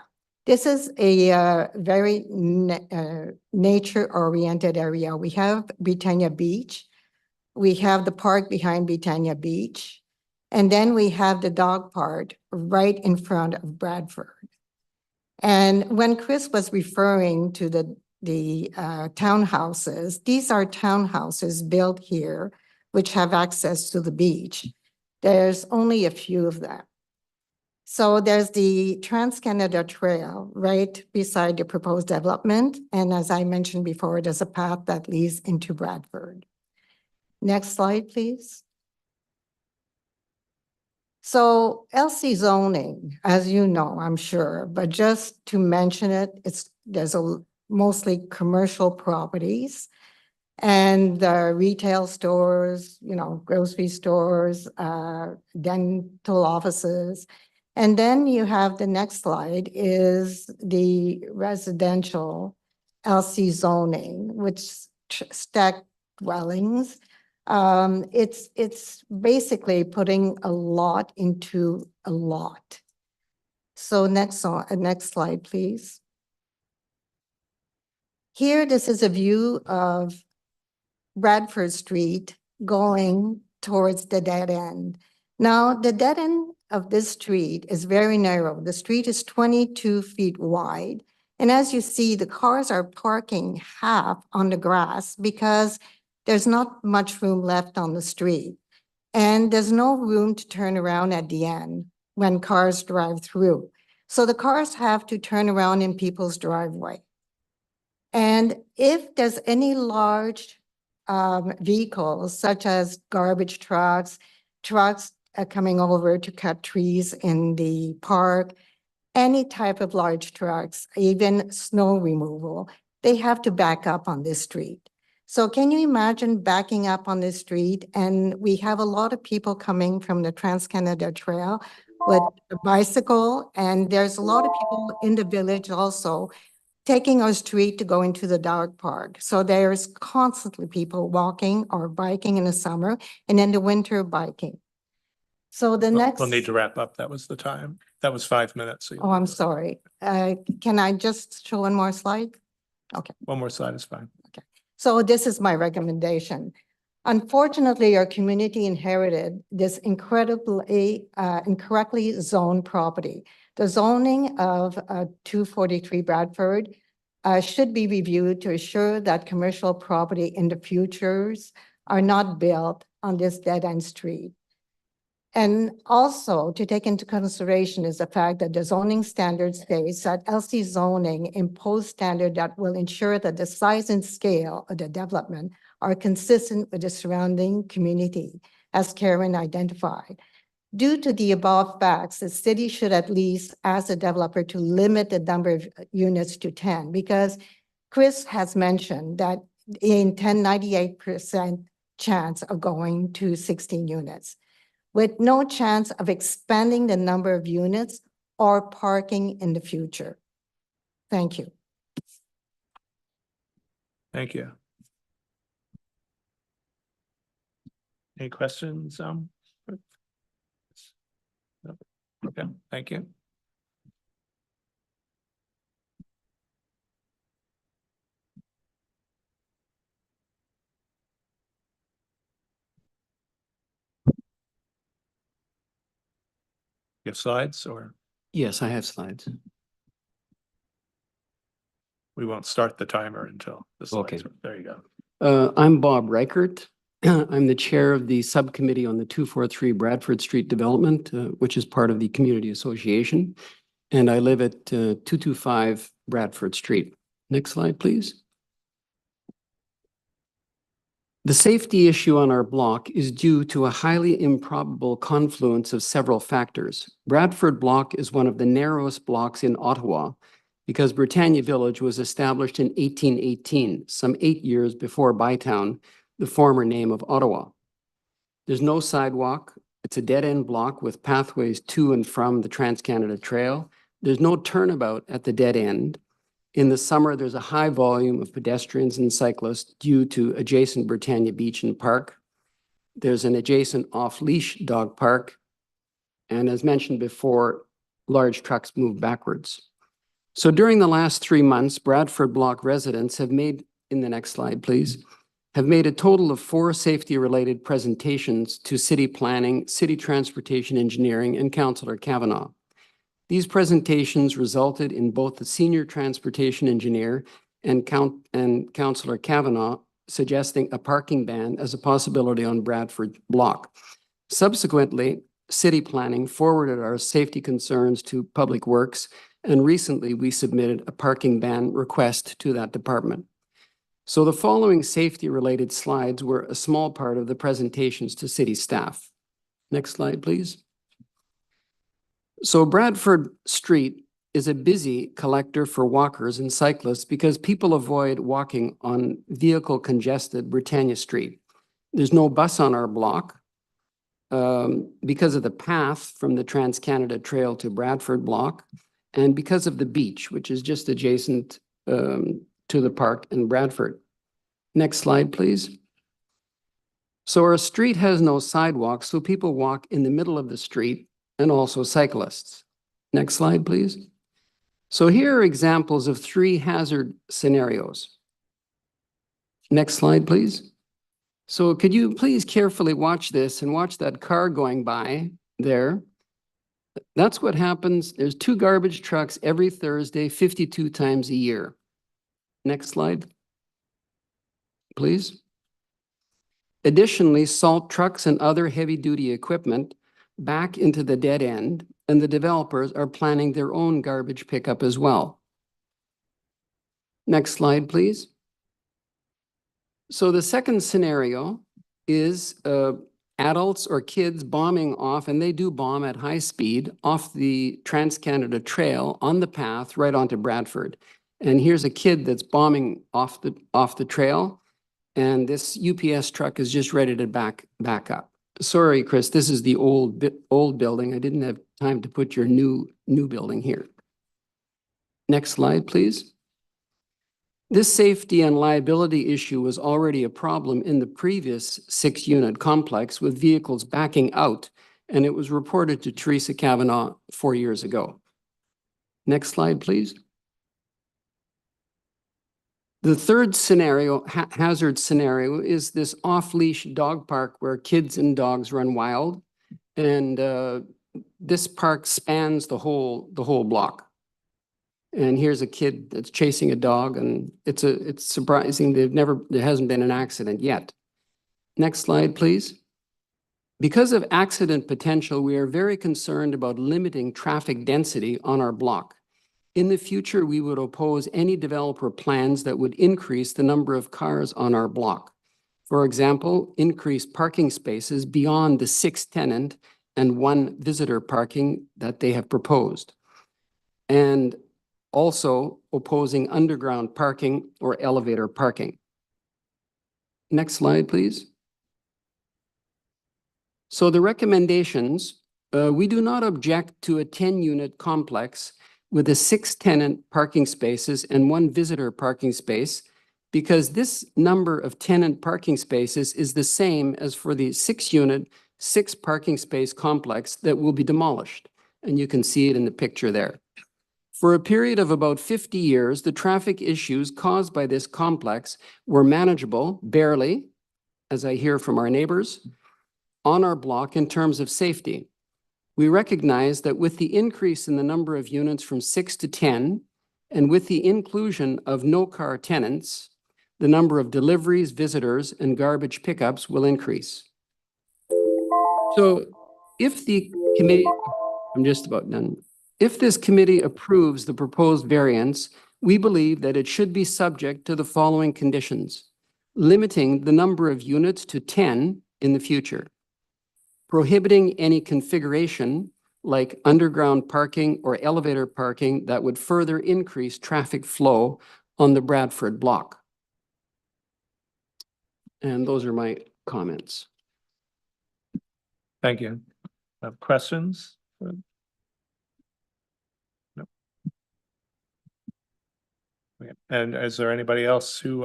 This is a very nature-oriented area. We have Britannia Beach. We have the park behind Britannia Beach. And then we have the dog park right in front of Bradford. And when Chris was referring to the townhouses, these are townhouses built here, which have access to the beach. There's only a few of them. So there's the Trans-Canada Trail right beside the proposed development. And as I mentioned before, there's a path that leads into Bradford. Next slide, please. So LC zoning, as you know, I'm sure, but just to mention it, there's mostly commercial properties and retail stores, grocery stores, dental offices. And then you have the next slide is the residential LC zoning, which stacked dwellings. It's basically putting a lot into a lot. So next slide, please. Here, this is a view of Bradford Street going towards the dead end. Now, the dead end of this street is very narrow. The street is 22 feet wide. And as you see, the cars are parking half on the grass because there's not much room left on the street. And there's no room to turn around at the end when cars drive through. So the cars have to turn around in people's driveway. And if there's any large vehicles, such as garbage trucks coming over to cut trees in the park, any type of large trucks, even snow removal, they have to back up on this street. So can you imagine backing up on this street? And we have a lot of people coming from the Trans-Canada Trail with a bicycle, and there's a lot of people in the village also taking our street to go into the dog park. So there's constantly people walking or biking in the summer, and in the winter biking. So the next. We'll need to wrap up. That was the time. That was 5 minutes. So Oh, I'm sorry. Can I just show one more slide? Okay. one more slide is fine. So this is my recommendation. Unfortunately, our community inherited this incorrectly zoned property. The zoning of 243 Bradford should be reviewed to ensure that commercial property in the futures are not built on this dead-end street. And also to take into consideration is the fact that the zoning standard states that LC zoning impose standard that will ensure that the size and scale of the development are consistent with the surrounding community, as Karen identified. Due to the above facts, the city should at least ask the developer to limit the number of units to 10, because Chris has mentioned that in 98% chance of going to 16 units. With no chance of expanding the number of units or parking in the future. Thank you. Thank you. Any questions? No? Okay, thank you. You have slides, or Yes, I have slides. we won't start the timer until the slides. Okay. There you go. I'm Bob Reichert. I'm the chair of the subcommittee on the 243 Bradford Street development, which is part of the community association. And I live at 225 Bradford Street. Next slide, please. The safety issue on our block is due to a highly improbable confluence of several factors. Bradford block is one of the narrowest blocks in Ottawa because Britannia Village was established in 1818, some 8 years before Bytown, the former name of Ottawa. There's no sidewalk. It's a dead-end block with pathways to and from the Trans-Canada Trail. There's no turnabout at the dead end. In the summer, there's a high volume of pedestrians and cyclists due to adjacent Britannia Beach and Park. There's an adjacent off-leash dog park. And as mentioned before, large trucks move backwards. So during the last 3 months, Bradford Block residents have made, in the next slide, please, have made a total of 4 safety-related presentations to city planning, city transportation engineering, and Councillor Kavanagh. These presentations resulted in both the senior transportation engineer and Councillor Kavanagh suggesting a parking ban as a possibility on Bradford Block. Subsequently, city planning forwarded our safety concerns to Public Works, and recently we submitted a parking ban request to that department. So the following safety-related slides were a small part of the presentations to city staff. Next slide, please. So Bradford Street is a busy collector for walkers and cyclists because people avoid walking on vehicle-congested Britannia Street. There's no bus on our block because of the path from the Trans-Canada Trail to Bradford block, and because of the beach, which is just adjacent to the park in Bradford. Next slide, please. So our street has no sidewalks, so people walk in the middle of the street, and also cyclists. Next slide, please. So here are examples of 3 hazard scenarios. Next slide, please. So could you please carefully watch this and watch that car going by there? That's what happens. There's 2 garbage trucks every Thursday, 52 times a year. Next slide, please. Additionally, salt trucks and other heavy-duty equipment back into the dead end, and the developers are planning their own garbage pickup as well. Next slide, please. So the second scenario is adults or kids bombing off, and they do bomb at high speed off the Trans-Canada Trail on the path right onto Bradford. And here's a kid that's bombing off the trail, and this UPS truck is just ready to back up. Sorry, Chris, this is the old building. I didn't have time to put your new building here. Next slide, please. This safety and liability issue was already a problem in the previous 6-unit complex with vehicles backing out, and it was reported to Teresa Kavanaugh 4 years ago. Next slide, please. The third scenario, hazard scenario, is this off-leash dog park where kids and dogs run wild, and this park spans the whole block. And here's a kid that's chasing a dog, and it's surprising there hasn't been an accident yet. Next slide, please. Because of accident potential, we are very concerned about limiting traffic density on our block. In the future, we would oppose any developer plans that would increase the number of cars on our block. For example, increase parking spaces beyond the 6 tenant and 1 visitor parking that they have proposed. And also opposing underground parking or elevator parking. Next slide, please. So the recommendations, we do not object to a 10-unit complex with a 6 tenant parking spaces and 1 visitor parking space, because this number of tenant parking spaces is the same as for the 6-unit, 6 parking space complex that will be demolished. And you can see it in the picture there. For a period of about 50 years, the traffic issues caused by this complex were manageable, barely, as I hear from our neighbors, on our block in terms of safety. We recognize that with the increase in the number of units from 6 to 10, and with the inclusion of no-car tenants, the number of deliveries, visitors, and garbage pickups will increase. So if the committee, I'm just about done. If this committee approves the proposed variance, we believe that it should be subject to the following conditions: limiting the number of units to 10 in the future, prohibiting any configuration like underground parking or elevator parking that would further increase traffic flow on the Bradford block. And those are my comments. Thank you. Questions? No. Okay. And is there anybody else who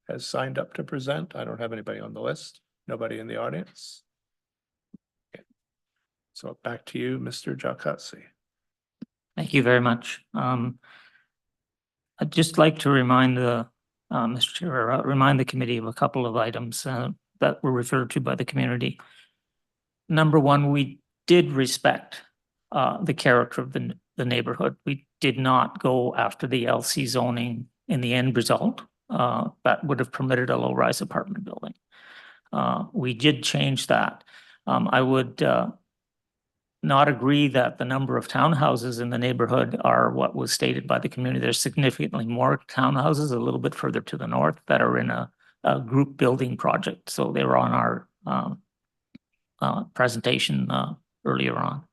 has signed up to present? I don't have anybody on the list. Nobody in the audience. Okay. So back to you, Mr. Jacuzzi. Thank you very much. I'd just like to remind Mr. Chair, remind the committee of a couple of items that were referred to by the community. Number one, we did respect the character of the neighborhood. We did not go after the LC zoning in the end result that would have permitted a low-rise apartment building. We did change that. I would not agree that the number of townhouses in the neighborhood are what was stated by the community. There's significantly more townhouses a little bit further to the north that are in a group building project. So they were on our presentation earlier on.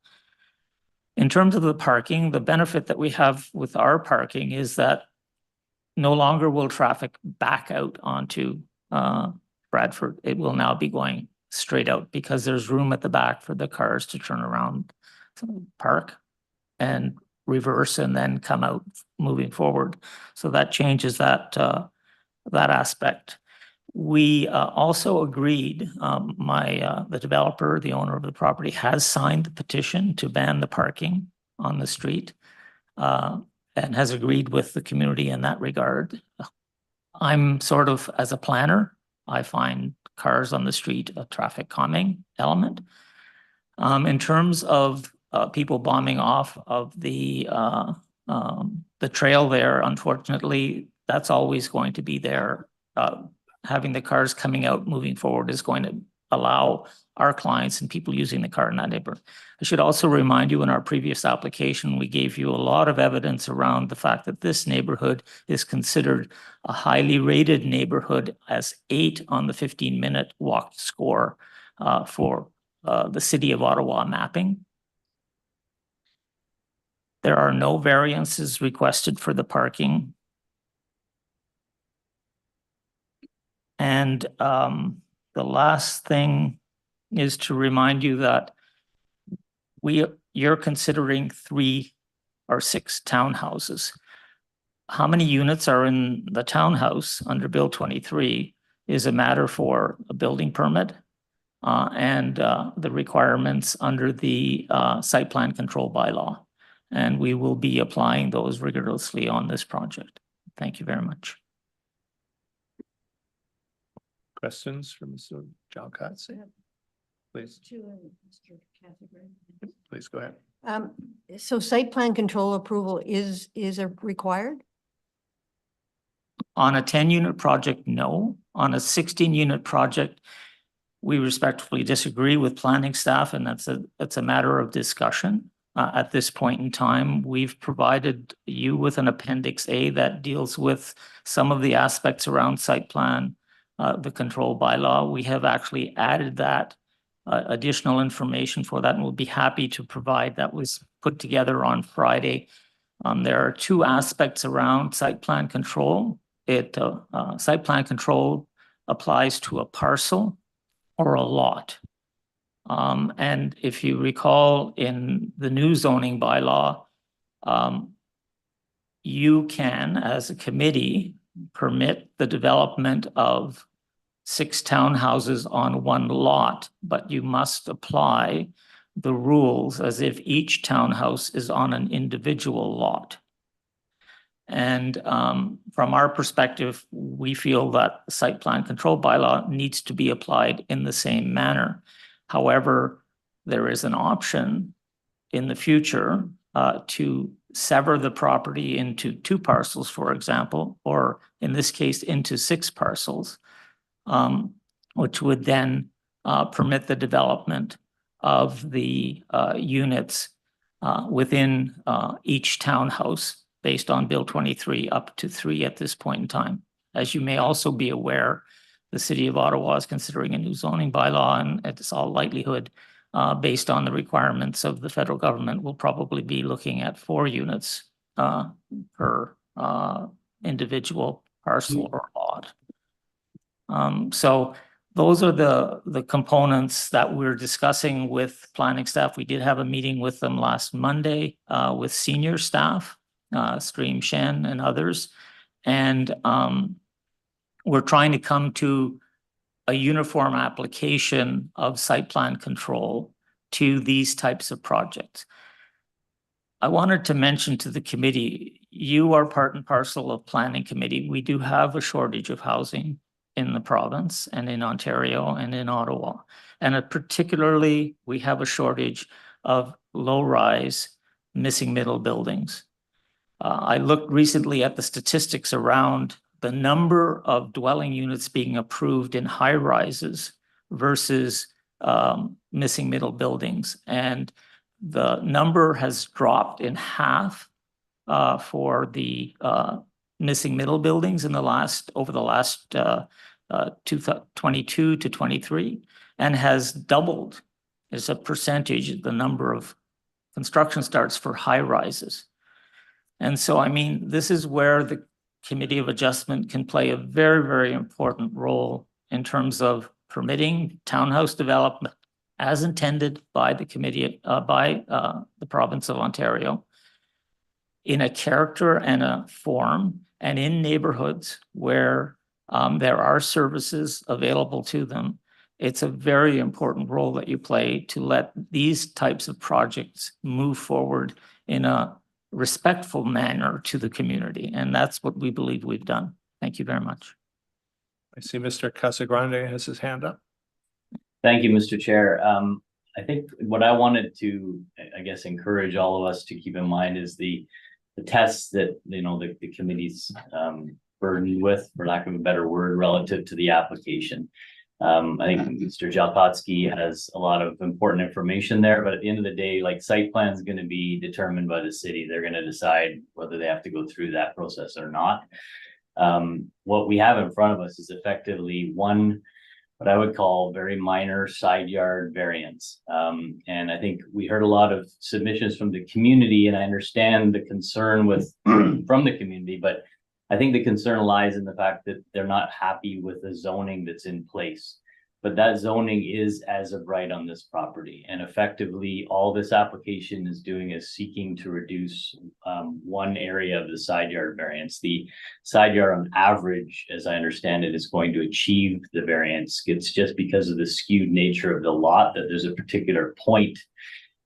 In terms of the parking, the benefit that we have with our parking is that no longer will traffic back out onto Bradford. It will now be going straight out because there's room at the back for the cars to turn around, park and reverse and then come out moving forward. So that changes that that aspect. We also agreed, the developer, the owner of the property, has signed the petition to ban the parking on the street and has agreed with the community in that regard. I'm sort of, as a planner, I find cars on the street a traffic calming element. In terms of people bombing off of the trail there, unfortunately, that's always going to be there. Having the cars coming out, moving forward is going to allow our clients and people using the car in that neighborhood. I should also remind you, in our previous application, we gave you a lot of evidence around the fact that this neighborhood is considered a highly rated neighborhood as 8 on the 15-minute walk score for the City of Ottawa mapping. There are no variances requested for the parking. And the last thing is to remind you that you're considering 3 or 6 townhouses. How many units are in the townhouse under Bill 23 is a matter for a building permit and the requirements under the site plan control bylaw. And we will be applying those rigorously on this project. Thank you very much. Questions from Mr. John Katz? Please. Please go ahead. So site plan control approval is required? On a 10-unit project, no. On a 16-unit project, we respectfully disagree with planning staff, and that's a matter of discussion. At this point in time, we've provided you with an Appendix A that deals with some of the aspects around site plan, the control bylaw. We have actually added that additional information for that, and we'll be happy to provide. That was put together on Friday. There are 2 aspects around site plan control. Site plan control applies to a parcel or a lot. And if you recall, in the new zoning bylaw, you can, as a committee, permit the development of 6 townhouses on 1 lot, but you must apply the rules as if each townhouse is on an individual lot. And from our perspective, we feel that the site plan control bylaw needs to be applied in the same manner. However, there is an option in the future to sever the property into 2 parcels, for example, or in this case, into 6 parcels, which would then permit the development of the units within each townhouse based on Bill 23 up to 3 at this point in time. As you may also be aware, the City of Ottawa is considering a new zoning bylaw, and it's all likelihood, based on the requirements of the federal government, will probably be looking at 4 units per individual parcel or lot. So those are the components that we're discussing with planning staff. We did have a meeting with them last Monday with senior staff, Stream Shen and others. And we're trying to come to a uniform application of site plan control to these types of projects. I wanted to mention to the committee, you are part and parcel of planning committee. We do have a shortage of housing in the province and in Ontario and in Ottawa. And particularly, we have a shortage of low-rise, missing middle buildings. I looked recently at the statistics around the number of dwelling units being approved in high rises versus missing middle buildings. And the number has dropped in half for the missing middle buildings in the last, over the last 22 to 23, and has doubled as a percentage the number of construction starts for high rises. And so, I mean, this is where the Committee of Adjustment can play a very, very important role in terms of permitting townhouse development as intended by the committee, by the province of Ontario, in a character and a form, and in neighborhoods where there are services available to them. It's a very important role that you play to let these types of projects move forward in a respectful manner to the community. And that's what we believe we've done. Thank you very much. I see Mr. Casagrande has his hand up. Thank you, Mr. Chair. I think what I wanted to, I guess, encourage all of us to keep in mind is the tests that, you know, the committee's burdened with, for lack of a better word, relative to the application. I think Mr. Jalkotsky has a lot of important information there, but at the end of the day, like, site plan is going to be determined by the city. They're going to decide whether they have to go through that process or not. What we have in front of us is effectively one, what I would call very minor side yard variance. And I think we heard a lot of submissions from the community, and I understand the concern with from the community, but I think the concern lies in the fact that they're not happy with the zoning that's in place. But that zoning is as of right on this property. And effectively, all this application is doing is seeking to reduce one area of the side yard variance. The side yard on average, as I understand it, is going to achieve the variance. It's just because of the skewed nature of the lot that there's a particular point.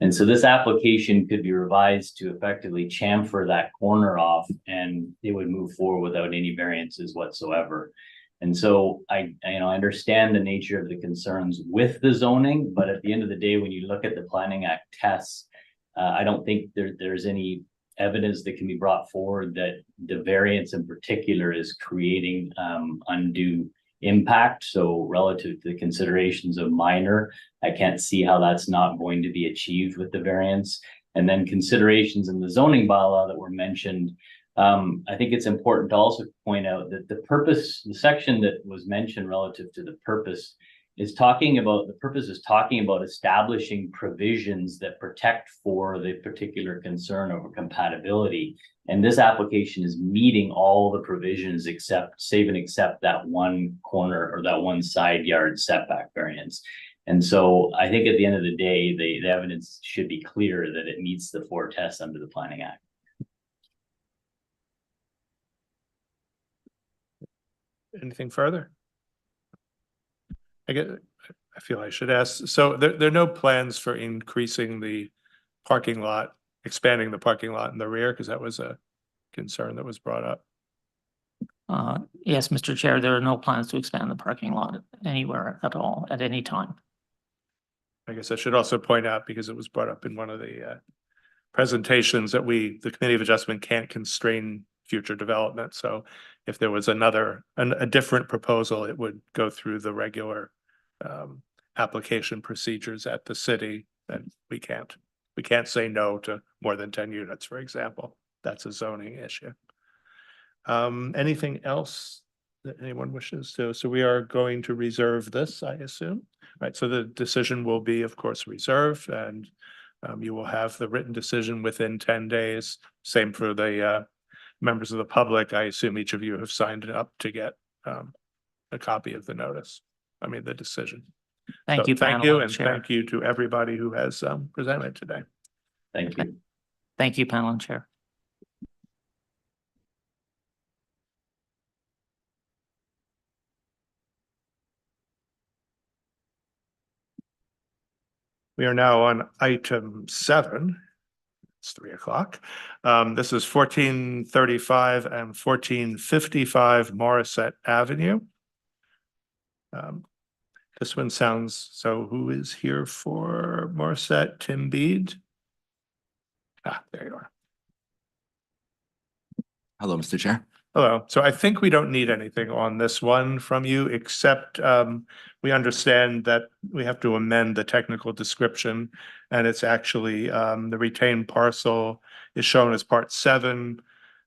And so this application could be revised to effectively chamfer that corner off, and it would move forward without any variances whatsoever. And so I understand the nature of the concerns with the zoning, but at the end of the day, when you look at the Planning Act tests, I don't think there's any evidence that can be brought forward that the variance in particular is creating undue impact. So relative to the considerations of minor, I can't see how that's not going to be achieved with the variance. And then considerations in the zoning bylaw that were mentioned, I think it's important to also point out that the purpose, the section that was mentioned relative to the purpose is talking about, the purpose is talking about establishing provisions that protect for the particular concern over compatibility. And this application is meeting all the provisions except, save and except that one corner or that one side yard setback variance. And so I think at the end of the day, the evidence should be clear that it meets the 4 tests under the Planning Act. Anything further? I feel I should ask. So there are no plans for increasing the parking lot, expanding the parking lot in the rear, because that was a concern that was brought up. Yes, Mr. Chair, there are no plans to expand the parking lot anywhere at all at any time. I guess I should also point out, because it was brought up in one of the presentations, that the Committee of Adjustment can't constrain future development. So if there was a different proposal, it would go through the regular application procedures at the city. And we can't say no to more than 10 units, for example. That's a zoning issue. Anything else that anyone wishes to? So we are going to reserve this, I assume. Right, so the decision will be, of course, reserved, and you will have the written decision within 10 days. Same for the members of the public. I assume each of you have signed up to get a copy of the notice. I mean, the decision. Thank you, thank panel you, and and chair. thank you to everybody who has presented today. Thank you. Thank you, panel and chair. We are now on item 7. It's 3 o'clock. This is 1435 and 1455 Morisset Avenue. This one sounds, so who is here for Morisset? Tim Bede? There you are. Hello, Mr. Chair. Hello. So I think we don't need anything on this one from you, except we understand that we have to amend the technical description. And it's actually the retained parcel is shown as part 7,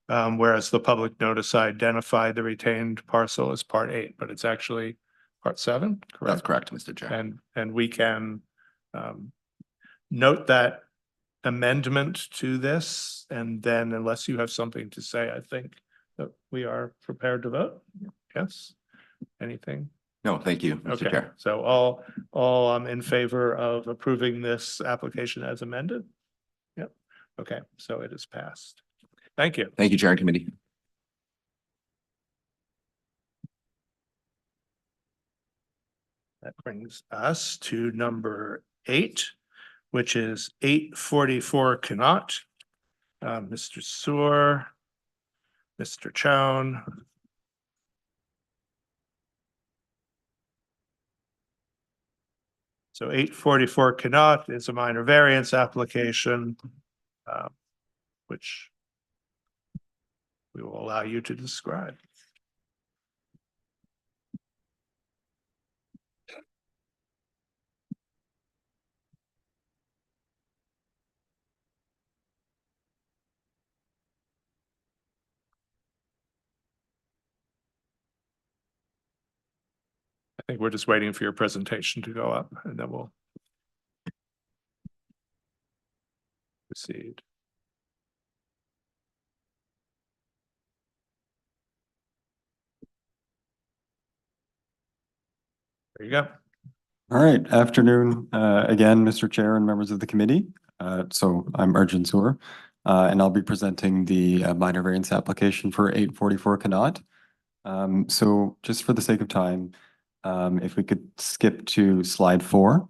whereas the public notice identified the retained parcel as part 8, but it's actually part 7, correct? That's correct, Mr. Chair. And we can note that amendment to this, and then unless you have something to say, I think that we are prepared to vote. Yes? Anything? No, thank you, Mr. Okay, Chair. so all in favor of approving this application as amended? Yep. Okay, so it is passed. Thank you. Thank you, Chair and Committee. That brings us to number 8, which is 844 Connaught. Mr. Sewer, Mr. Chown. So 844 Connaught is a minor variance application, which we will allow you to describe. I think we're just waiting for your presentation to go up, and then we'll proceed. There you go. All right, afternoon, again, Mr. Chair and members of the committee. So I'm Arjun Sewer, and I'll be presenting the minor variance application for 844 Connaught. So just for the sake of time, if we could skip to slide 4.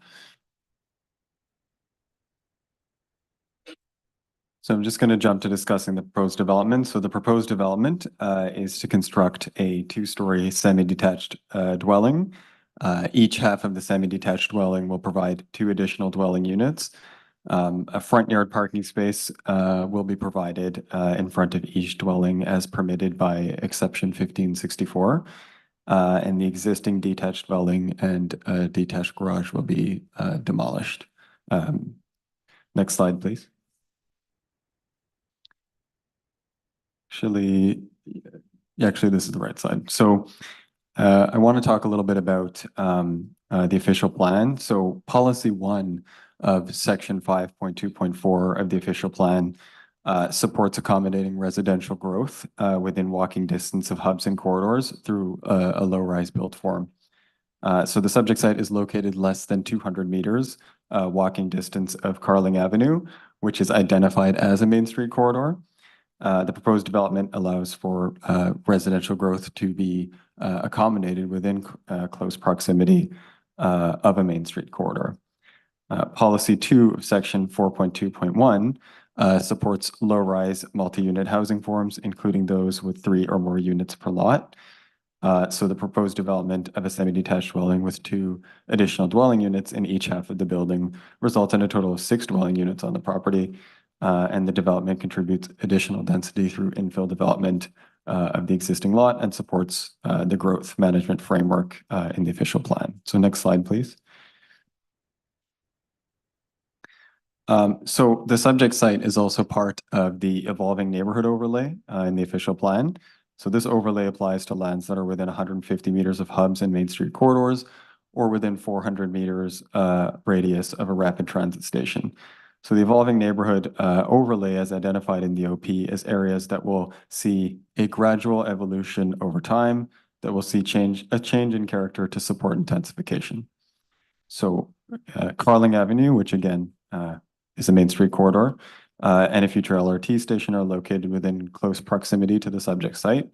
So I'm just going to jump to discussing the proposed development. So the proposed development is to construct a 2-story semi-detached dwelling. Each half of the semi-detached dwelling will provide 2 additional dwelling units. A front yard parking space will be provided in front of each dwelling as permitted by exception 1564. And the existing detached dwelling and detached garage will be demolished. Next slide, please. Actually, this is the right slide. So I want to talk a little bit about the official plan. So policy 1 of section 5.2.4 of the official plan supports accommodating residential growth within walking distance of hubs and corridors through a low-rise built form. So the subject site is located less than 200 meters walking distance of Carling Avenue, which is identified as a Main Street corridor. The proposed development allows for residential growth to be accommodated within close proximity of a Main Street corridor. Policy 2 of section 4.2.1 supports low-rise multi-unit housing forms, including those with 3 or more units per lot. So the proposed development of a semi-detached dwelling with 2 additional dwelling units in each half of the building results in a total of 6 dwelling units on the property. And the development contributes additional density through infill development of the existing lot and supports the growth management framework in the official plan. So next slide, please. So the subject site is also part of the evolving neighborhood overlay in the official plan. So this overlay applies to lands that are within 150 meters of hubs and Main Street corridors or within 400 meters radius of a rapid transit station. So the evolving neighborhood overlay as identified in the OP is areas that will see a gradual evolution over time that will see a change in character to support intensification. So Carling Avenue, which again is a Main Street corridor, and a future LRT station are located within close proximity to the subject site.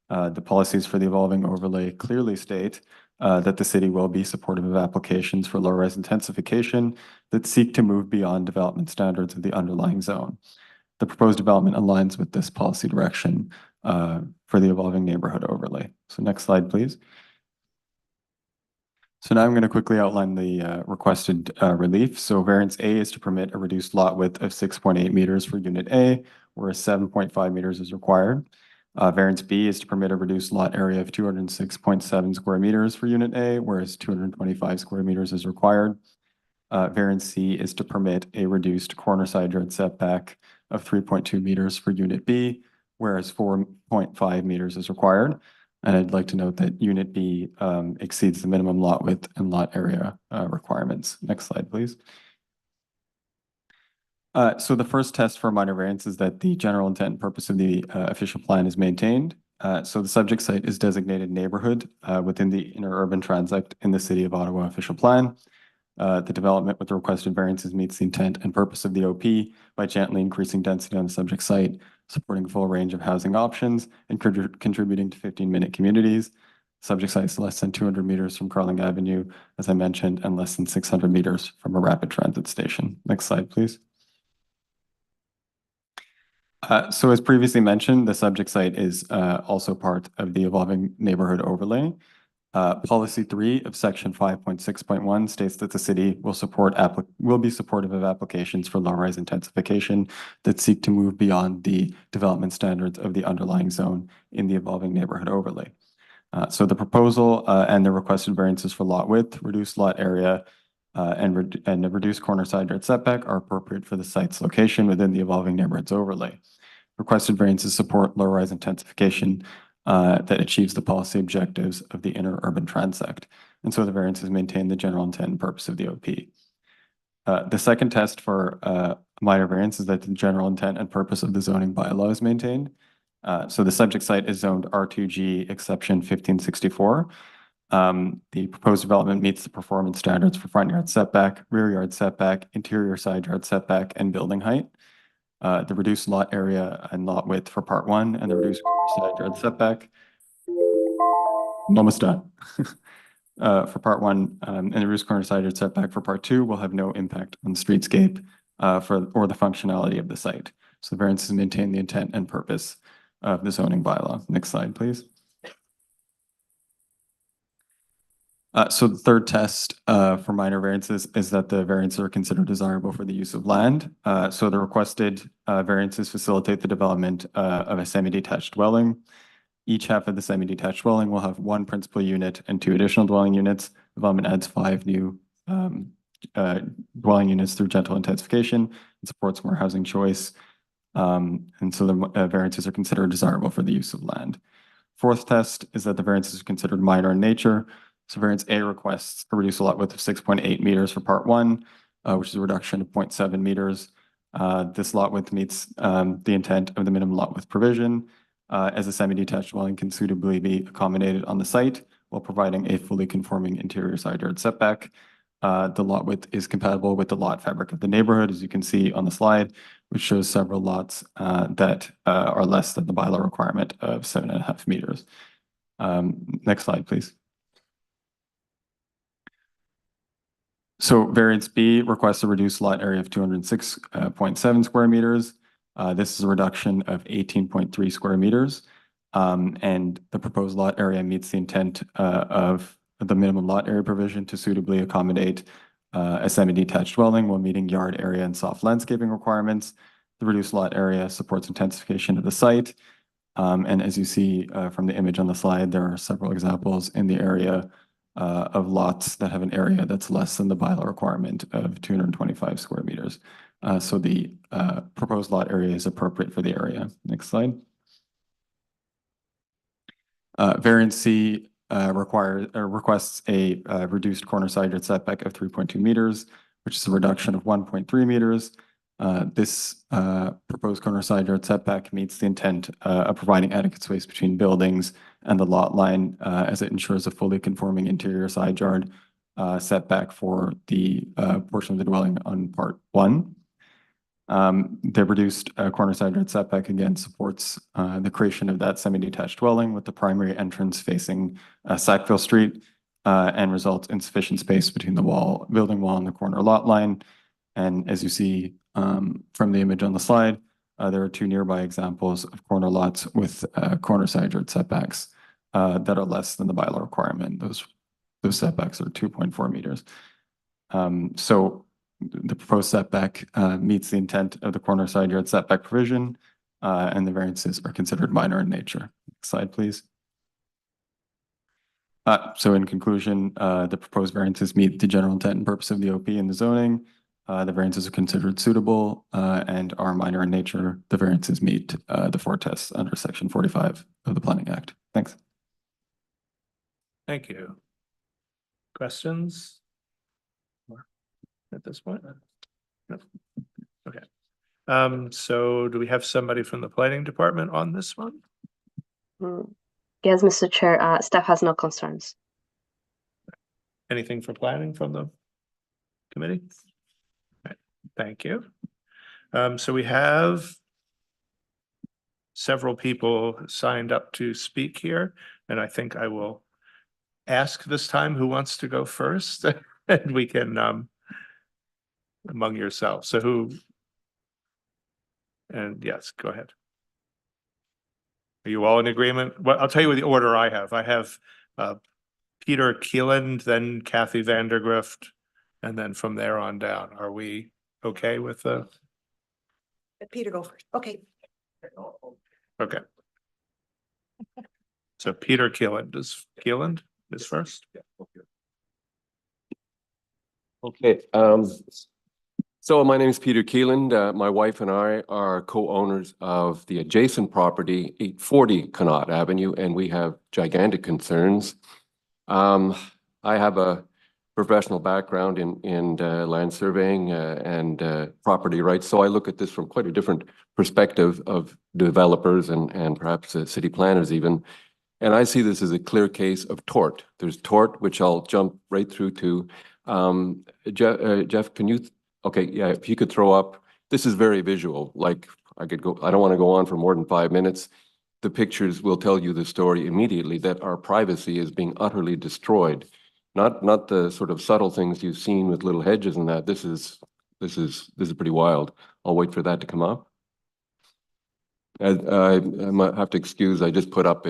The policies for the evolving overlay clearly state that the city will be supportive of applications for low-rise intensification that seek to move beyond development standards of the underlying zone. The proposed development aligns with this policy direction for the evolving neighborhood overlay. So next slide, please. So now I'm going to quickly outline the requested relief. So variance A is to permit a reduced lot width of 6.8 meters for unit A, whereas 7.5 meters is required. Variance B is to permit a reduced lot area of 206.7 square meters for Unit A, whereas 225 square meters is required. Variance C is to permit a reduced corner side yard setback of 3.2 meters for Unit B, whereas 4.5 meters is required. And I'd like to note that Unit B exceeds the minimum lot width and lot area requirements. Next slide, please. So the first test for minor variance is that the general intent and purpose of the official plan is maintained. So the subject site is designated neighborhood within the inner urban transect in the City of Ottawa official plan. The development with the requested variances meets the intent and purpose of the OP by gently increasing density on the subject site, supporting a full range of housing options, and contributing to 15-minute communities. Subject site is less than 200 meters from Carling Avenue, as I mentioned, and less than 600 meters from a rapid transit station. Next slide, please. So as previously mentioned, the subject site is also part of the evolving neighborhood overlay. Policy 3 of section 5.6.1 states that the city will be supportive of applications for low-rise intensification that seek to move beyond the development standards of the underlying zone in the evolving neighborhood overlay. So the proposal and the requested variances for lot width, reduced lot area, and a reduced corner side yard setback are appropriate for the site's location within the evolving neighborhoods overlay. Requested variances support low-rise intensification that achieves the policy objectives of the inner urban transect. And so the variances maintain the general intent and purpose of the OP. The second test for minor variance is that the general intent and purpose of the zoning bylaw is maintained. So the subject site is zoned R2G exception 1564. The proposed development meets the performance standards for front yard setback, rear yard setback, interior side yard setback, and building height. The reduced lot area and lot width for part 1 and the reduced side yard setback. I'm almost done. For part 1 and the reduced corner side yard setback for part 2 will have no impact on the streetscape or the functionality of the site. So the variances maintain the intent and purpose of the zoning bylaw. Next slide, please. So the third test for minor variances is that the variances are considered desirable for the use of land. So the requested variances facilitate the development of a semi-detached dwelling. Each half of the semi-detached dwelling will have 1 principal unit and 2 additional dwelling units. Development adds 5 new dwelling units through gentle intensification and supports more housing choice. And so the variances are considered desirable for the use of land. Fourth test is that the variances are considered minor in nature. So variance A requests a reduced lot width of 6.8 meters for part 1, which is a reduction of 0.7 meters. This lot width meets the intent of the minimum lot width provision, as a semi-detached dwelling can suitably be accommodated on the site while providing a fully conforming interior side yard setback. The lot width is compatible with the lot fabric of the neighborhood, as you can see on the slide, which shows several lots that are less than the bylaw requirement of 7.5 meters. Next slide, please. So variance B requests a reduced lot area of 206.7 square meters. This is a reduction of 18.3 square meters. And the proposed lot area meets the intent of the minimum lot area provision to suitably accommodate a semi-detached dwelling while meeting yard area and soft landscaping requirements. The reduced lot area supports intensification of the site. And as you see from the image on the slide, there are several examples in the area of lots that have an area that's less than the bylaw requirement of 225 square meters. So the proposed lot area is appropriate for the area. Next slide. Variance C requests a reduced corner side yard setback of 3.2 meters, which is a reduction of 1.3 meters. This proposed corner side yard setback meets the intent of providing adequate space between buildings and the lot line as it ensures a fully conforming interior side yard setback for the portion of the dwelling on part 1. The reduced corner side yard setback again supports the creation of that semi-detached dwelling with the primary entrance facing Sackville Street and results in sufficient space between the building wall and the corner lot line. And as you see from the image on the slide, there are 2 nearby examples of corner lots with corner side yard setbacks that are less than the bylaw requirement. Those setbacks are 2.4 meters. So the proposed setback meets the intent of the corner side yard setback provision and the variances are considered minor in nature. Next slide, please. So in conclusion, the proposed variances meet the general intent and purpose of the OP and the zoning. The variances are considered suitable and are minor in nature. The variances meet the 4 tests under Section 45 of the Planning Act. Thanks. Thank you. Questions? At this point? No. Okay. So do we have somebody from the planning department on this one? Yes, Mr. Chair, staff has no concerns. Anything for planning from the committee? Right. Thank you. So we have several people signed up to speak here, and I think I will ask this time who wants to go first, and we can among yourselves. So who? And yes, go ahead. Are you all in agreement? Well, I'll tell you what the order I have. I have Peter Keeland, then Kathy Vandergrift, and then from there on down. Are we okay with the? Peter, go first. Okay. Okay. So Peter Keeland is first. Okay. So my name is Peter Keeland. My wife and I are co-owners of the adjacent property, 840 Connaught Avenue, and we have gigantic concerns. I have a professional background in land surveying and property rights, so I look at this from quite a different perspective of developers and perhaps city planners even. And I see this as a clear case of tort. There's tort, which I'll jump right through to. Jeff, can you? Okay, yeah, if you could throw up, this is very visual, like I could go, I don't want to go on for more than 5 minutes. The pictures will tell you the story immediately that our privacy is being utterly destroyed. Not the sort of subtle things you've seen with little hedges and that. This is pretty wild. I'll wait for that to come up. I might have to excuse, I just put up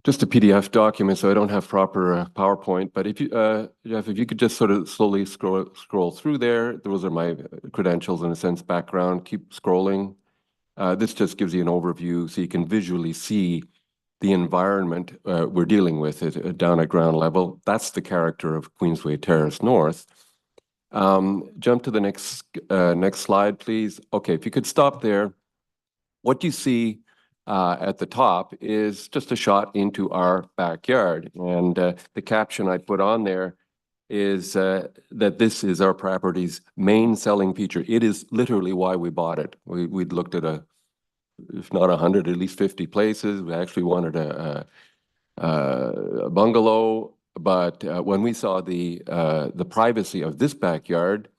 just a PDF document, so I don't have proper PowerPoint. But if you, Jeff, if you could just sort of slowly scroll through there. Those are my credentials in a sense, background. Keep scrolling. This just gives you an overview so you can visually see the environment we're dealing with down at ground level. That's the character of Queensway Terrace North. Jump to the next slide, please. Okay, if you could stop there. What you see at the top is just a shot into our backyard. And the caption I put on there is that this is our property's main selling feature. It is literally why we bought it. We'd looked at if not 100, at least 50 places. We actually wanted a bungalow. But when we saw the privacy of this backyard,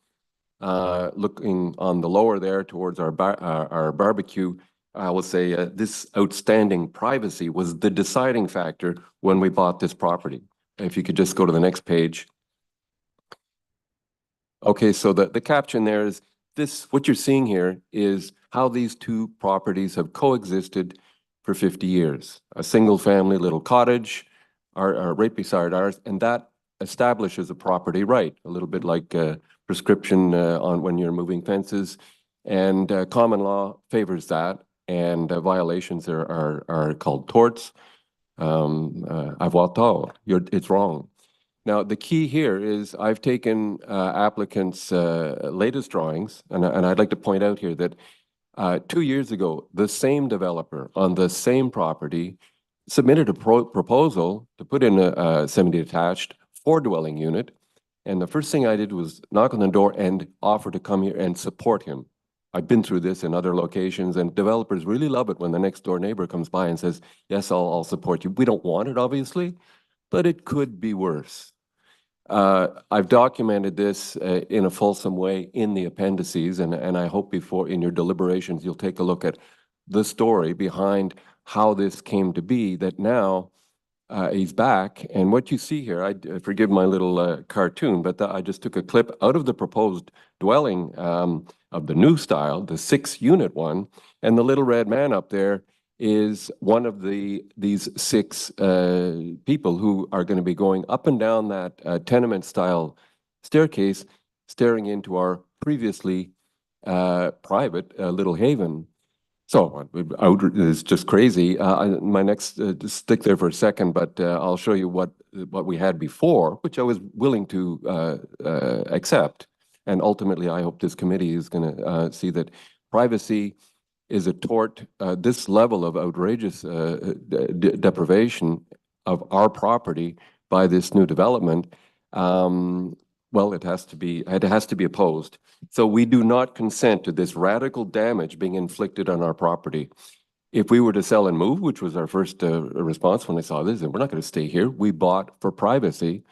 looking on the lower there towards our barbecue, I will say this outstanding privacy was the deciding factor when we bought this property. If you could just go to the next page. Okay, so the caption there is this, what you're seeing here is how these two properties have coexisted for 50 years. A single family little cottage are right beside ours, and that establishes a property right, a little bit like prescription on when you're moving fences. And common law favors that. And violations are called torts. It's wrong. Now, the key here is I've taken applicants' latest drawings, and I'd like to point out here that 2 years ago, the same developer on the same property submitted a proposal to put in a semi-detached 4-dwelling unit. And the first thing I did was knock on the door and offer to come here and support him. I've been through this in other locations, and developers really love it when the next door neighbor comes by and says, yes, I'll support you. We don't want it, obviously, but it could be worse. I've documented this in a fulsome way in the appendices, and I hope before in your deliberations, you'll take a look at the story behind how this came to be, that now he's back. And what you see here, I forgive my little cartoon, but I just took a clip out of the proposed dwelling of the new style, the 6-unit one, and the little red man up there is one of these 6 people who are going to be going up and down that tenement style staircase, staring into our previously private little haven. So it's just crazy. My next, just stick there for a second, but I'll show you what we had before, which I was willing to accept. And ultimately, I hope this committee is going to see that privacy is a tort. This level of outrageous deprivation of our property by this new development, well, it has to be opposed. So we do not consent to this radical damage being inflicted on our property. If we were to sell and move, which was our first response when I saw this, and we're not going to stay here, we bought for privacy.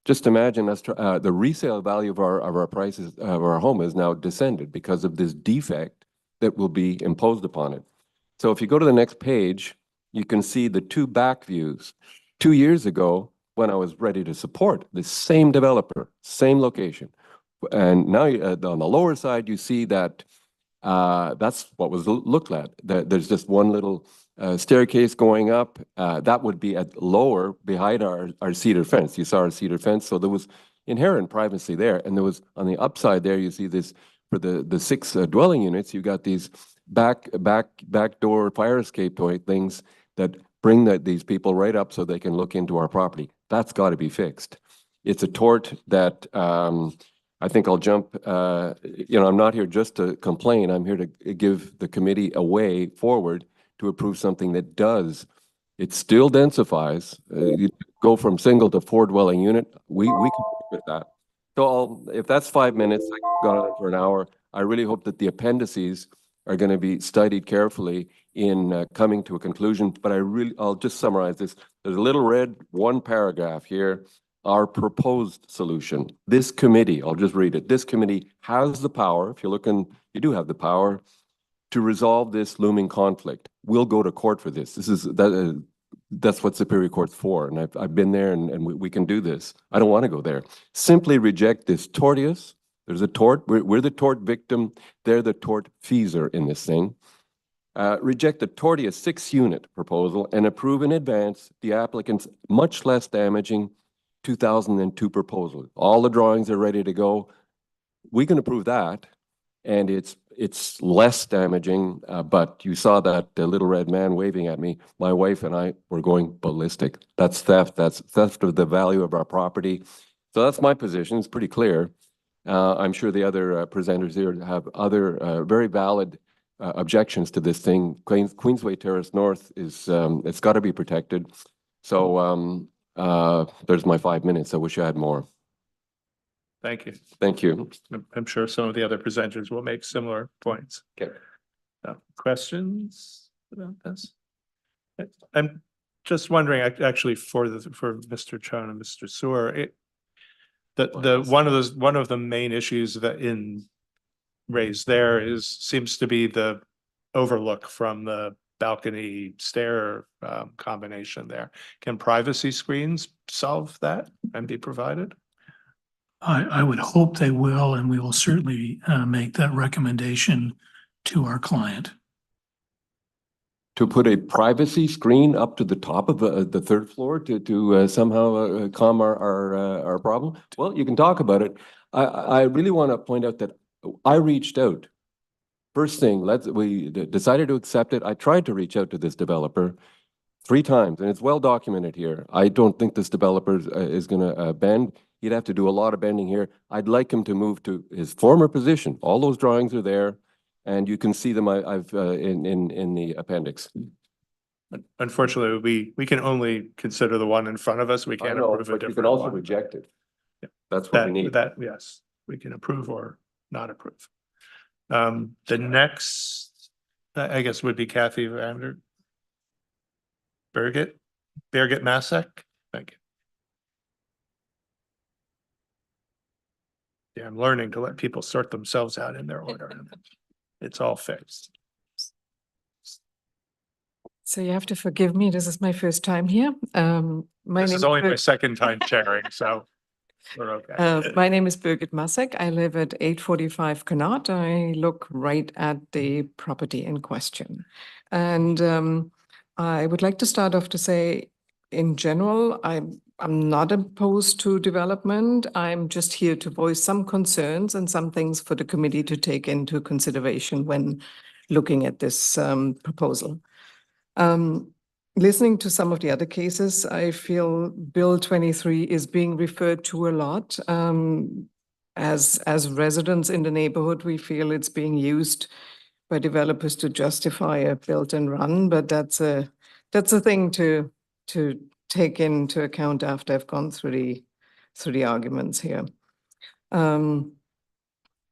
Just imagine us, the resale value of our prices of our home is now descended because of this defect that will be imposed upon it. So if you go to the next page, you can see the two back views. 2 years ago, when I was ready to support the same developer, same location, and now on the lower side, you see that that's what was looked at. There's just one little staircase going up. That would be at lower behind our cedar fence. You saw our cedar fence, so there was inherent privacy there. And there was on the upside there, you see this for the 6 dwelling units. You got these back door fire escape things that bring these people right up so they can look into our property. That's got to be fixed. It's a tort that I think I'll jump. I'm not here just to complain. I'm here to give the committee a way forward to approve something that does. It still densifies. You go from single to 4 dwelling unit. We can work with that. So if that's 5 minutes, I could go on for an hour. I really hope that the appendices are going to be studied carefully in coming to a conclusion. But I'll just summarize this. There's a little red 1 paragraph here. Our proposed solution. This committee, I'll just read it. This committee has the power, if you're looking, you do have the power to resolve this looming conflict. We'll go to court for this. That's what Superior Court's for. And I've been there and we can do this. I don't want to go there. Simply reject this tortious. There's a tort. We're the tort victim. They're the tort feeser in this thing. Reject the tortious 6-unit proposal and approve in advance the applicant's much less damaging 2002 proposal. All the drawings are ready to go. We can approve that, and it's less damaging, but you saw that little red man waving at me. My wife and I were going ballistic. That's theft. That's theft of the value of our property. So that's my position. It's pretty clear. I'm sure the other presenters here have other very valid objections to this thing. Queensway Terrace North is, it's got to be protected. So there's my 5 minutes. I wish I had more. Thank you. Thank you. I'm sure some of the other presenters will make similar points. Okay. Questions about this? I'm just wondering, actually, for Mr. Chon and Mr. Sewer, one of the main issues that raised there seems to be the overlook from the balcony stair combination there. Can privacy screens solve that and be provided? I would hope they will, and we will certainly make that recommendation to our client. To put a privacy screen up to the top of the 3rd floor to somehow calm our problem? Well, you can talk about it. I really want to point out that I reached out. First thing, we decided to accept it. I tried to reach out to this developer 3 times, and it's well documented here. I don't think this developer is going to bend. He'd have to do a lot of bending here. I'd like him to move to his former position. All those drawings are there, and you can see them. I've in the appendix. Unfortunately, we can only consider the one in front of us. We can't approve a different one. You can also reject it. Yeah. That's what we need. Yes, we can approve or not approve. The next, I guess, would be Kathy Vander Birgit Masek. Thank you. Yeah, I'm learning to let people sort themselves out in their order. It's all fixed. So you have to forgive me. This is my first time here. This is only my second time chairing, so we're okay. My name is Birgit Masek. I live at 845 Connaught. I look right at the property in question. And I would like to start off to say, in general, I'm not opposed to development. I'm just here to voice some concerns and some things for the committee to take into consideration when looking at this proposal. Listening to some of the other cases, I feel Bill 23 is being referred to a lot. As residents in the neighborhood, we feel it's being used by developers to justify a built and run, but that's a thing to take into account after I've gone through the arguments here.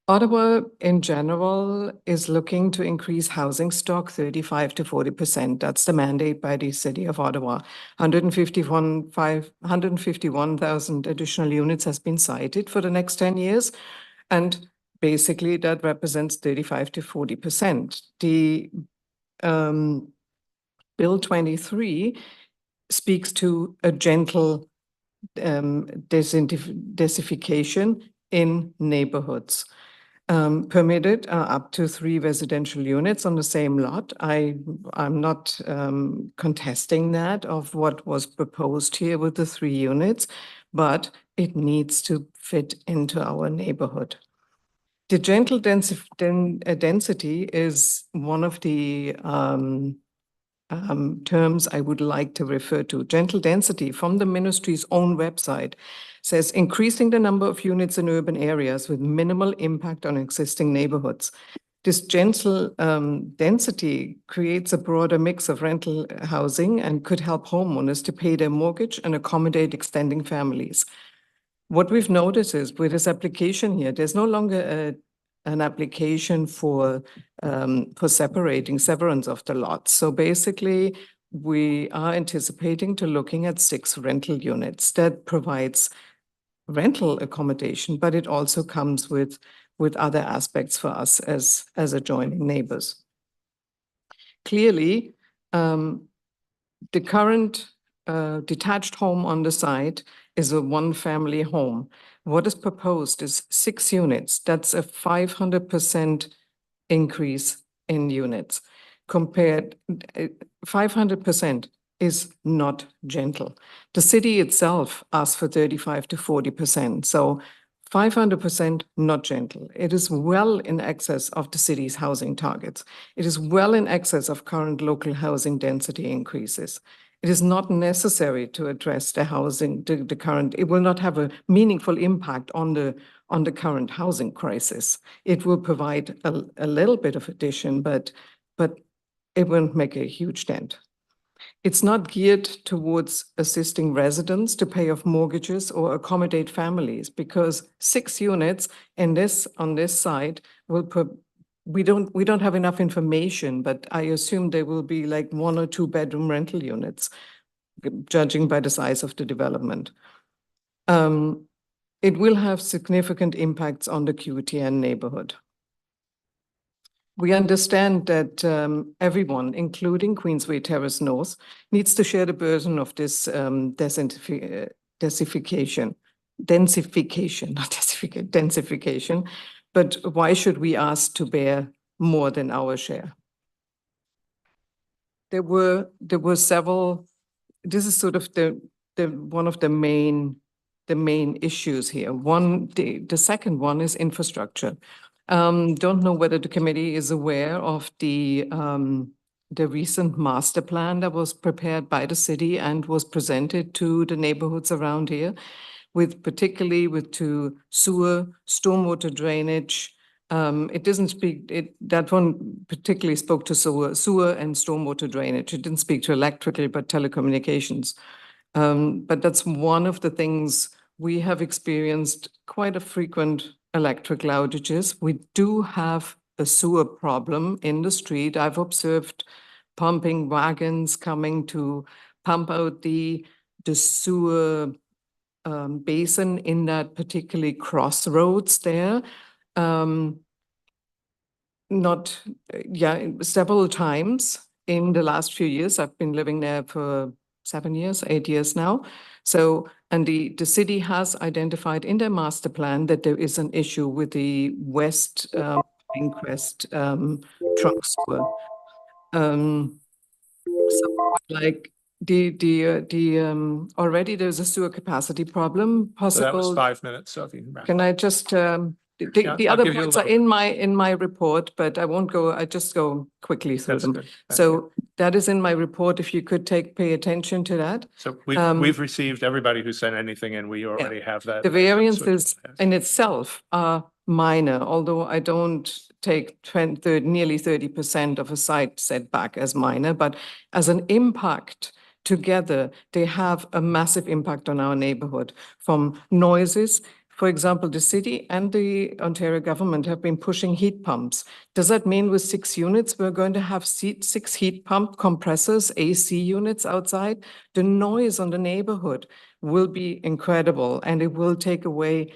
Ottawa in general is looking to increase housing stock 35 to 40%. That's the mandate by the City of Ottawa. 151,000 additional units has been cited for the next 10 years. And basically that represents 35 to 40%. The Bill 23 speaks to a gentle densification in neighborhoods. Permitted up to 3 residential units on the same lot. I'm not contesting that of what was proposed here with the 3 units, but it needs to fit into our neighborhood. The gentle density is one of the terms I would like to refer to. Gentle density from the ministry's own website says increasing the number of units in urban areas with minimal impact on existing neighborhoods. This gentle density creates a broader mix of rental housing and could help homeowners to pay their mortgage and accommodate extending families. What we've noticed is with this application here, there's no longer an application for separating severance of the lots. So basically, we are anticipating to looking at 6 rental units that provides rental accommodation, but it also comes with other aspects for us as adjoining neighbors. Clearly, the current detached home on the site is a 1-family home. What is proposed is 6 units. That's a 500% increase in units. Compared, 500% is not gentle. The city itself asked for 35 to 40%. So 500% not gentle. It is well in excess of the city's housing targets. It is well in excess of current local housing density increases. It is not necessary to address the housing, the current, it will not have a meaningful impact on the current housing crisis. It will provide a little bit of addition, but it won't make a huge dent. It's not geared towards assisting residents to pay off mortgages or accommodate families because 6 units on this site will we don't have enough information, but I assume there will be like 1 or 2 bedroom rental units, judging by the size of the development. It will have significant impacts on the QTN neighborhood. We understand that everyone, including Queensway Terrace North, needs to share the burden of this densification, but why should we ask to bear more than our share? There were several, this is sort of one of the main issues here. The second one is infrastructure. Don't know whether the committee is aware of the recent master plan that was prepared by the city and was presented to the neighborhoods around here, particularly with sewer, stormwater drainage. It doesn't speak, that one particularly spoke to sewer and stormwater drainage. It didn't speak to electrical, but telecommunications. But that's one of the things we have experienced quite a frequent electrical outages. We do have a sewer problem in the street. I've observed pumping wagons coming to pump out the sewer basin in that particularly crossroads there. Several times in the last few years. I've been living there for 7 years, 8 years now. So, and the city has identified in their master plan that there is an issue with the West Increst trunk sewer. So like already there's a sewer capacity problem possible. So that was 5 minutes, so if you can wrap Can up. I just Yeah, The I'll other give you a points are little in my report, but I won't go, I just go quickly through That's them. good. Thank So that is in my report. If you could pay attention to that. So we've received everybody who sent anything and we already have that. The So variances in itself are minor, although I don't take nearly 30% of a site setback as minor, but as an impact together, they have a massive impact on our neighborhood, from noises. For example, the city and the Ontario government have been pushing heat pumps. Does that mean with 6 units, we're going to have 6 heat pump compressors, AC units outside? The noise on the neighborhood will be incredible, and it will take away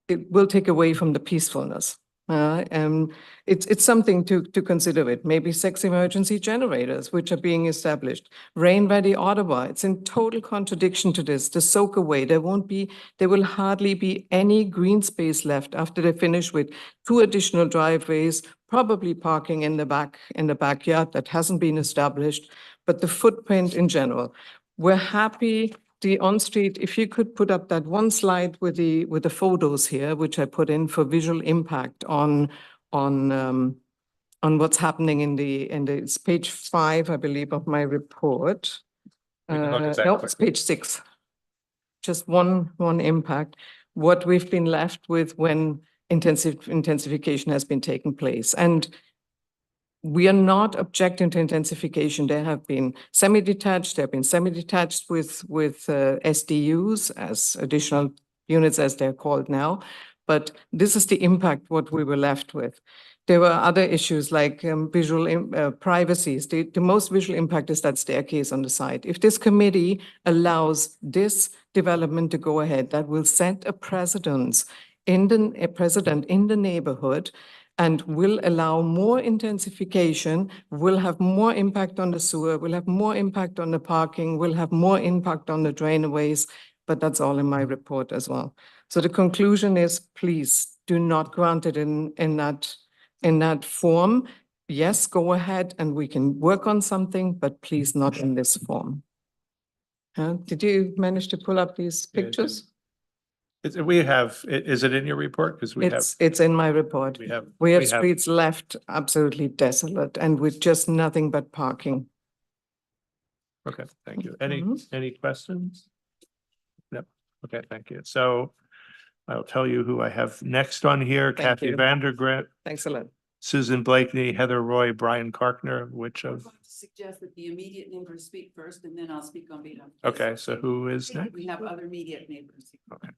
from the peacefulness. It's something to consider it. Maybe 6 emergency generators, which are being established. Rain Valley, Ottawa, it's in total contradiction to this. The soak away, there will hardly be any green space left after they finish with 2 additional driveways, probably parking in the backyard that hasn't been established, but the footprint in general. We're happy. The on-street, if you could put up that one slide with the photos here, which I put in for visual impact on what's happening it's page 5, I believe, of my report. We can look at that No, quickly. it's page 6. Just one impact. What we've been left with when intensification has been taking place. And we are not objecting to intensification. There have been semi-detached, with SDUs as additional units as they're called now. But this is the impact, what we were left with. There were other issues like visual privacy. The most visual impact is that staircase on the side. If this committee allows this development to go ahead, that will set a precedent in the neighborhood and will allow more intensification, will have more impact on the sewer, will have more impact on the parking, will have more impact on the drainaways, but that's all in my report as well. So the conclusion is, please do not grant it in that form. Yes, go ahead and we can work on something, but please not in this form. Did you manage to pull up these pictures? Is it in your report? Because It's in my report. We have streets left absolutely desolate and with just nothing but parking. Okay, thank you. Any questions? No. Okay, thank you. So I'll tell you who I have next on here. Thank Kathy you. Vandergrit, Thanks a lot. Susan Blakeney, Heather Roy, Brian Karkner, which of? Suggest that the immediate neighbors speak first and then I'll speak on behalf. Okay, so who is next? We have other immediate neighbors. Okay.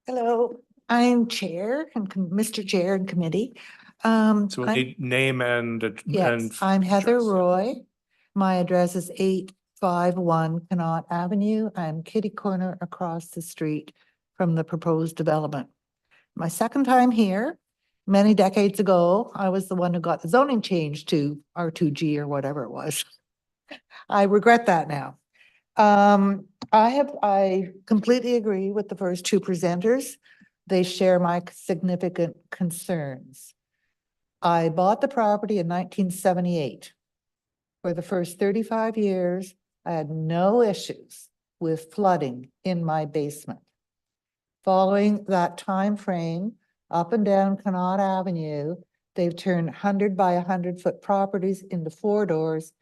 Hello, I'm Chair and Mr. Chair and Committee. So we'll need name and. Yes, I'm Heather Roy. My address is 851 Connaught Avenue. I'm kitty corner across the street from the proposed development. My second time here, many decades ago, I was the one who got the zoning change to R2G or whatever it was. I regret that now. I completely agree with the first 2 presenters. They share my significant concerns. I bought the property in 1978. For the first 35 years, I had no issues with flooding in my basement. Following that time frame, up and down Connaught Avenue, they've turned 100 by 100 foot properties into 4 doors,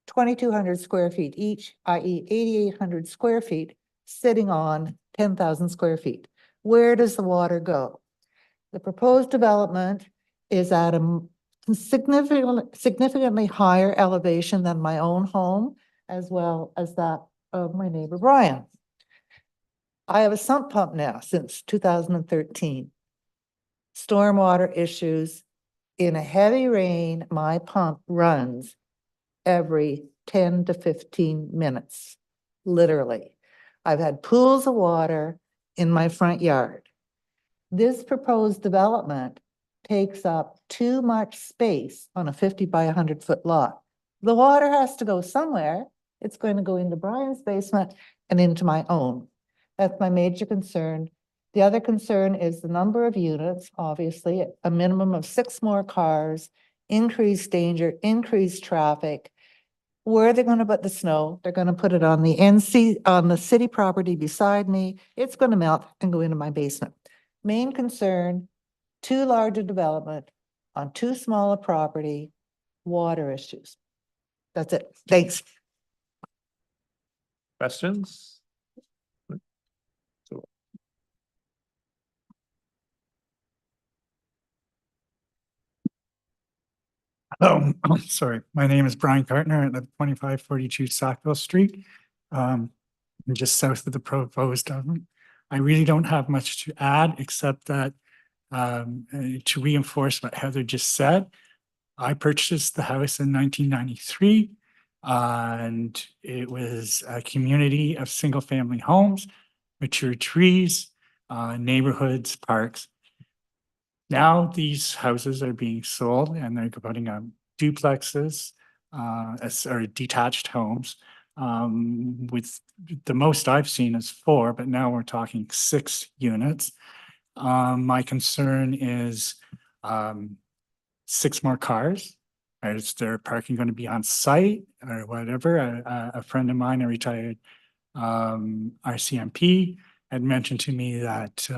2,200 square feet each, i.e. 8,800 square feet, sitting on 10,000 square feet. Where does the water go? The proposed development is at a significantly higher elevation than my own home, as well as that of my neighbor Brian. I have a sump pump now since 2013. Stormwater issues. In a heavy rain, my pump runs every 10 to 15 minutes, literally. I've had pools of water in my front yard. This proposed development takes up too much space on a 50 by 100 foot lot. The water has to go somewhere. It's going to go into Brian's basement and into my own. That's my major concern. The other concern is the number of units, obviously, a minimum of 6 more cars, increased danger, increased traffic. where they're gonna put the snow. They're gonna put it on the on the city property beside me. It's gonna melt and go into my basement. Main concern, too large a development on too small a property, water issues. That's it. Thanks. Questions? Sorry, my name is Brian Cartner. I live 2542 Sackville Street, I'm just south of the proposed development. I really don't have much to add, except that to reinforce what Heather just said. I purchased the house in 1993, and it was a community of single-family homes, mature trees, neighborhoods, parks. Now these houses are being sold and they're putting up duplexes, or detached homes. With the most I've seen is 4, but now we're talking 6 units. My concern is 6 more cars. Is their parking going to be on site or whatever? A friend of mine, a retired RCMP, had mentioned to me that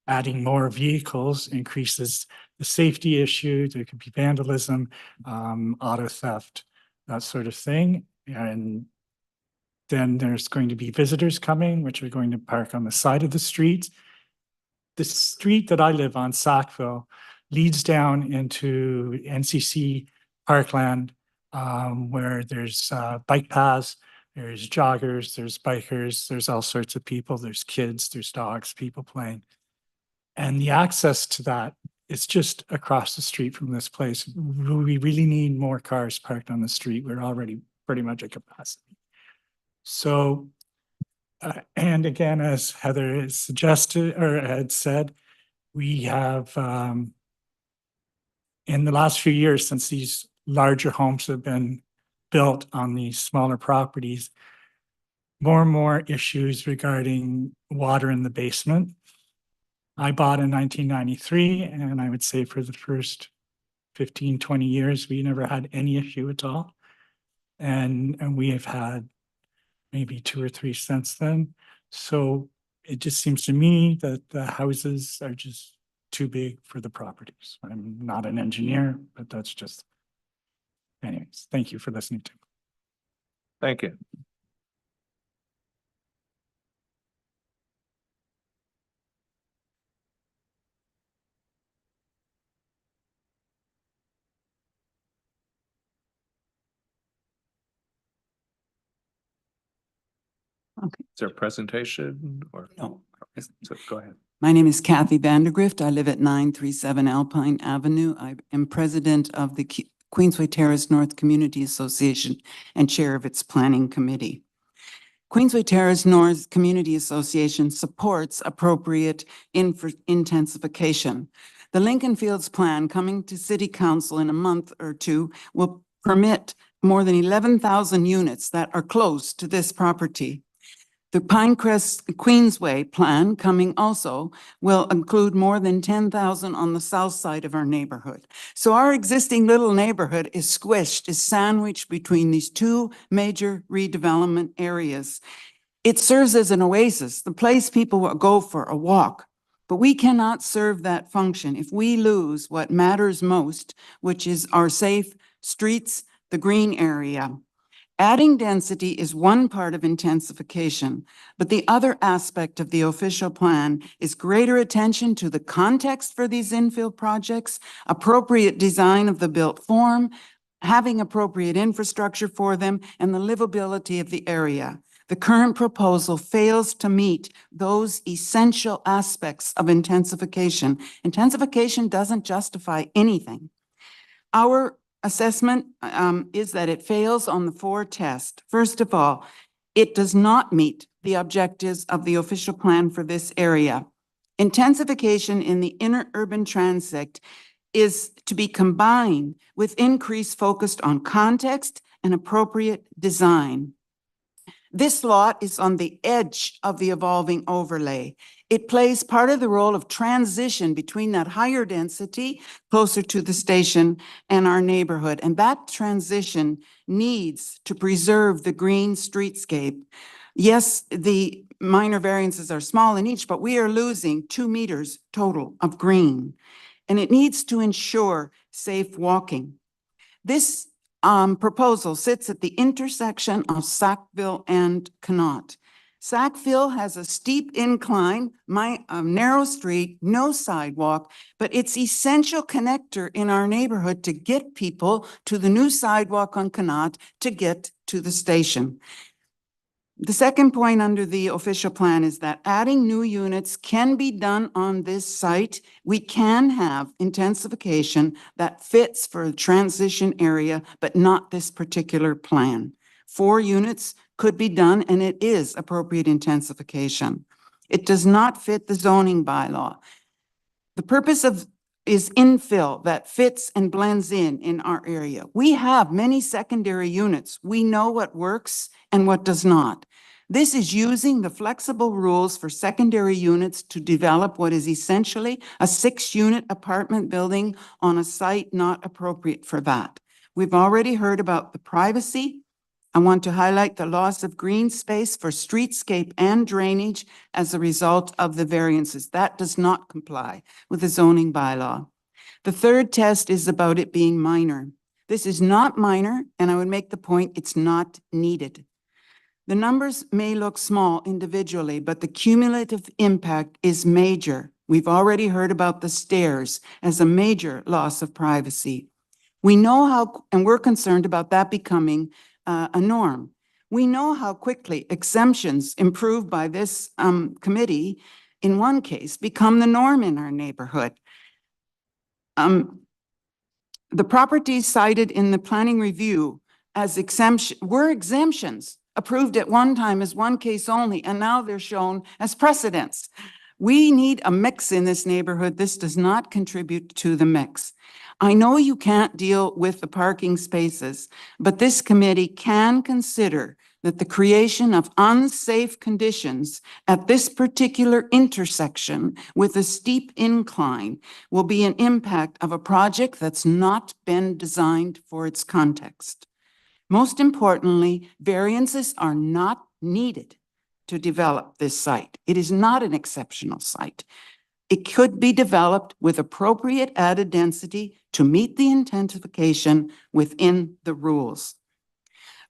adding more vehicles increases the safety issue. There could be vandalism, auto theft, that sort of thing. And then there's going to be visitors coming, which are going to park on the side of the street. The street that I live on, Sackville, leads down into NCC Parkland, where there's bike paths, there's joggers, there's bikers, there's all sorts of people, there's kids, there's dogs, people playing. And the access to that is just across the street from this place. We really need more cars parked on the street. We're already pretty much at capacity. So, and again, as Heather has suggested or had said, we have, in the last few years, since these larger homes have been built on these smaller properties, more and more issues regarding water in the basement. I bought in 1993, and I would say for the first 15, 20 years, we never had any issue at all. And we have had maybe 2 or 3 since then. So it just seems to me that the houses are just too big for the properties. I'm not an engineer, but that's just, anyways, thank you for listening to me. Thank you. Okay. Is there a presentation or? No. So go ahead. My name is Kathy Vandergrift. I live at 937 Alpine Avenue. I am president of the Queensway Terrace North Community Association and chair of its planning committee. Queensway Terrace North Community Association supports appropriate intensification. The Lincoln Fields plan coming to City Council in a month or 2 will permit more than 11,000 units that are close to this property. The Pinecrest Queensway plan coming also will include more than 10,000 on the south side of our neighborhood. So our existing little neighborhood is squished, is sandwiched between these 2 major redevelopment areas. It serves as an oasis, the place people will go for a walk. But we cannot serve that function if we lose what matters most, which is our safe streets, the green area. Adding density is one part of intensification, but the other aspect of the official plan is greater attention to the context for these infill projects, appropriate design of the built form, having appropriate infrastructure for them, and the livability of the area. The current proposal fails to meet those essential aspects of intensification. Intensification doesn't justify anything. Our assessment is that it fails on the 4 tests. First of all, it does not meet the objectives of the official plan for this area. Intensification in the inner urban transect is to be combined with increased focus on context and appropriate design. This lot is on the edge of the evolving overlay. It plays part of the role of transition between that higher density closer to the station and our neighborhood. And that transition needs to preserve the green streetscape. Yes, the minor variances are small in each, but we are losing 2 meters total of green. And it needs to ensure safe walking. This proposal sits at the intersection of Sackville and Connaught. Sackville has a steep incline, narrow street, no sidewalk, but it's essential connector in our neighborhood to get people to the new sidewalk on Connaught to get to the station. The second point under the official plan is that adding new units can be done on this site. We can have intensification that fits for a transition area, but not this particular plan. 4 units could be done, and it is appropriate intensification. It does not fit the zoning bylaw. The purpose is infill that fits and blends in our area. We have many secondary units. We know what works and what does not. This is using the flexible rules for secondary units to develop what is essentially a 6-unit apartment building on a site not appropriate for that. We've already heard about the privacy. I want to highlight the loss of green space for streetscape and drainage as a result of the variances. That does not comply with the zoning bylaw. The third test is about it being minor. This is not minor, and I would make the point it's not needed. The numbers may look small individually, but the cumulative impact is major. We've already heard about the stairs as a major loss of privacy. We know how, and we're concerned about that becoming a norm. We know how quickly exemptions improved by this committee, in one case, become the norm in our neighborhood. The properties cited in the planning review as were exemptions approved at one time as one case only, and now they're shown as precedents. We need a mix in this neighborhood. This does not contribute to the mix. I know you can't deal with the parking spaces, but this committee can consider that the creation of unsafe conditions at this particular intersection with a steep incline will be an impact of a project that's not been designed for its context. Most importantly, variances are not needed to develop this site. It is not an exceptional site. It could be developed with appropriate added density to meet the intensification within the rules.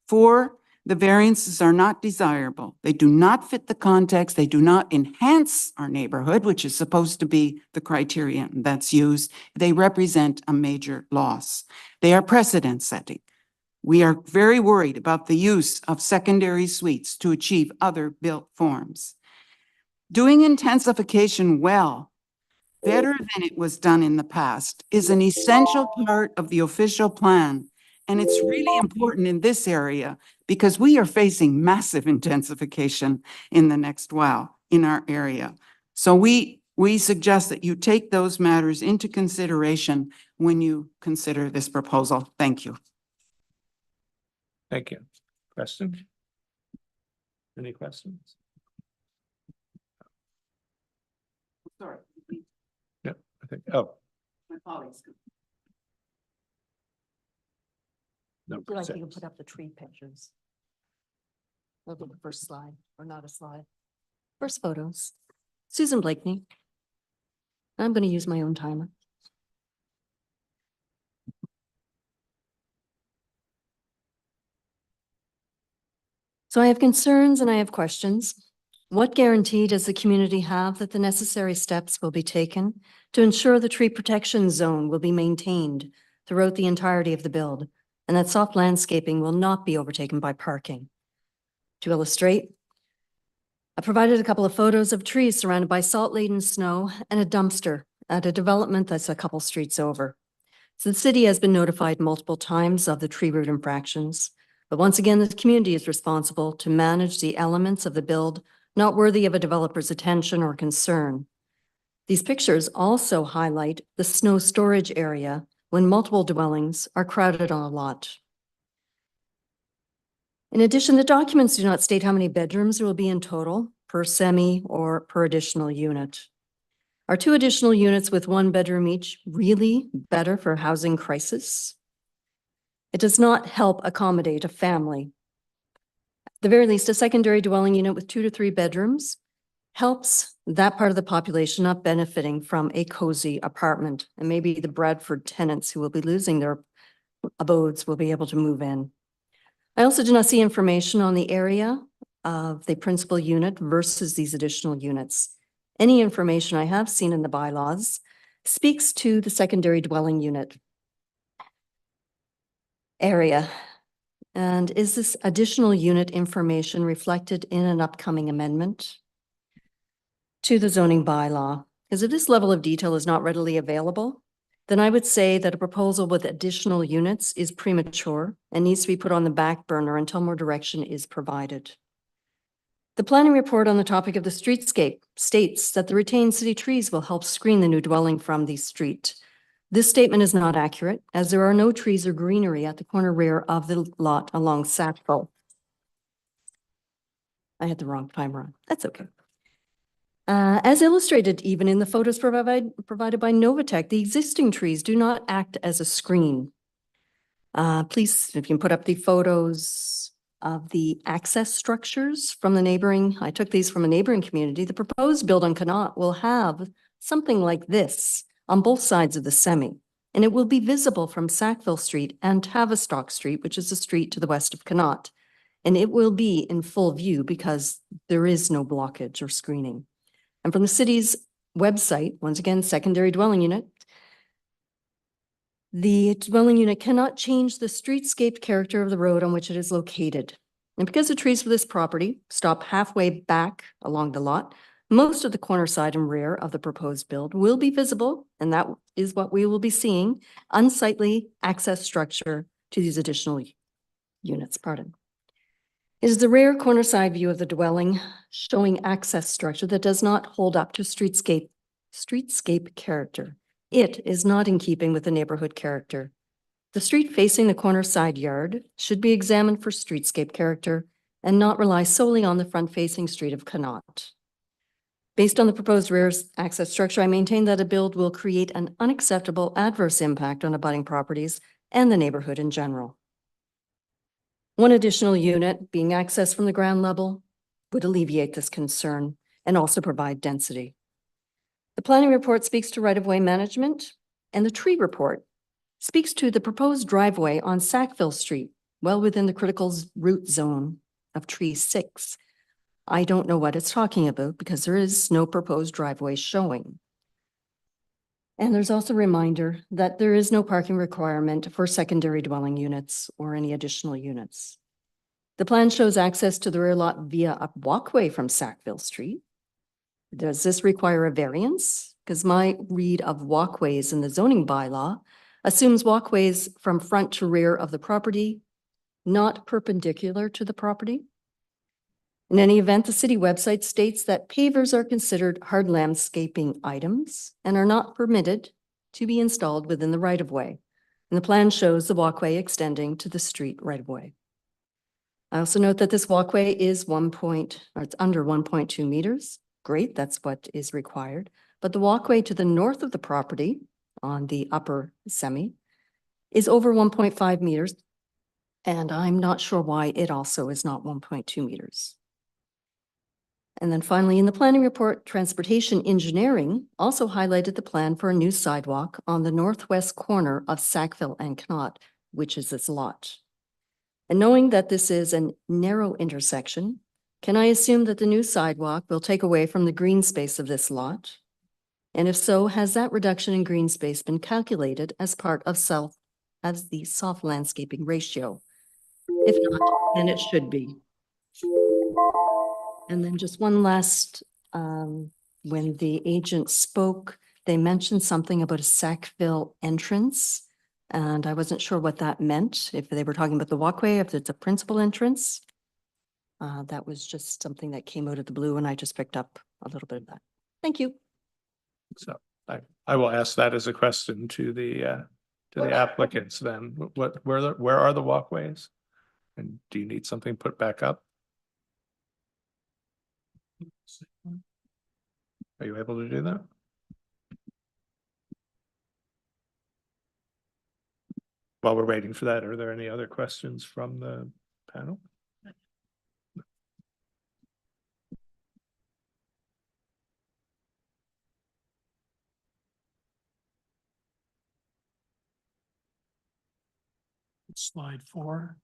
4, the variances are not desirable. They do not fit the context. They do not enhance our neighborhood, which is supposed to be the criterion that's used. They represent a major loss. They are precedent setting. We are very worried about the use of secondary suites to achieve other built forms. Doing intensification well, better than it was done in the past, is an essential part of the official plan. And it's really important in this area because we are facing massive intensification in the next while in our area. So we suggest that you take those matters into consideration when you consider this proposal. Thank you. Thank you. Questions? Any questions? Sorry. Yeah, I think, oh. My colleagues. No, Would you like me to put up the tree pictures? Over the first slide, or not a slide? First photos. Susan Blakeney. I'm going to use my own timer. So I have concerns and I have questions. What guarantee does the community have that the necessary steps will be taken to ensure the tree protection zone will be maintained throughout the entirety of the build and that soft landscaping will not be overtaken by parking? To illustrate, I provided a couple of photos of trees surrounded by salt-laden snow and a dumpster at a development that's a couple streets over. So the city has been notified multiple times of the tree root infractions, but once again, the community is responsible to manage the elements of the build not worthy of a developer's attention or concern. These pictures also highlight the snow storage area when multiple dwellings are crowded on a lot. In addition, the documents do not state how many bedrooms there will be in total per semi or per additional unit. Are 2 additional units with 1 bedroom each really better for housing crisis? It does not help accommodate a family. At the very least, a secondary dwelling unit with 2 to 3 bedrooms helps that part of the population not benefiting from a cozy apartment. And maybe the Bradford tenants who will be losing their abodes will be able to move in. I also do not see information on the area of the principal unit versus these additional units. Any information I have seen in the bylaws speaks to the secondary dwelling unit area. And is this additional unit information reflected in an upcoming amendment to the zoning bylaw? Because if this level of detail is not readily available, then I would say that a proposal with additional units is premature and needs to be put on the back burner until more direction is provided. The planning report on the topic of the streetscape states that the retained city trees will help screen the new dwelling from the street. This statement is not accurate, as there are no trees or greenery at the corner rear of the lot along Sackville. I had the wrong timer on. That's okay. As illustrated even in the photos provided by Novatech, the existing trees do not act as a screen. Please, if you can put up the photos of the access structures from the neighboring, I took these from a neighboring community. The proposed build on Connaught will have something like this on both sides of the semi, and it will be visible from Sackville Street and Tavistock Street, which is a street to the west of Connaught. And it will be in full view because there is no blockage or screening. And from the city's website, once again, secondary dwelling unit, the dwelling unit cannot change the streetscape character of the road on which it is located. And because the trees for this property stop halfway back along the lot, most of the corner side and rear of the proposed build will be visible, and that is what we will be seeing, unsightly access structure to these additional units, pardon. It is the rear corner side view of the dwelling showing access structure that does not hold up to streetscape character. It is not in keeping with the neighborhood character. The street facing the corner side yard should be examined for streetscape character and not rely solely on the front-facing street of Connaught. Based on the proposed rear access structure, I maintain that a build will create an unacceptable adverse impact on abutting properties and the neighborhood in general. One additional unit being accessed from the ground level would alleviate this concern and also provide density. The planning report speaks to right-of-way management, and the tree report speaks to the proposed driveway on Sackville Street, well within the critical root zone of tree 6. I don't know what it's talking about because there is no proposed driveway showing. And there's also a reminder that there is no parking requirement for secondary dwelling units or any additional units. The plan shows access to the rear lot via a walkway from Sackville Street. Does this require a variance? Because my read of walkways in the zoning bylaw assumes walkways from front to rear of the property, not perpendicular to the property. In any event, the city website states that pavers are considered hard landscaping items and are not permitted to be installed within the right-of-way. And the plan shows the walkway extending to the street right-of-way. I also note that this walkway is it's under 1.2 meters. Great, that's what is required. But the walkway to the north of the property on the upper semi is over 1.5 meters. And I'm not sure why it also is not 1.2 meters. And then finally, in the planning report, transportation engineering also highlighted the plan for a new sidewalk on the northwest corner of Sackville and Connaught, which is this lot. And knowing that this is a narrow intersection, can I assume that the new sidewalk will take away from the green space of this lot? And if so, has that reduction in green space been calculated as part of the soft landscaping ratio? If not, then it should be. And then just one last, when the agent spoke, they mentioned something about a Sackville entrance. And I wasn't sure what that meant, if they were talking about the walkway, if it's a principal entrance. That was just something that came out of the blue and I just picked up a little bit of that. Thank you. So I will ask that as a question to the applicants then. Where are the walkways? And do you need something put back up? Are you able to do that? While we're waiting for that, are there any other questions from the panel? Slide 4.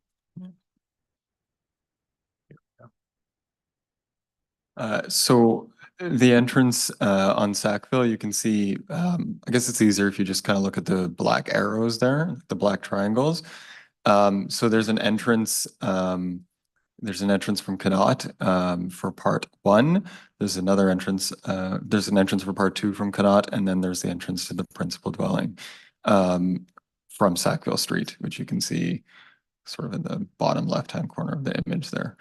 So the entrance on Sackville, you can see, I guess it's easier if you just kind of look at the black arrows there, the black triangles. So there's an entrance from Connaught for part 1. There's another entrance, there's an entrance for part 2 from Connaught, and then there's the entrance to the principal dwelling from Sackville Street, which you can see sort of in the bottom left-hand corner of the image there.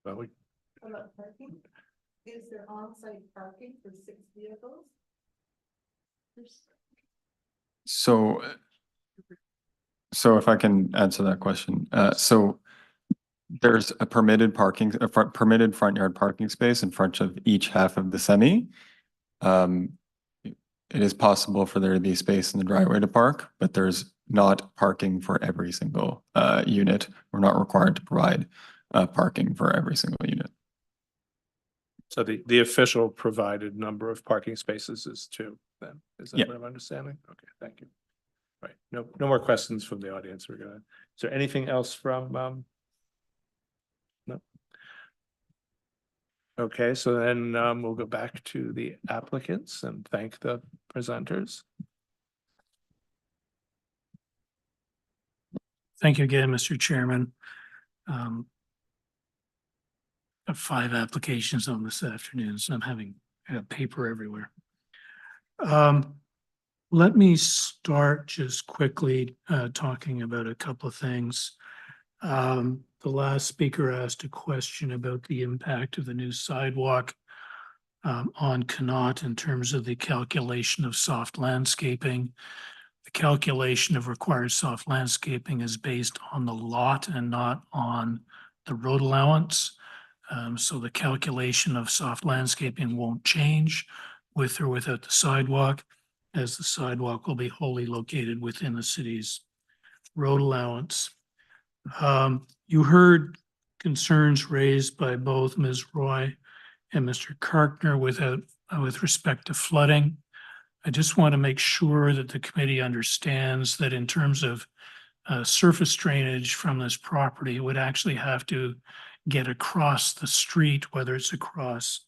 Well, How about parking? Is there on-site parking for 6 vehicles? So if I can answer that question, so there's a permitted permitted front yard parking space in front of each half of the semi. It is possible for there to be space in the driveway to park, but there's not parking for every single unit. We're not required to provide parking for every single unit. so the official provided number of parking spaces is 2 then, is that Yeah. what I'm understanding? Okay, thank you. Right, no more questions from the audience. Is there anything else from, no? Okay, so then we'll go back to the applicants and thank the presenters. Thank you again, Mr. Chairman. I have 5 applications on this afternoon, so I'm having paper everywhere. Let me start just quickly talking about a couple of things. The last speaker asked a question about the impact of the new sidewalk on Connaught in terms of the calculation of soft landscaping. The calculation of required soft landscaping is based on the lot and not on the road allowance. So the calculation of soft landscaping won't change with or without the sidewalk, as the sidewalk will be wholly located within the city's road allowance. You heard concerns raised by both Ms. Roy and Mr. Karkner with respect to flooding. I just want to make sure that the committee understands that in terms of surface drainage from this property, it would actually have to get across the street, whether it's across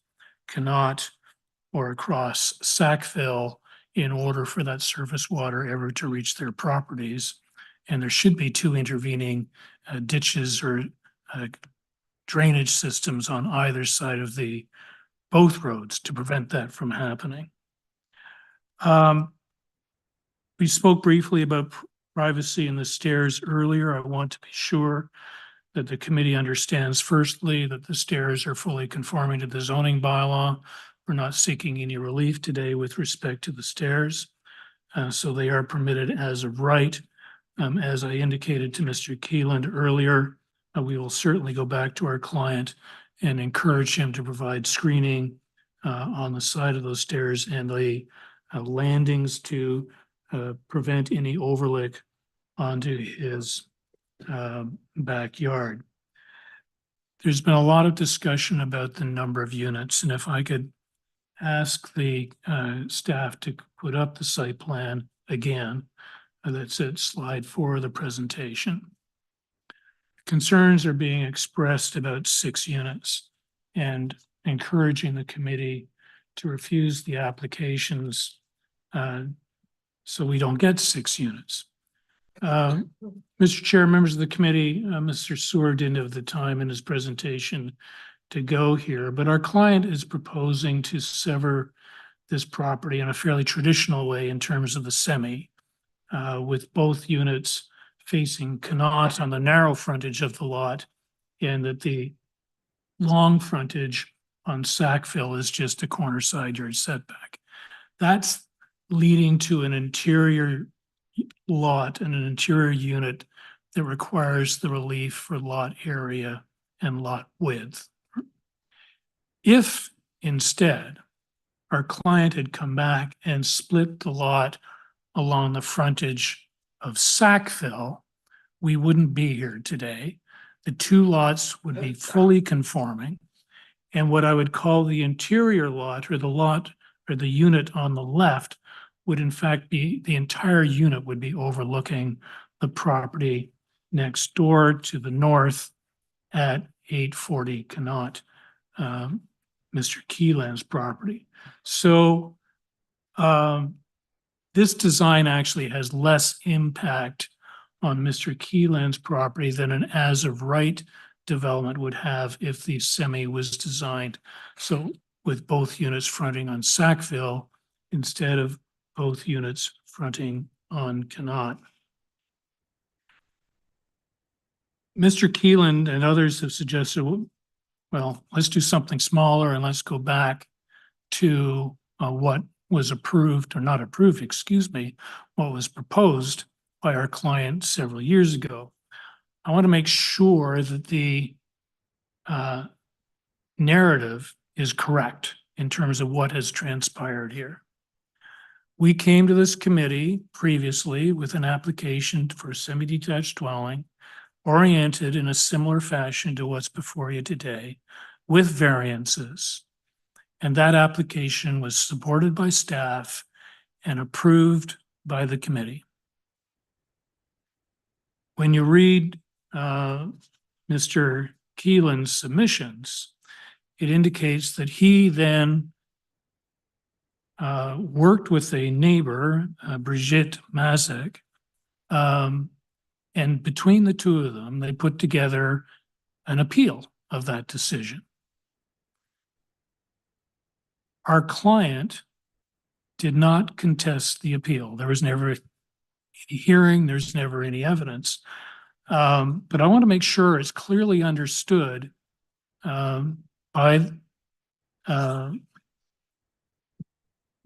Connaught or across Sackville, in order for that surface water ever to reach their properties. And there should be 2 intervening ditches or drainage systems on either side of both roads to prevent that from happening. We spoke briefly about privacy in the stairs earlier. I want to be sure that the committee understands firstly that the stairs are fully conforming to the zoning bylaw. We're not seeking any relief today with respect to the stairs. So they are permitted as of right. As I indicated to Mr. Keeland earlier, we will certainly go back to our client and encourage him to provide screening on the side of those stairs and the landings to prevent any overlook onto his backyard. There's been a lot of discussion about the number of units, and if I could ask the staff to put up the site plan again, that's at slide 4 of the presentation. Concerns are being expressed about 6 units and encouraging the committee to refuse the applications so we don't get 6 units. Mr. Chair, members of the committee, Mr. Seward didn't have the time in his presentation to go here, but our client is proposing to sever this property in a fairly traditional way in terms of the semi, with both units facing Connaught on the narrow frontage of the lot, and that the long frontage on Sackville is just a corner side yard setback. That's leading to an interior lot and an interior unit that requires the relief for lot area and lot width. If instead our client had come back and split the lot along the frontage of Sackville, we wouldn't be here today. The two lots would be fully conforming. And what I would call the interior lot or the unit on the left would in fact be, the entire unit would be overlooking the property next door to the north at 840 Connaught, Mr. Keeland's property. So this design actually has less impact on Mr. Keeland's property than an as of right development would have if the semi was designed. So with both units fronting on Sackville instead of both units fronting on Connaught. Mr. Keeland and others have suggested, well, let's do something smaller and let's go back to what was approved or not approved, excuse me, what was proposed by our client several years ago. I want to make sure that the narrative is correct in terms of what has transpired here. We came to this committee previously with an application for a semi-detached dwelling oriented in a similar fashion to what's before you today with variances. And that application was supported by staff and approved by the committee. When you read Mr. Keeland's submissions, it indicates that he then worked with a neighbor, Brigitte Mazek, and between the two of them, they put together an appeal of that decision. Our client did not contest the appeal. There was never any hearing, there's never any evidence. But I want to make sure it's clearly understood by Mr.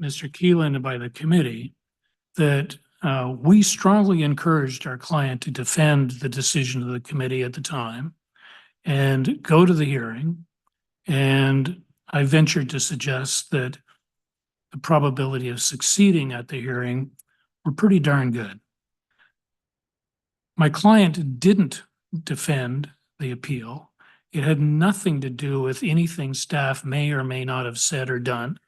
Keeland and by the committee that we strongly encouraged our client to defend the decision of the committee at the time and go to the hearing. And I ventured to suggest that the probability of succeeding at the hearing were pretty darn good. My client didn't defend the appeal. It had nothing to do with anything staff may or may not have said or done.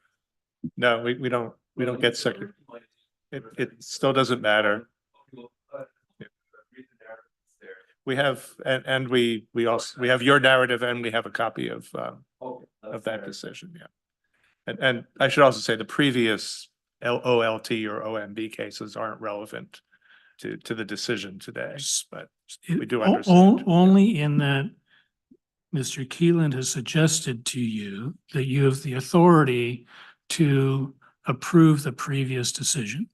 No, we don't get second. It still doesn't matter. We have, and we also have your narrative and we have a copy of that decision, yeah. And I should also say the previous OLT or OMB cases aren't relevant to the decision today, but we do understand. Only in that Mr. Keeland has suggested to you that you have the authority to approve the previous decision.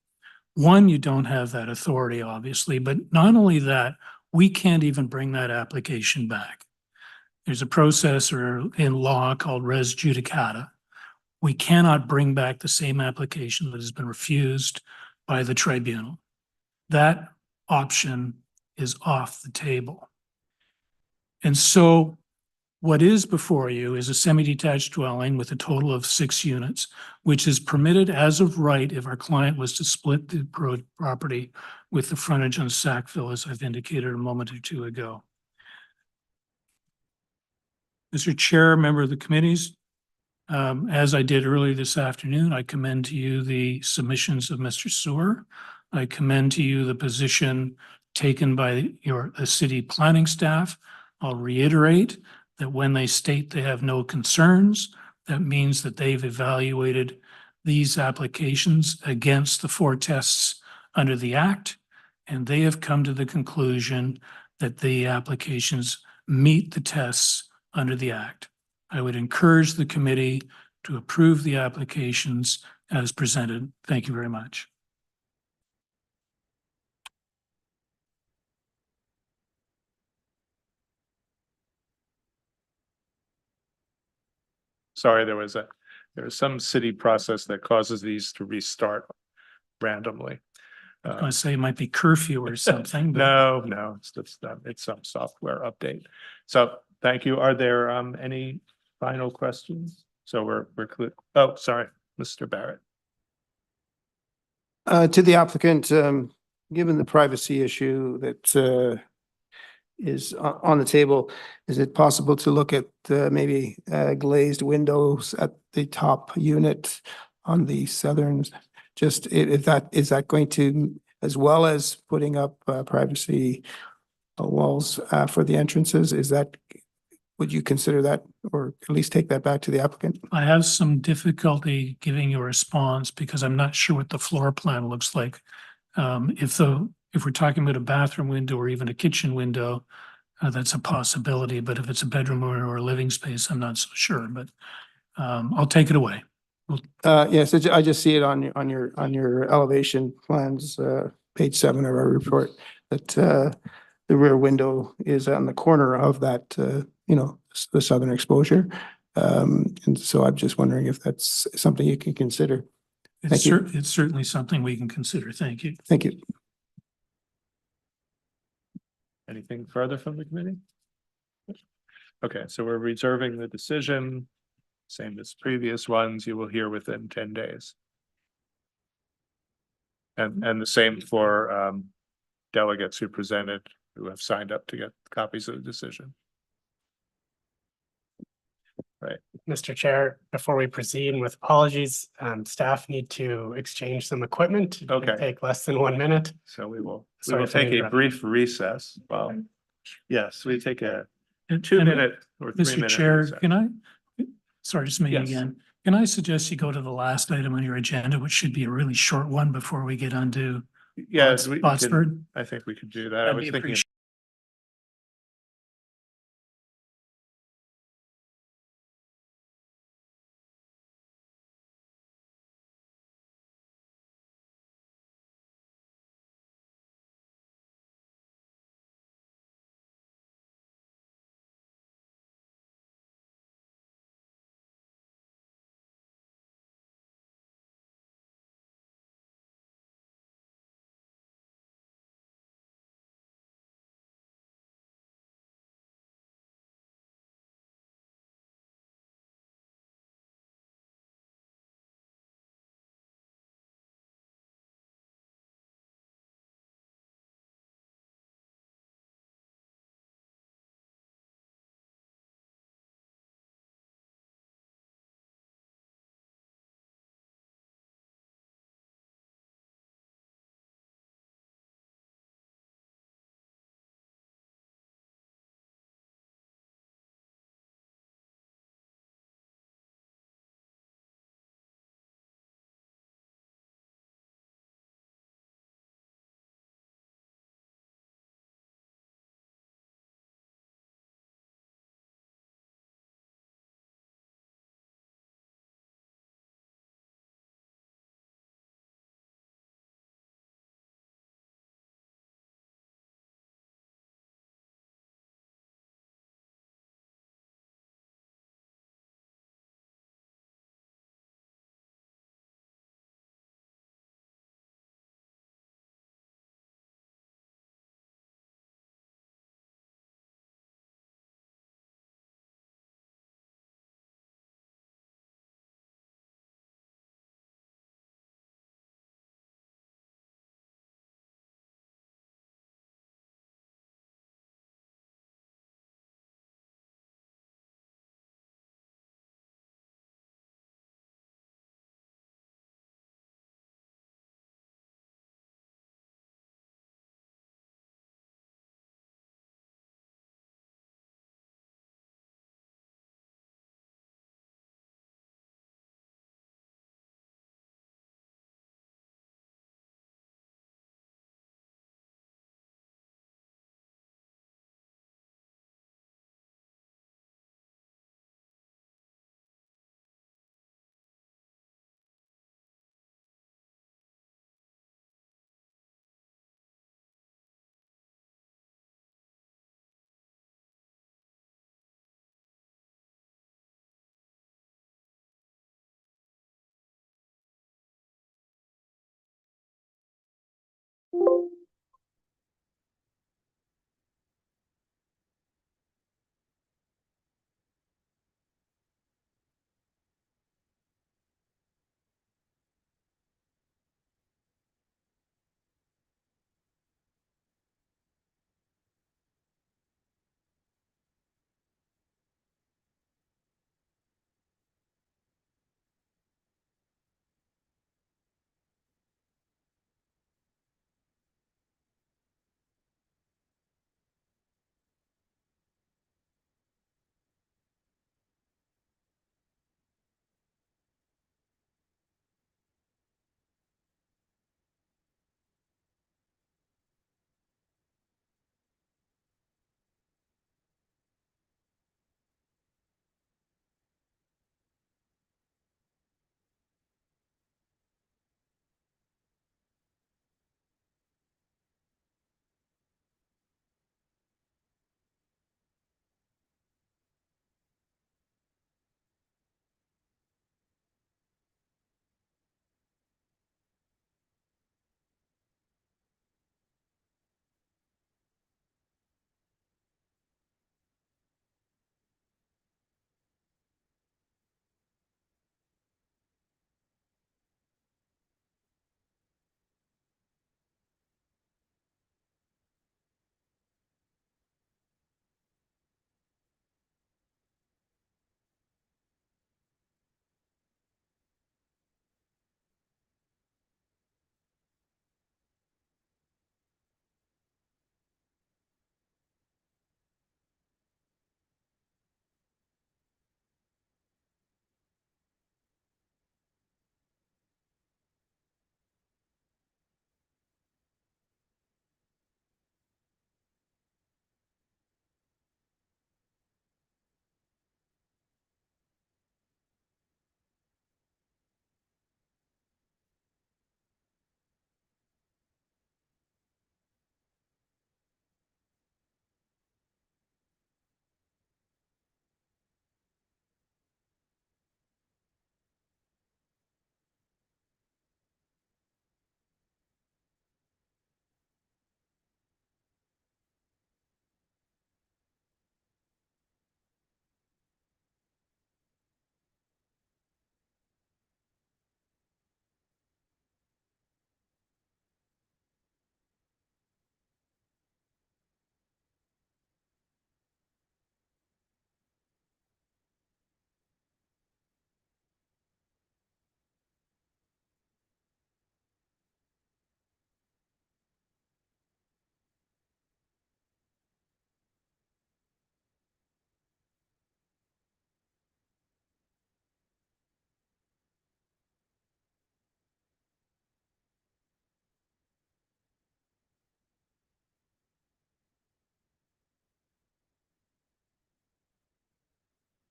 One, you don't have that authority, obviously, but not only that, we can't even bring that application back. There's a process in law called res judicata. We cannot bring back the same application that has been refused by the tribunal. That option is off the table. And so what is before you is a semi-detached dwelling with a total of 6 units, which is permitted as of right if our client was to split the property with the frontage on Sackville, as I've indicated a moment or two ago. Mr. Chair, member of the committees, as I did earlier this afternoon, I commend to you the submissions of Mr. Sewer. I commend to you the position taken by the city planning staff. I'll reiterate that when they state they have no concerns, that means that they've evaluated these applications against the 4 tests under the Act, and they have come to the conclusion that the applications meet the tests under the Act. I would encourage the committee to approve the applications as presented. Thank you very much. Sorry, there was some city process that causes these to restart randomly. I was going to say it might be curfew or something, but No, it's just, it's some software update. So thank you. Are there any final questions? So we're clear. Oh, sorry, Mr. Barrett. To the applicant, given the privacy issue that is on the table, is it possible to look at maybe glazed windows at the top unit on the southern? Just if that, is that going to, as well as putting up privacy walls for the entrances, is that, would you consider that, or at least take that back to the applicant? I have some difficulty giving you a response because I'm not sure what the floor plan looks like. If we're talking about a bathroom window or even a kitchen window, that's a possibility, but if it's a bedroom or a living space, I'm not so sure, but I'll take it away. Yes, I just see it on your elevation plans, page 7 of our report, that the rear window is on the corner of that, the southern exposure. And so I'm just wondering if that's something you can consider. It's certainly something we can consider. Thank you. Thank you. Anything further from the committee? Okay, so we're reserving the decision. Same as previous ones, you will hear within 10 days. And the same for delegates who presented, who have signed up to get copies of the decision. Right. Mr. Chair, before we proceed, with apologies, staff need to exchange some equipment. It Okay. can take less than 1 minute. So we will Sorry for take a interrupting. brief recess. Well, yes, we take a And- 2-minute or 3-minute. Mr. Chair, recess. can I, sorry, just me Yes. again. Can I suggest you go to the last item on your agenda, which should be a really short one before we get onto Yes, we can, Botsford? I think we could do that. I That'd was be thinking.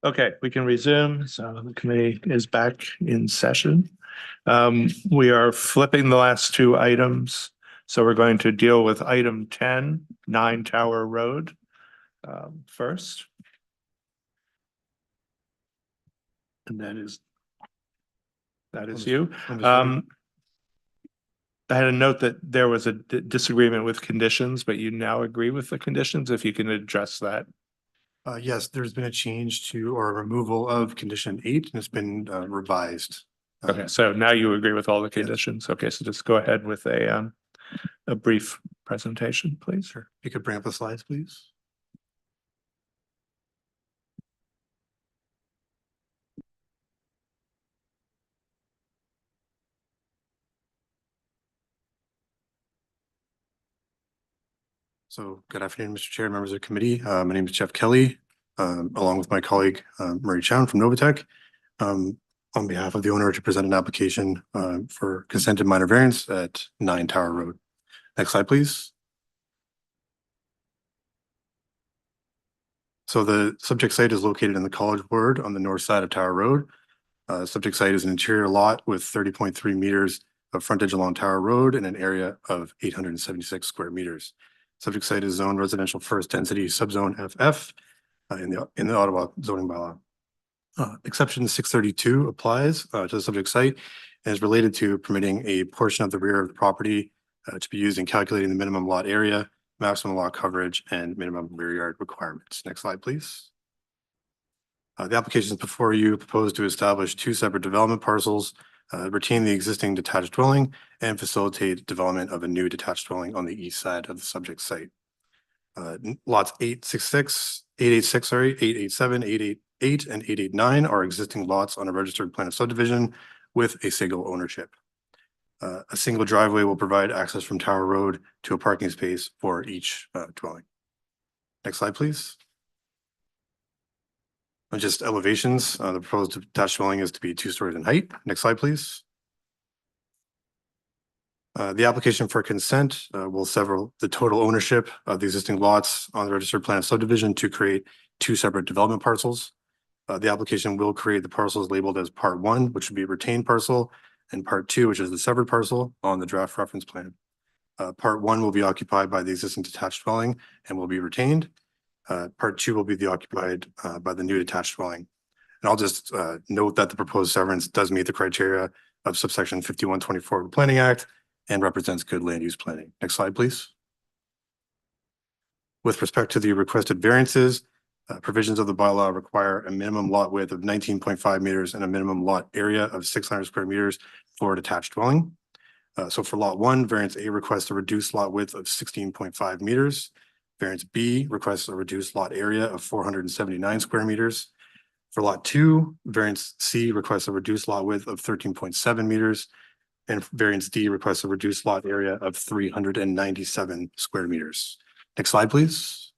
Okay, we can resume. So the committee is back in session. We are flipping the last two items. So we're going to deal with item 10, 9 Tower Road, first. And that is you. I had a note that there was a disagreement with conditions, but you now agree with the conditions, if you can address that. Yes, there's been a change to or removal of condition 8 and it's been revised. Okay, so now you agree with all the conditions. Okay, so just go ahead with a brief presentation, please. Sure. You could bring up the slides, please. So good afternoon, Mr. Chair, members of the committee. My name is Jeff Kelly, along with my colleague, Murray Chown from Novatech. On behalf of the owner to present an application for consented minor variance at 9 Tower Road. Next slide, please. So the subject site is located in the College Ward on the north side of Tower Road. Subject site is an interior lot with 30.3 meters of frontage along Tower Road and an area of 876 square meters. Subject site is zoned residential first density subzone FF in the Ottawa zoning bylaw. Exception 632 applies to the subject site and is related to permitting a portion of the rear of the property to be used in calculating the minimum lot area, maximum lot coverage, and minimum rear yard requirements. Next slide, please. The application is before you propose to establish 2 separate development parcels, retain the existing detached dwelling, and facilitate development of a new detached dwelling on the east side of the subject site. Lots 886, 887, 888, and 889 are existing lots on a registered plan of subdivision with a single ownership. A single driveway will provide access from Tower Road to a parking space for each dwelling. Next slide, please. Just elevations. The proposed detached dwelling is to be 2 stories in height. Next slide, please. The application for consent will sever the total ownership of the existing lots on the registered plan of subdivision to create 2 separate development parcels. The application will create the parcels labeled as Part 1, which would be a retained parcel, and Part 2, which is the severed parcel on the draft reference plan. Part 1 will be occupied by the existing detached dwelling and will be retained. Part 2 will be occupied by the new detached dwelling. And I'll just note that the proposed severance does meet the criteria of subsection 5124 of the Planning Act and represents good land use planning. Next slide, please. With respect to the requested variances, provisions of the bylaw require a minimum lot width of 19.5 meters and a minimum lot area of 600 square meters for a detached dwelling. So for lot 1, variance A requests a reduced lot width of 16.5 meters. Variance B requests a reduced lot area of 479 square meters. For lot 2, variance C requests a reduced lot width of 13.7 meters. And variance D requests a reduced lot area of 397 square meters. Next slide, please.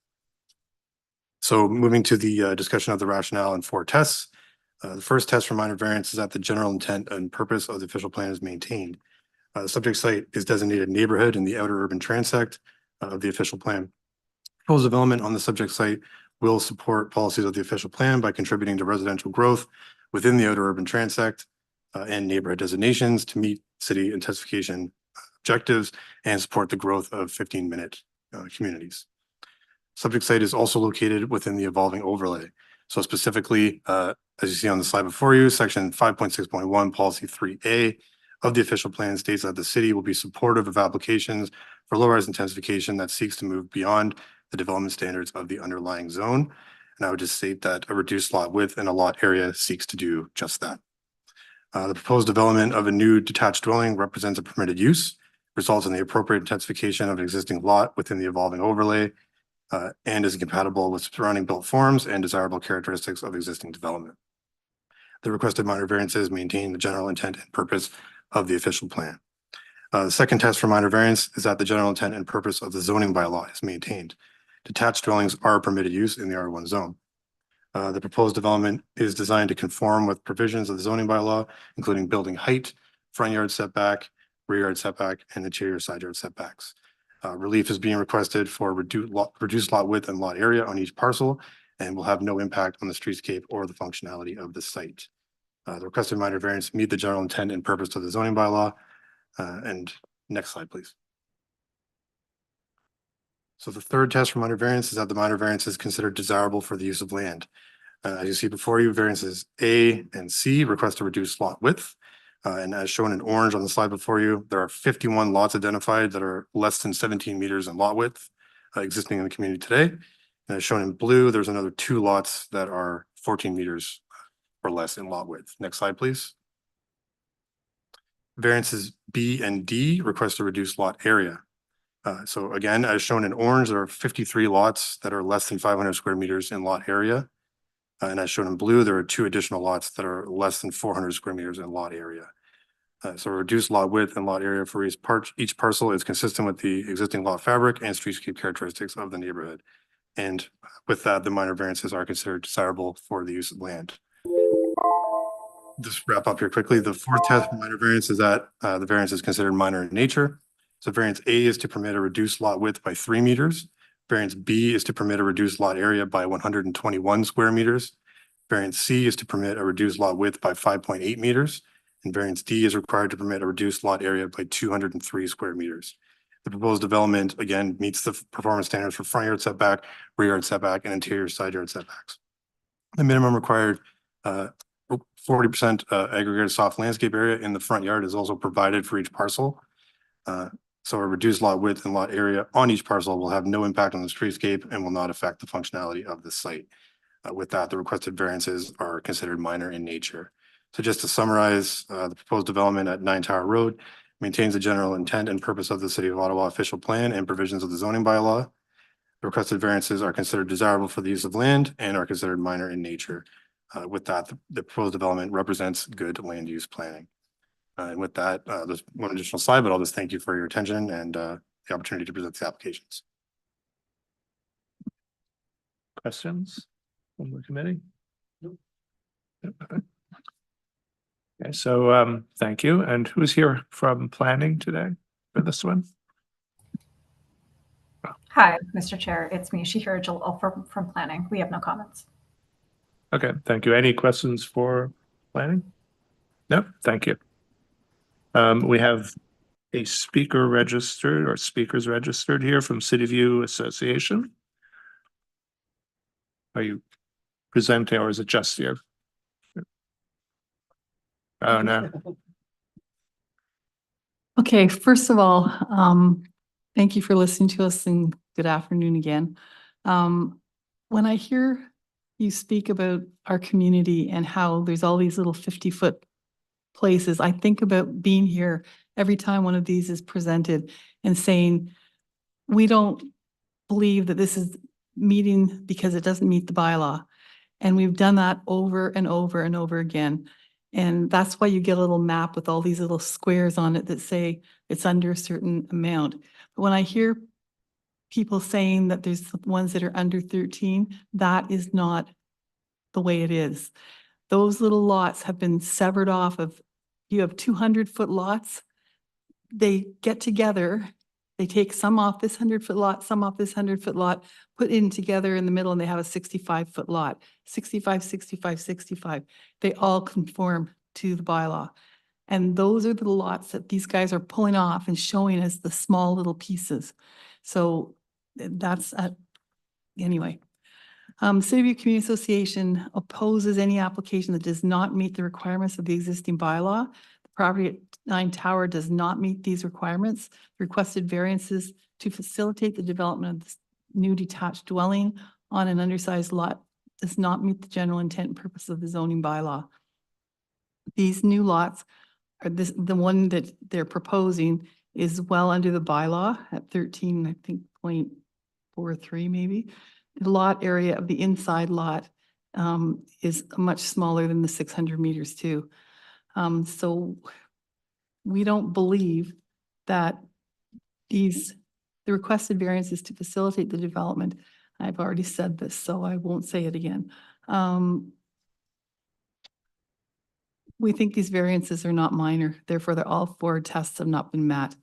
So moving to the discussion of the rationale and 4 tests. The first test for minor variance is that the general intent and purpose of the official plan is maintained. The subject site is designated neighborhood in the outer urban transect of the official plan. Proposed development on the subject site will support policies of the official plan by contributing to residential growth within the outer urban transect and neighborhood designations to meet city intensification objectives and support the growth of 15-minute communities. Subject site is also located within the evolving overlay. So specifically, as you see on the slide before you, section 5.6.1 policy 3A of the official plan states that the city will be supportive of applications for low-rise intensification that seeks to move beyond the development standards of the underlying zone. And I would just state that a reduced lot width and a lot area seeks to do just that. The proposed development of a new detached dwelling represents a permitted use, results in the appropriate intensification of an existing lot within the evolving overlay, and is compatible with surrounding built forms and desirable characteristics of existing development. The requested minor variances maintain the general intent and purpose of the official plan. The second test for minor variance is that the general intent and purpose of the zoning bylaw is maintained. Detached dwellings are permitted use in the R1 zone. The proposed development is designed to conform with provisions of the zoning bylaw, including building height, front yard setback, rear yard setback, and interior side yard setbacks. Relief is being requested for reduced lot width and lot area on each parcel and will have no impact on the streetscape or the functionality of the site. The requested minor variance meet the general intent and purpose of the zoning bylaw. And next slide, please. So the third test for minor variance is that the minor variance is considered desirable for the use of land. As you see before you, variances A and C request to reduce lot width. And as shown in orange on the slide before you, there are 51 lots identified that are less than 17 meters in lot width existing in the community today. And as shown in blue, there's another 2 lots that are 14 meters or less in lot width. Next slide, please. Variances B and D request to reduce lot area. So again, as shown in orange, there are 53 lots that are less than 500 square meters in lot area. And as shown in blue, there are 2 additional lots that are less than 400 square meters in lot area. So reduced lot width and lot area for each parcel is consistent with the existing lot fabric and streetscape characteristics of the neighborhood. And with that, the minor variances are considered desirable for the use of land. Just wrap up here quickly. The fourth test for minor variance is that the variance is considered minor in nature. So variance A is to permit a reduced lot width by 3 meters. Variance B is to permit a reduced lot area by 121 square meters. Variance C is to permit a reduced lot width by 5.8 meters. And variance D is required to permit a reduced lot area by 203 square meters. The proposed development, again, meets the performance standards for front yard setback, rear yard setback, and interior side yard setbacks. The minimum required 40% aggregated soft landscape area in the front yard is also provided for each parcel. So a reduced lot width and lot area on each parcel will have no impact on the streetscape and will not affect the functionality of the site. With that, the requested variances are considered minor in nature. So just to summarize, the proposed development at 9 Tower Road maintains the general intent and purpose of the City of Ottawa official plan and provisions of the zoning bylaw. The requested variances are considered desirable for the use of land and are considered minor in nature. With that, the proposed development represents good land use planning. And with that, there's one additional slide, but I'll just thank you for your attention and the opportunity to present the applications. Questions from the committee? Nope. Okay, so thank you. And who's here from planning today for this one? Hi, Mr. Chair. It's me, Shihira Jalal from planning. We have no comments. Okay, thank you. Any questions for planning? No, thank you. We have a speaker registered or speakers registered here from City View Association. Are you presenting or is it just you? Oh, no. Okay, first of all, thank you for listening to us and good afternoon again. When I hear you speak about our community and how there's all these little 50-foot places, I think about being here every time one of these is presented and saying, we don't believe that this is meeting because it doesn't meet the bylaw. And we've done that over and over and over again. And that's why you get a little map with all these little squares on it that say it's under a certain amount. But when I hear people saying that there's ones that are under 13, that is not the way it is. Those little lots have been severed off of, you have 200-foot lots. They get together, they take some off this 100-foot lot, some off this 100-foot lot, put in together in the middle, and they have a 65-foot lot. 65, 65, 65. They all conform to the bylaw. And those are the lots that these guys are pulling off and showing as the small little pieces. So that's, anyway. City View Community Association opposes any application that does not meet the requirements of the existing bylaw. The property at 9 Tower does not meet these requirements. The requested variances to facilitate the development of this new detached dwelling on an undersized lot does not meet the general intent and purpose of the zoning bylaw. These new lots are the one that they're proposing is well under the bylaw at 13, I think 0.43 maybe. The lot area of the inside lot is much smaller than the 600 meters too. So we don't believe that the requested variances to facilitate the development, I've already said this, so I won't say it again. We think these variances are not minor, therefore all 4 tests have not been met.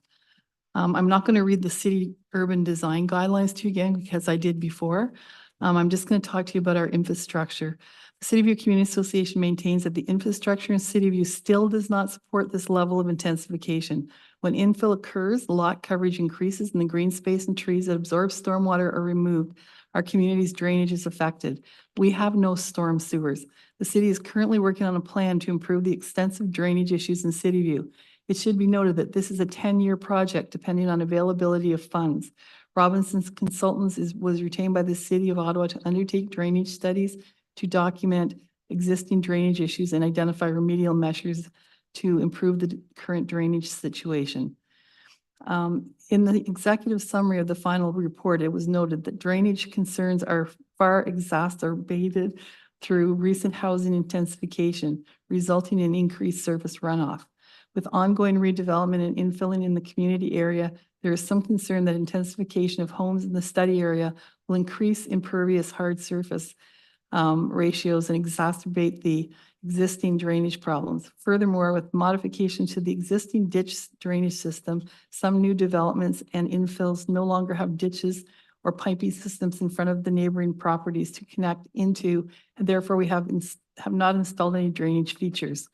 I'm not going to read the city urban design guidelines to you again because I did before, I'm just going to talk to you about our infrastructure. The City View Community Association maintains that the infrastructure in City View still does not support this level of intensification. When infill occurs, lot coverage increases and the green space and trees that absorb stormwater are removed. Our community's drainage is affected. We have no storm sewers. The city is currently working on a plan to improve the extensive drainage issues in City View. It should be noted that this is a 10-year project depending on availability of funds. Robinson's Consultants was retained by the City of Ottawa to undertake drainage studies to document existing drainage issues and identify remedial measures to improve the current drainage situation. In the executive summary of the final report, it was noted that drainage concerns are far exacerbated through recent housing intensification, resulting in increased surface runoff. With ongoing redevelopment and infilling in the community area, there is some concern that intensification of homes in the study area will increase impervious hard surface ratios and exacerbate the existing drainage problems. Furthermore, with modifications to the existing ditch drainage system, some new developments and infills no longer have ditches or piping systems in front of the neighboring properties to connect into, and therefore we have not installed any drainage features.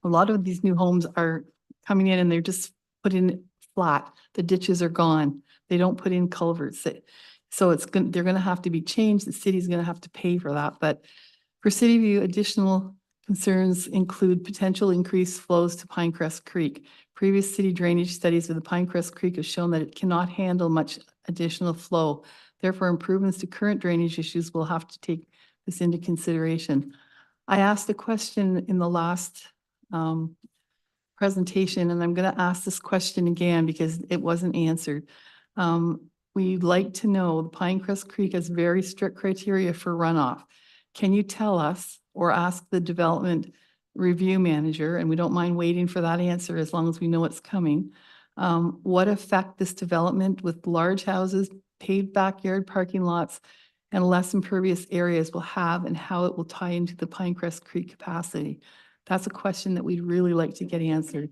A lot of these new homes are coming in and they're just put in flat. The ditches are gone. They don't put in culverts. So they're going to have to be changed. The city's going to have to pay for that. But for City View, additional concerns include potential increased flows to Pinecrest Creek. Previous city drainage studies of the Pinecrest Creek have shown that it cannot handle much additional flow. Therefore, improvements to current drainage issues will have to take this into consideration. I asked a question in the last presentation, and I'm going to ask this question again because it wasn't answered. We'd like to know, the Pinecrest Creek has very strict criteria for runoff. Can you tell us or ask the development review manager, and we don't mind waiting for that answer as long as we know it's coming, what effect this development with large houses, paved backyard parking lots, and less impervious areas will have and how it will tie into the Pinecrest Creek capacity? That's a question that we'd really like to get answered.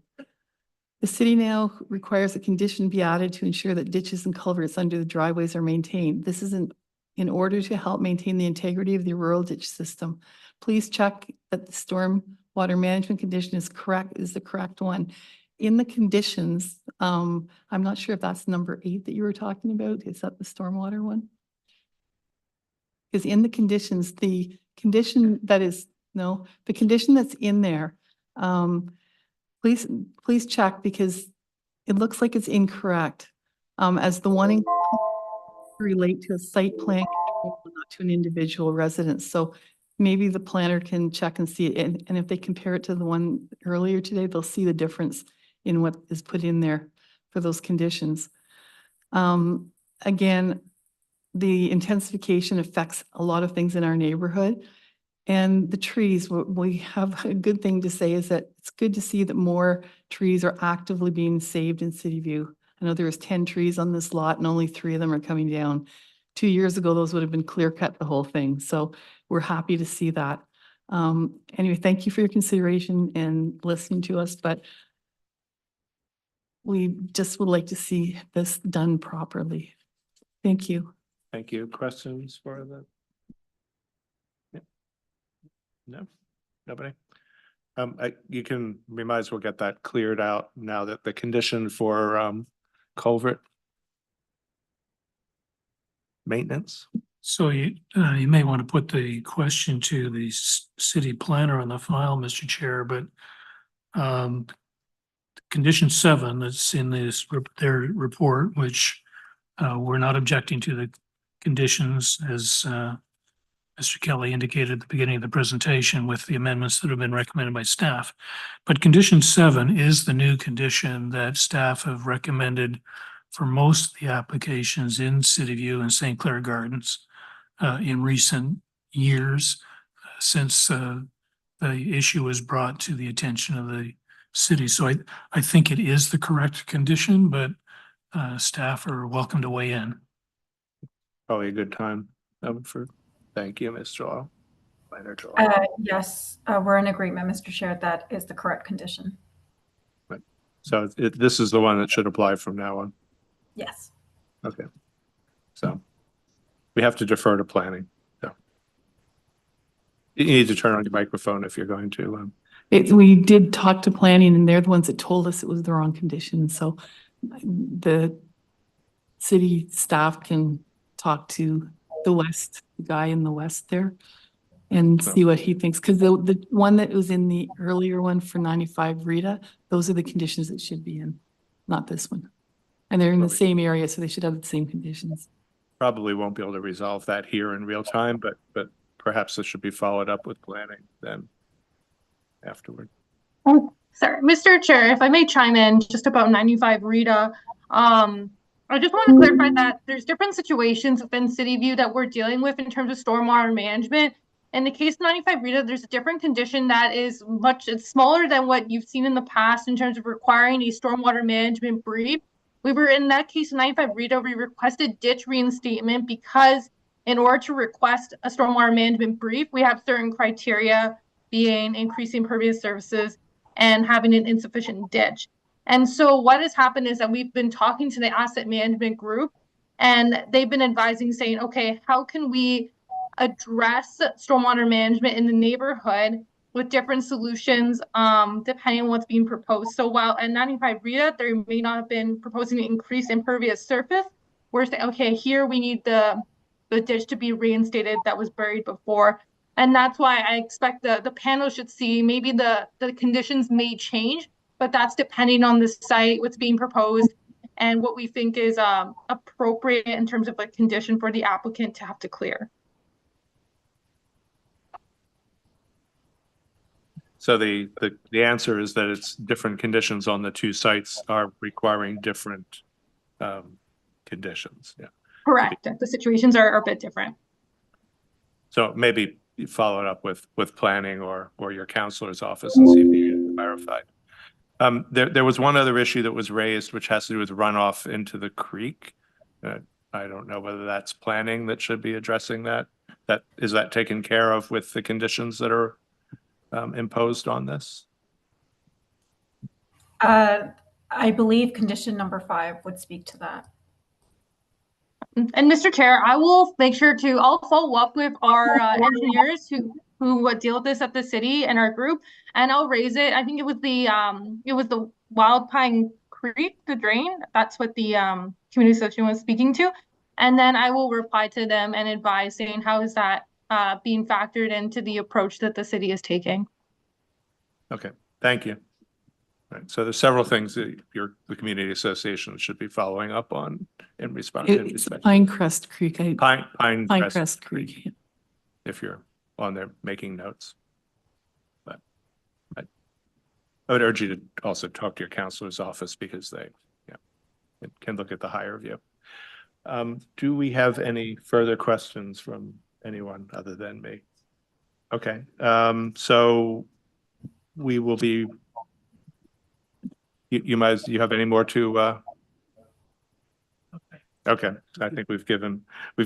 The city now requires a condition be added to ensure that ditches and culverts under the driveways are maintained. This is in order to help maintain the integrity of the rural ditch system. Please check that the storm water management condition is the correct one. In the conditions, I'm not sure if that's number 8 that you were talking about. Is that the stormwater one? Because in the conditions, the condition that is, no, the condition that's in there, please check because it looks like it's incorrect. As the one relate to a site plan, not to an individual residence. So maybe the planner can check and see it. And if they compare it to the one earlier today, they'll see the difference in what is put in there for those conditions. Again, the intensification affects a lot of things in our neighborhood. And the trees, what we have a good thing to say is that it's good to see that more trees are actively being saved in City View. I know there was 10 trees on this lot and only 3 of them are coming down. 2 years ago, those would have been clear cut, the whole thing. So we're happy to see that. Anyway, thank you for your consideration and listening to us, but we just would like to see this done properly. Thank you. Thank you. Questions for the? No, nobody. We might as well get that cleared out now that the condition for culvert maintenance. So you may want to put the question to the city planner on the file, Mr. Chair, but condition 7 that's in their report, which we're not objecting to the conditions as Mr. Kelly indicated at the beginning of the presentation with the amendments that have been recommended by staff. But condition 7 is the new condition that staff have recommended for most of the applications in City View and St. Clair Gardens in recent years since the issue was brought to the attention of the city. So I think it is the correct condition, but staff are welcome to weigh in. Probably a good time for. Thank you, Ms. Joel. Yes, we're in agreement, Mr. Chair. That is the correct condition. Right. So this is the one that should apply from now on. Yes. Okay. So we have to defer to planning. So you need to turn on your microphone if you're going to. We did talk to planning and they're the ones that told us it was the wrong condition. So the city staff can talk to the guy in the west there and see what he thinks. Because the one that was in the earlier one for 95 Rita, those are the conditions that should be in, not this one. And they're in the same area, so they should have the same conditions. Probably won't be able to resolve that here in real time, but perhaps this should be followed up with planning then afterward. Oh, sorry, Mr. Chair, if I may chime in just about 95 Rita. I just want to clarify that there's different situations within City View that we're dealing with in terms of stormwater management. In the case of 95 Rita, there's a different condition that is it's smaller than what you've seen in the past in terms of requiring a stormwater management brief. We were in that case, 95 Rita, we requested ditch reinstatement because in order to request a stormwater management brief, we have certain criteria, being increasing pervious surfaces and having an insufficient ditch. And so what has happened is that we've been talking to the asset management group and they've been advising saying, okay, how can we address stormwater management in the neighborhood with different solutions depending on what's being proposed. So while at 95 Rita, there may not have been proposing an increase in impervious surface, we're saying, okay, here we need the ditch to be reinstated that was buried before. And that's why I expect the panel should see maybe the conditions may change, but that's depending on the site, what's being proposed, and what we think is appropriate in terms of a condition for the applicant to have to clear. So the answer is that it's different conditions on the two sites are requiring different conditions. Yeah. Correct. The situations are a bit different. So maybe you follow it up with planning or your counselor's office and see if you can clarify. There was one other issue that was raised, which has to do with runoff into the creek. I don't know whether that's planning that should be addressing that. Is that taken care of with the conditions that are imposed on this? I believe condition number 5 would speak to that. And Mr. Chair, I will make sure I'll follow up with our engineers who deal with this at the city and our group, and I'll raise it. I think it was the Wild Pine Creek, the drain. That's what the community association was speaking to. And then I will reply to them and advise saying how is that being factored into the approach that the city is taking. Okay, thank you. All right, so there's several things that the community association should be following up on in response. It's Pinecrest Creek. Pinecrest Creek. Yeah. If you're on there making notes. But I would urge you to also talk to your counselor's office because they can look at the higher view. Do we have any further questions from anyone other than me? Okay, so we will be. You have any more to? Okay, I think we've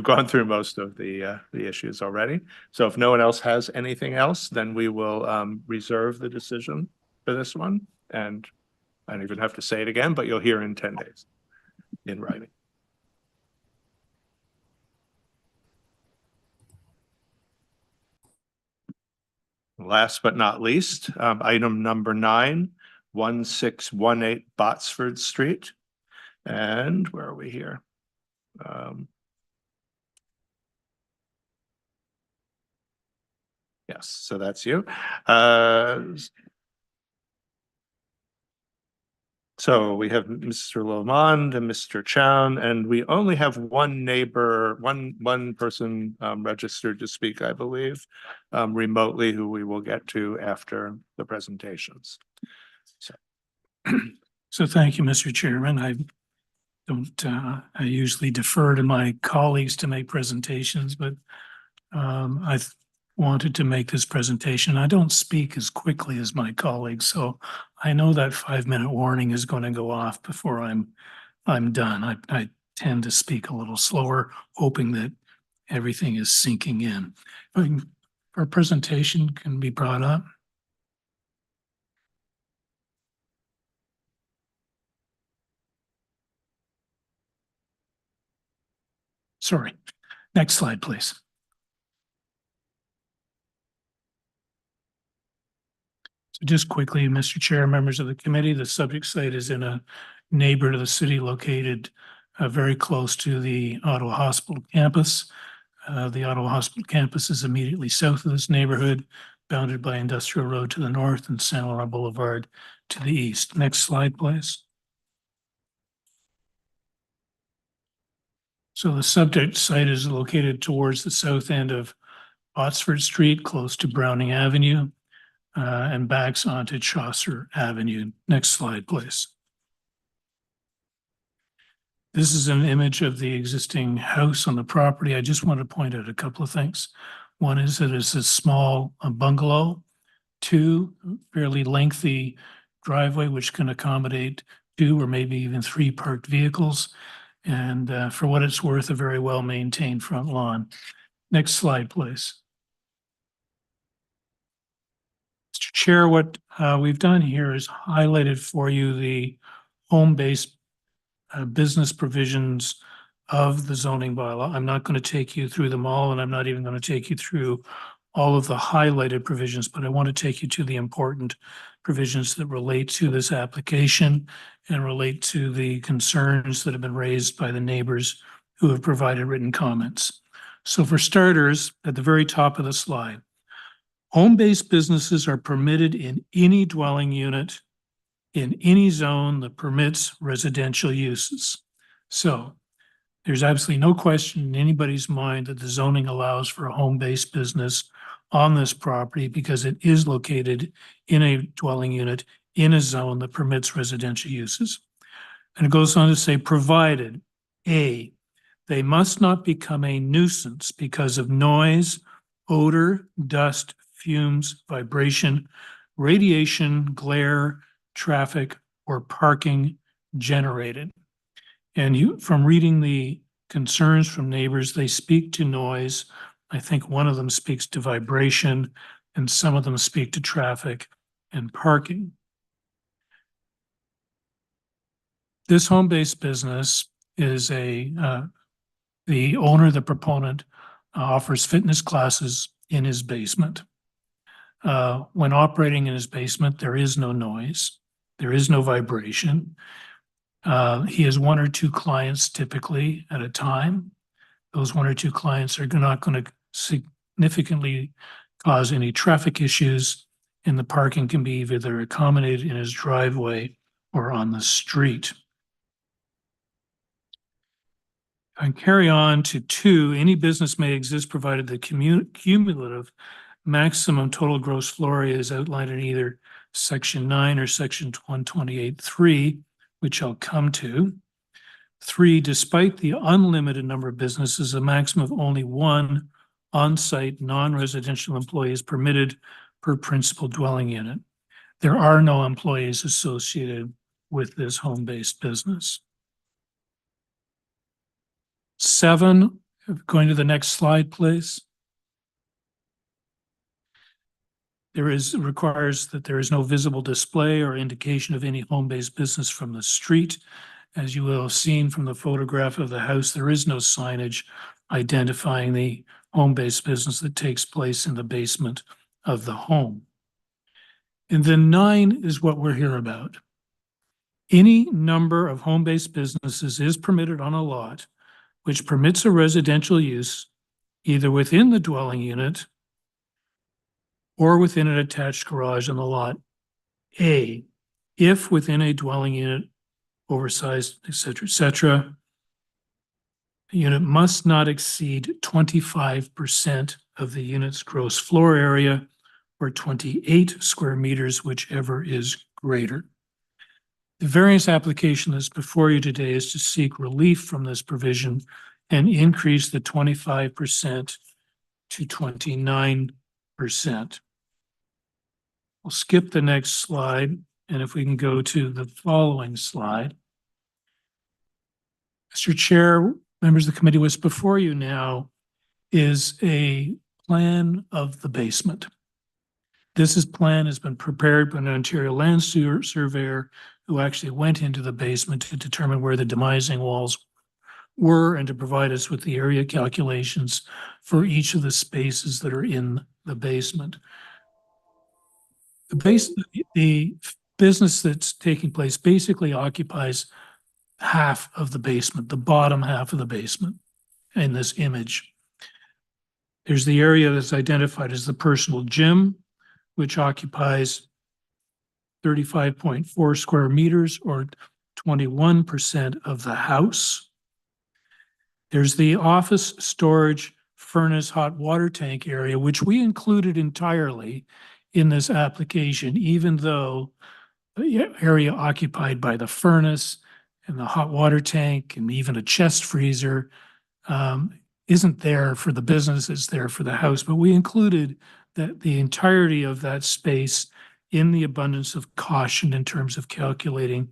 gone through most of the issues already. So if no one else has anything else, then we will reserve the decision for this one. And I don't even have to say it again, but you'll hear in 10 days in writing. Last but not least, item number 9, 1618 Botsford Street. And where are we here? Yes, so that's you. So we have Mr. Lamond and Mr. Chown, and we only have one neighbor, one person registered to speak, I believe, remotely, who we will get to after the presentations. So thank you, Mr. Chairman. I usually defer to my colleagues to make presentations, but I wanted to make this presentation. I don't speak as quickly as my colleagues, so I know that 5-minute warning is going to go off before I'm done. I tend to speak a little slower, hoping that everything is sinking in. Our presentation can be brought up. Sorry. Next slide, please. So just quickly, Mr. Chair, members of the committee, the subject site is in a neighbor to the city located very close to the Ottawa Hospital campus. The Ottawa Hospital campus is immediately south of this neighborhood, bounded by Industrial Road to the north and San Laurent Boulevard to the east. Next slide, please. So the subject site is located towards the south end of Botsford Street, close to Browning Avenue, and backs onto Chaucer Avenue. Next slide, please. This is an image of the existing house on the property. I just want to point out a couple of things. One is that it's a small bungalow. Two, fairly lengthy driveway, which can accommodate 2 or maybe even 3 parked vehicles. And for what it's worth, a very well-maintained front lawn. Next slide, please. Mr. Chair, what we've done here is highlighted for you the home-based business provisions of the zoning bylaw. I'm not going to take you through them all, and I'm not even going to take you through all of the highlighted provisions, but I want to take you to the important provisions that relate to this application and relate to the concerns that have been raised by the neighbors who have provided written comments. So for starters, at the very top of the slide, home-based businesses are permitted in any dwelling unit in any zone that permits residential uses. So there's absolutely no question in anybody's mind that the zoning allows for a home-based business on this property because it is located in a dwelling unit in a zone that permits residential uses. And it goes on to say, provided, A, they must not become a nuisance because of noise, odor, dust, fumes, vibration, radiation, glare, traffic, or parking generated. And from reading the concerns from neighbors, they speak to noise. I think one of them speaks to vibration, and some of them speak to traffic and parking. This home-based business is the owner, the proponent, offers fitness classes in his basement. When operating in his basement, there is no noise. There is no vibration. He has 1 or 2 clients typically at a time. Those 1 or 2 clients are not going to significantly cause any traffic issues, and the parking can be either accommodated in his driveway or on the street. And carry on to 2, any business may exist provided the cumulative maximum total gross floor area is outlined in either Section 9 or Section 128(3), which I'll come to. 3, despite the unlimited number of businesses, a maximum of only 1 on-site non-residential employee is permitted per principal dwelling unit. There are no employees associated with this home-based business. 7, going to the next slide, please. Requires that there is no visible display or indication of any home-based business from the street. As you will have seen from the photograph of the house, there is no signage identifying the home-based business that takes place in the basement of the home. And then 9 is what we're here about. Any number of home-based businesses is permitted on a lot which permits a residential use either within the dwelling unit or within an attached garage on the lot. A, if within a dwelling unit, oversized, et cetera, the unit must not exceed 25% of the unit's gross floor area or 28 square meters, whichever is greater. The variance application that's before you today is to seek relief from this provision and increase the 25% to 29%. We'll skip the next slide, and if we can go to the following slide. Mr. Chair, members of the committee, what's before you now is a plan of the basement. This plan has been prepared by an Ontario land surveyor who actually went into the basement to determine where the demising walls were and to provide us with the area calculations for each of the spaces that are in the basement. The business that's taking place basically occupies half of the basement, the bottom half of the basement in this image. There's the area that's identified as the personal gym, which occupies 35.4 square meters or 21% of the house. There's the office, storage, furnace, hot water tank area, which we included entirely in this application, even though the area occupied by the furnace and the hot water tank and even a chest freezer isn't there for the business, it's there for the house. But we included that the entirety of that space in the abundance of caution in terms of calculating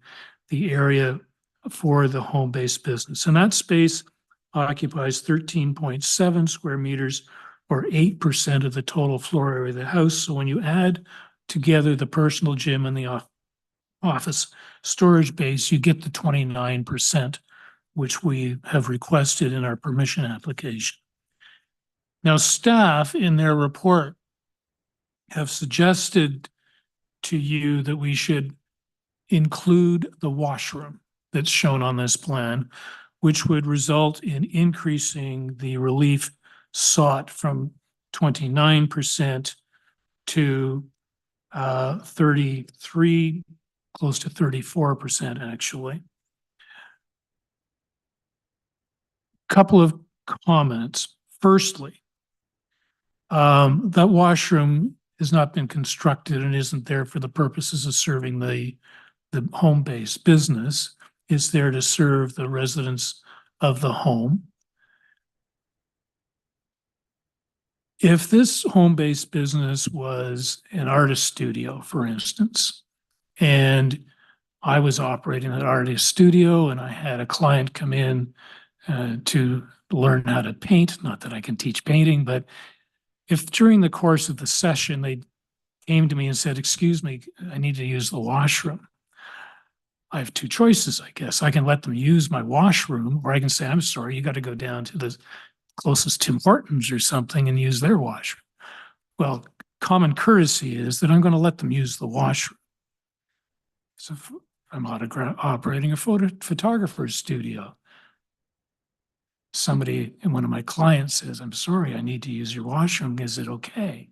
the area for the home-based business. And that space occupies 13.7 square meters or 8% of the total floor area of the house. So when you add together the personal gym and the office storage base, you get the 29%, which we have requested in our permission application. Now, staff in their report have suggested to you that we should include the washroom that's shown on this plan, which would result in increasing the relief sought from 29% to 33, close to 34% actually. Couple of comments. Firstly, that washroom has not been constructed and isn't there for the purposes of serving the home-based business. It's there to serve the residents of the home. If this home-based business was an artist studio, for instance, and I was operating an artist studio and I had a client come in to learn how to paint, not that I can teach painting, but if during the course of the session they came to me and said, "Excuse me, I need to use the washroom," I have two choices, I guess. I can let them use my washroom, or I can say, "I'm sorry, you got to go down to the closest Tim Hortons or something and use their washroom." Well, common courtesy is that I'm going to let them use the washroom. So if I'm operating a photographer's studio, somebody, and one of my clients says, "I'm sorry, I need to use your washroom. Is it okay?"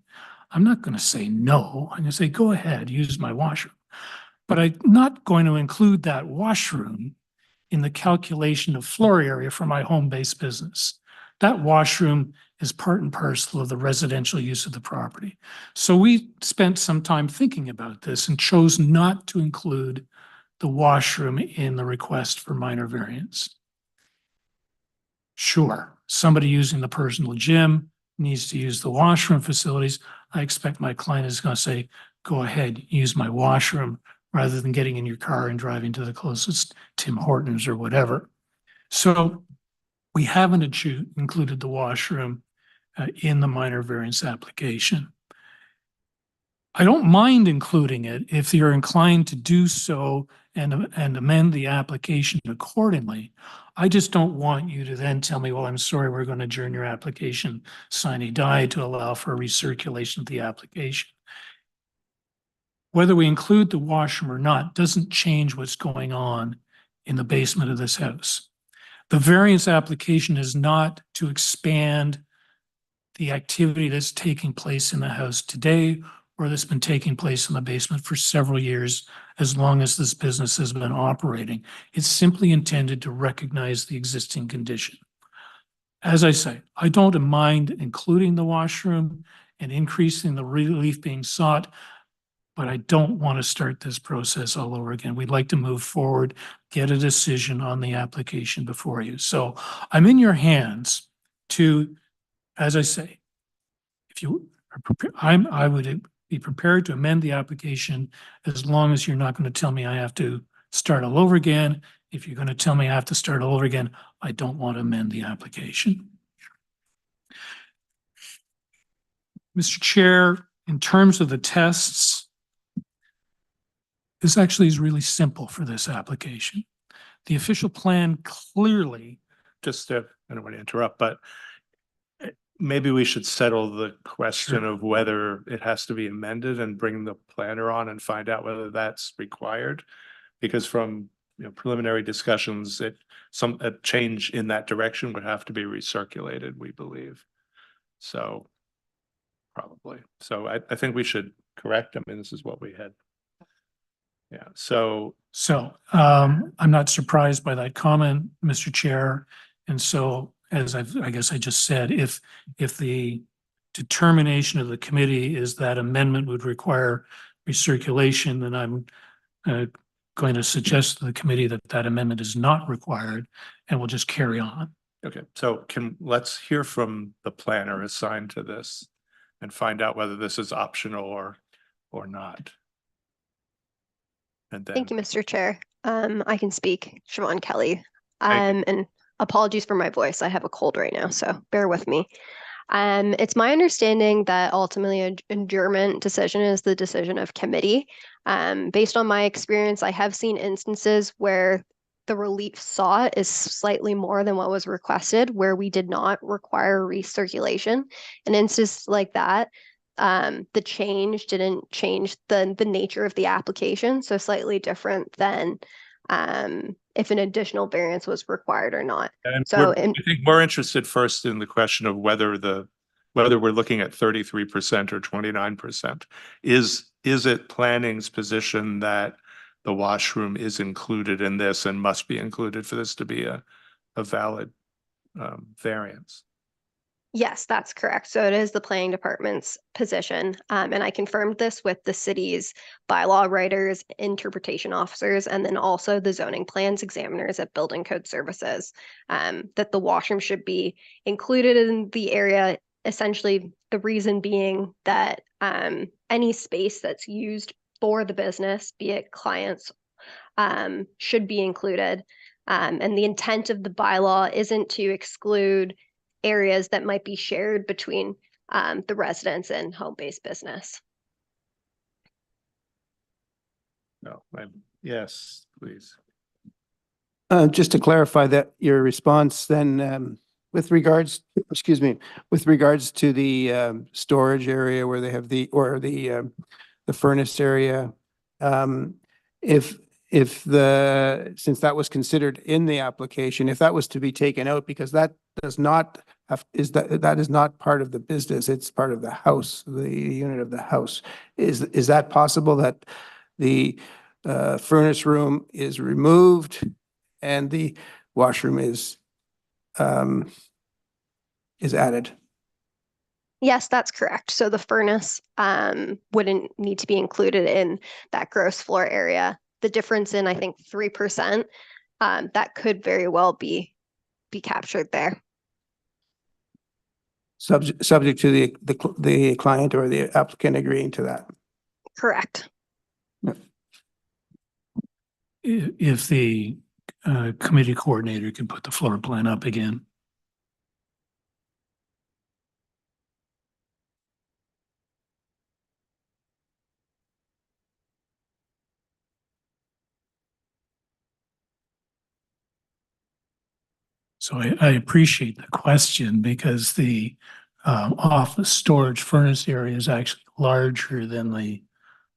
I'm not going to say no. I'm going to say, "Go ahead, use my washroom." But I'm not going to include that washroom in the calculation of floor area for my home-based business. That washroom is part and parcel of the residential use of the property. So we spent some time thinking about this and chose not to include the washroom in the request for minor variance. Sure, somebody using the personal gym needs to use the washroom facilities. I expect my client is going to say, "Go ahead, use my washroom," rather than getting in your car and driving to the closest Tim Hortons or whatever. So we haven't included the washroom in the minor variance application. I don't mind including it if you're inclined to do so and amend the application accordingly. I just don't want you to then tell me, "Well, I'm sorry, we're going to adjourn your application sine die to allow for a recirculation of the application." Whether we include the washroom or not doesn't change what's going on in the basement of this house. The variance application is not to expand the activity that's taking place in the house today or that's been taking place in the basement for several years, as long as this business has been operating. It's simply intended to recognize the existing condition. As I say, I don't mind including the washroom and increasing the relief being sought, but I don't want to start this process all over again. We'd like to move forward, get a decision on the application before you. So I'm in your hands to, as I say, if you are prepared, I would be prepared to amend the application as long as you're not going to tell me I have to start all over again. If you're going to tell me I have to start all over again, I don't want to amend the application. Mr. Chair, in terms of the tests, this actually is really simple for this application. The official plan clearly just to, I don't want to interrupt, but maybe we should settle the question of whether it has to be amended and bring the planner on and find out whether that's required. Because from, preliminary discussions, a change in that direction would have to be recirculated, we believe. So probably. So I think we should correct. I mean, this is what we had. Yeah, so I'm not surprised by that comment, Mr. Chair. And so, as I guess I just said, if the determination of the committee is that amendment would require recirculation, then I'm going to suggest to the committee that that amendment is not required, and we'll just carry on. okay, so let's hear from the planner assigned to this and find out whether this is optional or not. And then, thank you, Mr. Chair. I can speak, Siobhan Kelly. And apologies for my voice. I have a cold right now, so bear with me. It's my understanding that ultimately an adjournment decision is the decision of committee. Based on my experience, I have seen instances where the relief sought is slightly more than what was requested, where we did not require recirculation. An instance like that, the change didn't change the nature of the application, so slightly different than if an additional variance was required or not. and So I think we're interested first in the question of whether we're looking at 33% or 29%. Is it planning's position that the washroom is included in this and must be included for this to be a valid variance? yes, that's correct. So it is the planning department's position. And I confirmed this with the city's bylaw writers, interpretation officers, and then also the zoning plans examiners at Building Code Services, that the washroom should be included in the area. Essentially, the reason being that any space that's used for the business, be it clients, should be included. And the intent of the bylaw isn't to exclude areas that might be shared between the residents and home-based business. No, yes, please. Just to clarify that your response then, with regards to the storage area where they have the furnace area, since that was considered in the application, if that was to be taken out, because that does not that is not part of the business, it's part of the house, the unit of the house. Is that possible that the furnace room is removed and the washroom is added? Yes, that's correct. So the furnace wouldn't need to be included in that gross floor area. The difference in, I think, 3%, that could very well be captured there. Subject to the client or the applicant agreeing to that. Correct. If the committee coordinator can put the floor plan up again. So I appreciate the question, because the office storage furnace area is actually larger than the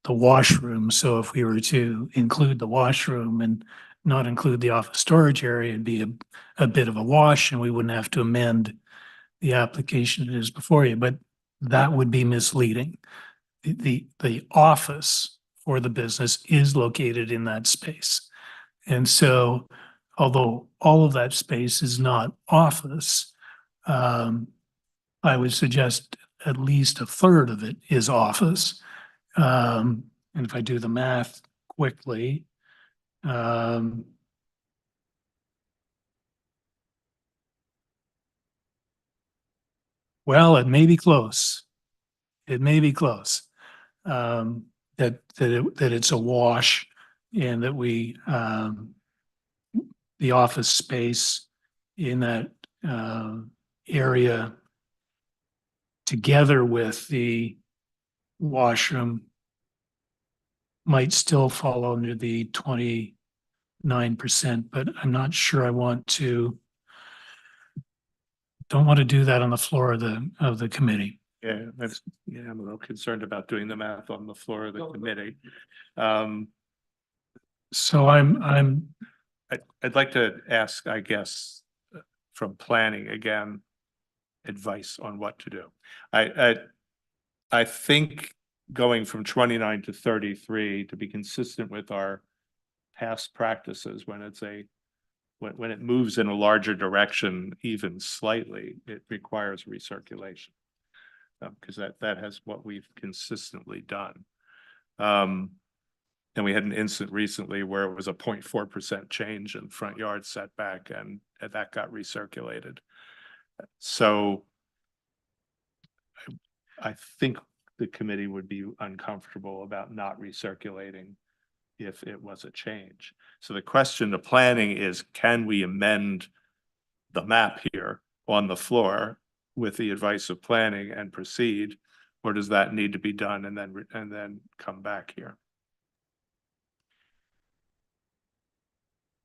washroom. So if we were to include the washroom and not include the office storage area, it'd be a bit of a wash, and we wouldn't have to amend the application that is before you. But that would be misleading. The office for the business is located in that space. And so, although all of that space is not office, I would suggest at least a third of it is office. And if I do the math quickly, well, it may be close. It may be close. That it's a wash, and that we the office space in that area together with the washroom might still fall under the 29%, but I'm not sure I want to don't want to do that on the floor of the committee. Yeah, I'm a little concerned about doing the math on the floor of the committee. So I'd like to ask, I guess, from planning again, advice on what to do. I think going from 29 to 33 to be consistent with our past practices when when it moves in a larger direction, even slightly, it requires recirculation. Because that has what we've consistently done. And we had an incident recently where it was a 0.4% change in front yard setback, and that got recirculated. So I think the committee would be uncomfortable about not recirculating if it was a change. So the question to planning is, can we amend the map here on the floor with the advice of planning and proceed, or does that need to be done and then come back here?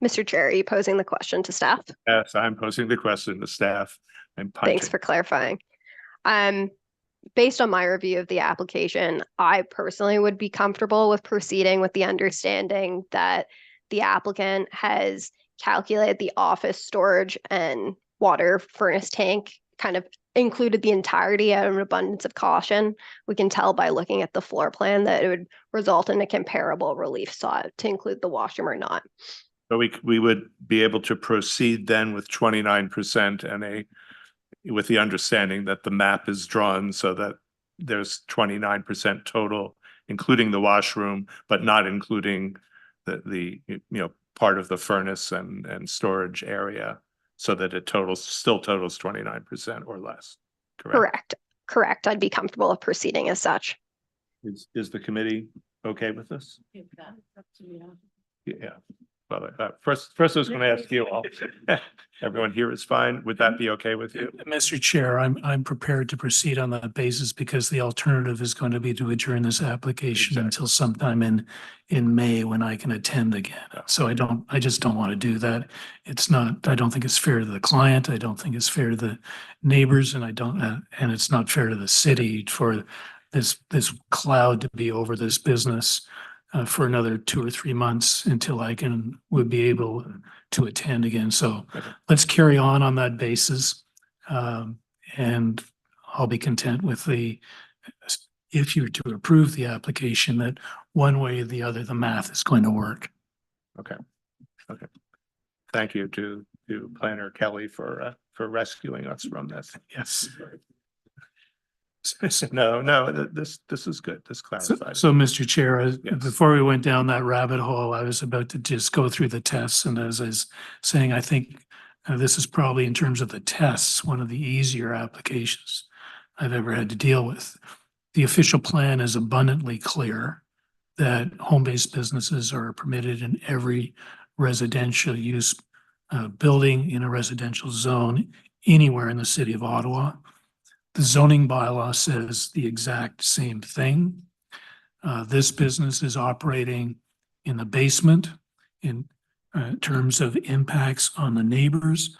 Mr. Chair, are you posing the question to staff? Yes, I'm posing the question to staff. I'm punching. Thanks for clarifying. Based on my review of the application, I personally would be comfortable with proceeding with the understanding that the applicant has calculated the office storage and water furnace tank, kind of included the entirety at an abundance of caution. We can tell by looking at the floor plan that it would result in a comparable relief sought to include the washroom or not. So we would be able to proceed then with 29% and with the understanding that the map is drawn so that there's 29% total, including the washroom, but not including the part of the furnace and storage area, so that it still totals 29% or less. Correct. I'd be comfortable with proceeding as such. Is the committee okay with this? Yeah. Well, first I was going to ask you all. Everyone here is fine. Would that be okay with you? Mr. Chair, I'm prepared to proceed on that basis because the alternative is going to be to adjourn this application until sometime in May when I can attend again. So I just don't want to do that. I don't think it's fair to the client. I don't think it's fair to the neighbors, and and it's not fair to the city for this cloud to be over this business for another 2 or 3 months until I would be able to attend again. So let's carry on that basis. And I'll be content with if you're to approve the application, that one way or the other, the math is going to work. Okay. Thank you to Planner Kelly for rescuing us from this. Yes. No, this is good. This clarifies. So, Mr. Chair, before we went down that rabbit hole, I was about to just go through the tests. And as I was saying, I think this is probably, in terms of the tests, one of the easier applications I've ever had to deal with. The official plan is abundantly clear that home-based businesses are permitted in every residential use building in a residential zone anywhere in the city of Ottawa. The zoning bylaw says the exact same thing. This business is operating in the basement in terms of impacts on the neighbors.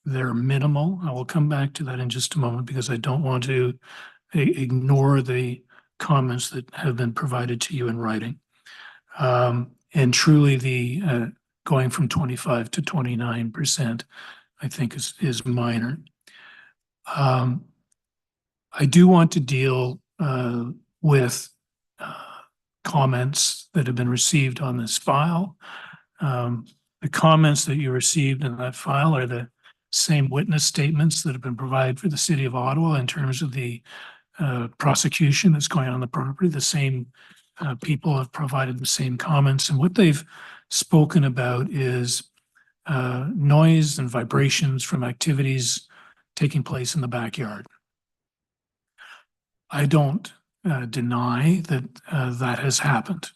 They're minimal. I will come back to that in just a moment because I don't want to ignore the comments that have been provided to you in writing. And truly the going from 25 to 29%, I think is minor. I do want to deal with comments that have been received on this file. The comments that you received in that file are the same witness statements that have been provided for the city of Ottawa in terms of the prosecution that's going on the property. The same people have provided the same comments, and what they've spoken about is noise and vibrations from activities taking place in the backyard. I don't deny that that has happened.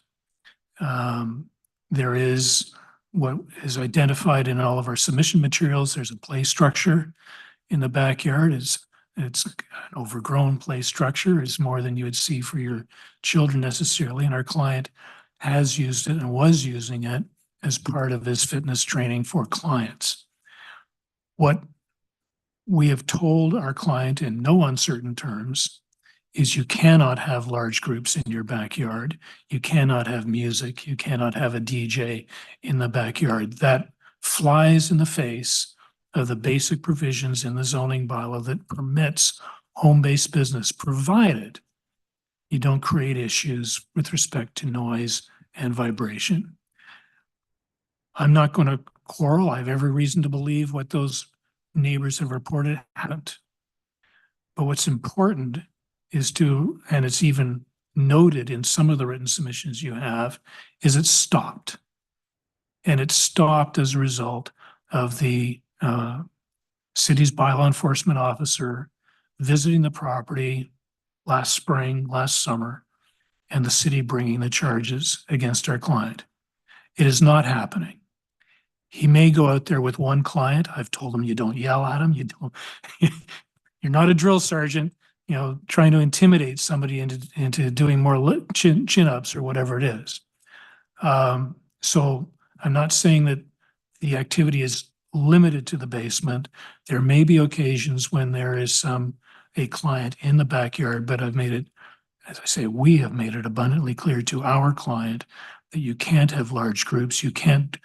There is what is identified in all of our submission materials. There's a play structure in the backyard. It's an overgrown play structure. It's more than you would see for your children necessarily. And our client has used it and was using it as part of his fitness training for clients. What we have told our client in no uncertain terms is you cannot have large groups in your backyard. You cannot have music. You cannot have a DJ in the backyard. That flies in the face of the basic provisions in the zoning bylaw that permits home-based business, provided you don't create issues with respect to noise and vibration. I'm not going to quarrel. I have every reason to believe what those neighbors have reported haven't. But what's important is to, and it's even noted in some of the written submissions you have, is it stopped. And it stopped as a result of the city's bylaw enforcement officer visiting the property last spring, last summer, and the city bringing the charges against our client. It is not happening. He may go out there with one client. I've told him, you don't yell at him. You don't, you're not a drill sergeant, trying to intimidate somebody into doing more chin-ups or whatever it is. So I'm not saying that the activity is limited to the basement. There may be occasions when there is a client in the backyard, but I've made it, as I say, we have made it abundantly clear to our client that you can't have large groups. You can't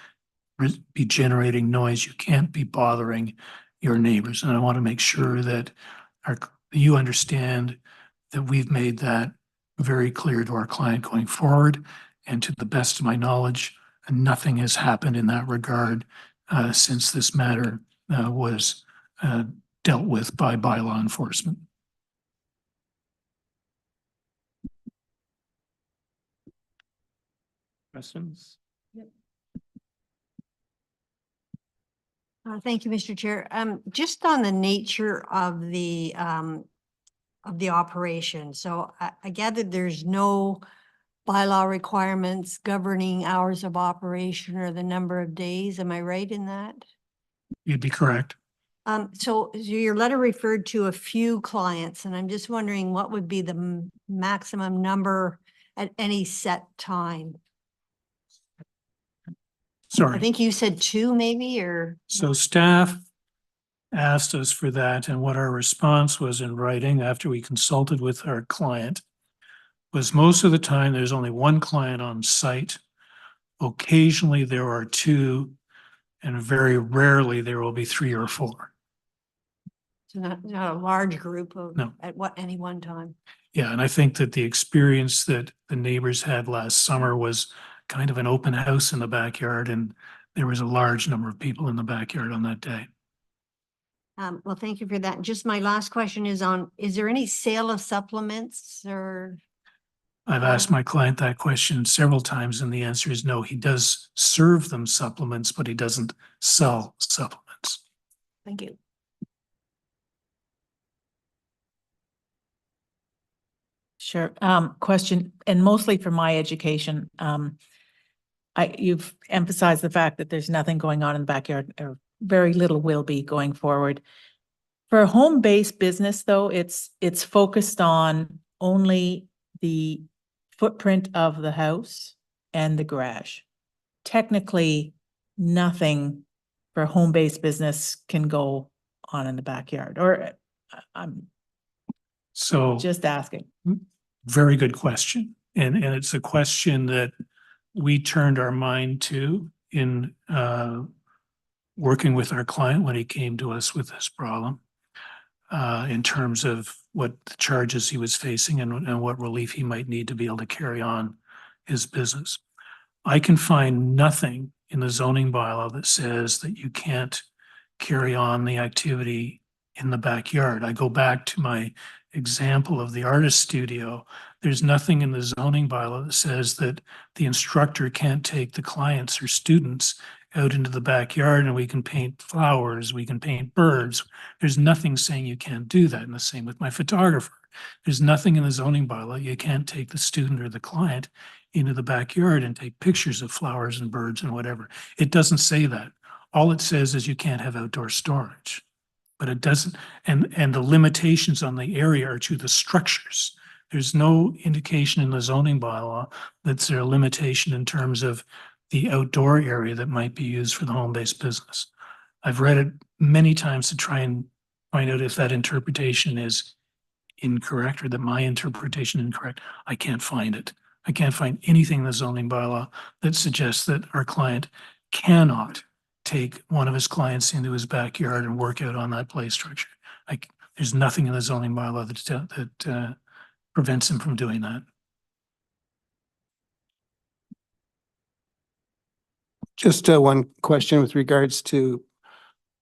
be generating noise. You can't be bothering your neighbors. And I want to make sure that you understand that we've made that very clear to our client going forward. And to the best of my knowledge, nothing has happened in that regard since this matter was dealt with by bylaw enforcement. Questions? Thank you, Mr. Chair. Just on the nature of the operation. So I gathered there's no bylaw requirements governing hours of operation or the number of days. Am I right in that? You'd be correct. So your letter referred to a few clients, and I'm just wondering what would be the maximum number at any set time? Sorry. I think you said 2 maybe, or? So staff asked us for that, and what our response was in writing after we consulted with our client was most of the time there's only one client on site. Occasionally there are 2, and very rarely there will be 3 or 4. So not a large group of No. at any one time. Yeah, and I think that the experience that the neighbors had last summer was kind of an open house in the backyard, and there was a large number of people in the backyard on that day. Well, thank you for that. Just my last question is is there any sale of supplements or? I've asked my client that question several times, and the answer is no. He does serve them supplements, but he doesn't sell supplements. Thank you. Sure. Question, and mostly for my education. You've emphasized the fact that there's nothing going on in the backyard, or very little will be going forward. For a home-based business, though, it's focused on only the footprint of the house and the garage. Technically, nothing for a home-based business can go on in the backyard, or I'm just asking. Very good question. And it's a question that we turned our mind to in working with our client when he came to us with this problem, in terms of what the charges he was facing and what relief he might need to be able to carry on his business. I can find nothing in the zoning bylaw that says that you can't carry on the activity in the backyard. I go back to my example of the artist studio. There's nothing in the zoning bylaw that says that the instructor can't take the clients or students out into the backyard and we can paint flowers, we can paint birds. There's nothing saying you can't do that. And the same with my photographer. There's nothing in the zoning bylaw. You can't take the student or the client into the backyard and take pictures of flowers and birds and whatever. It doesn't say that. All it says is you can't have outdoor storage. But it doesn't, and the limitations on the area are to the structures. There's no indication in the zoning bylaw that's there a limitation in terms of the outdoor area that might be used for the home-based business. I've read it many times to try and find out if that interpretation is incorrect or that my interpretation is incorrect. I can't find it. I can't find anything in the zoning bylaw that suggests that our client cannot take one of his clients into his backyard and work out on that play structure. There's nothing in the zoning bylaw that prevents him from doing that. Just one question with regards to,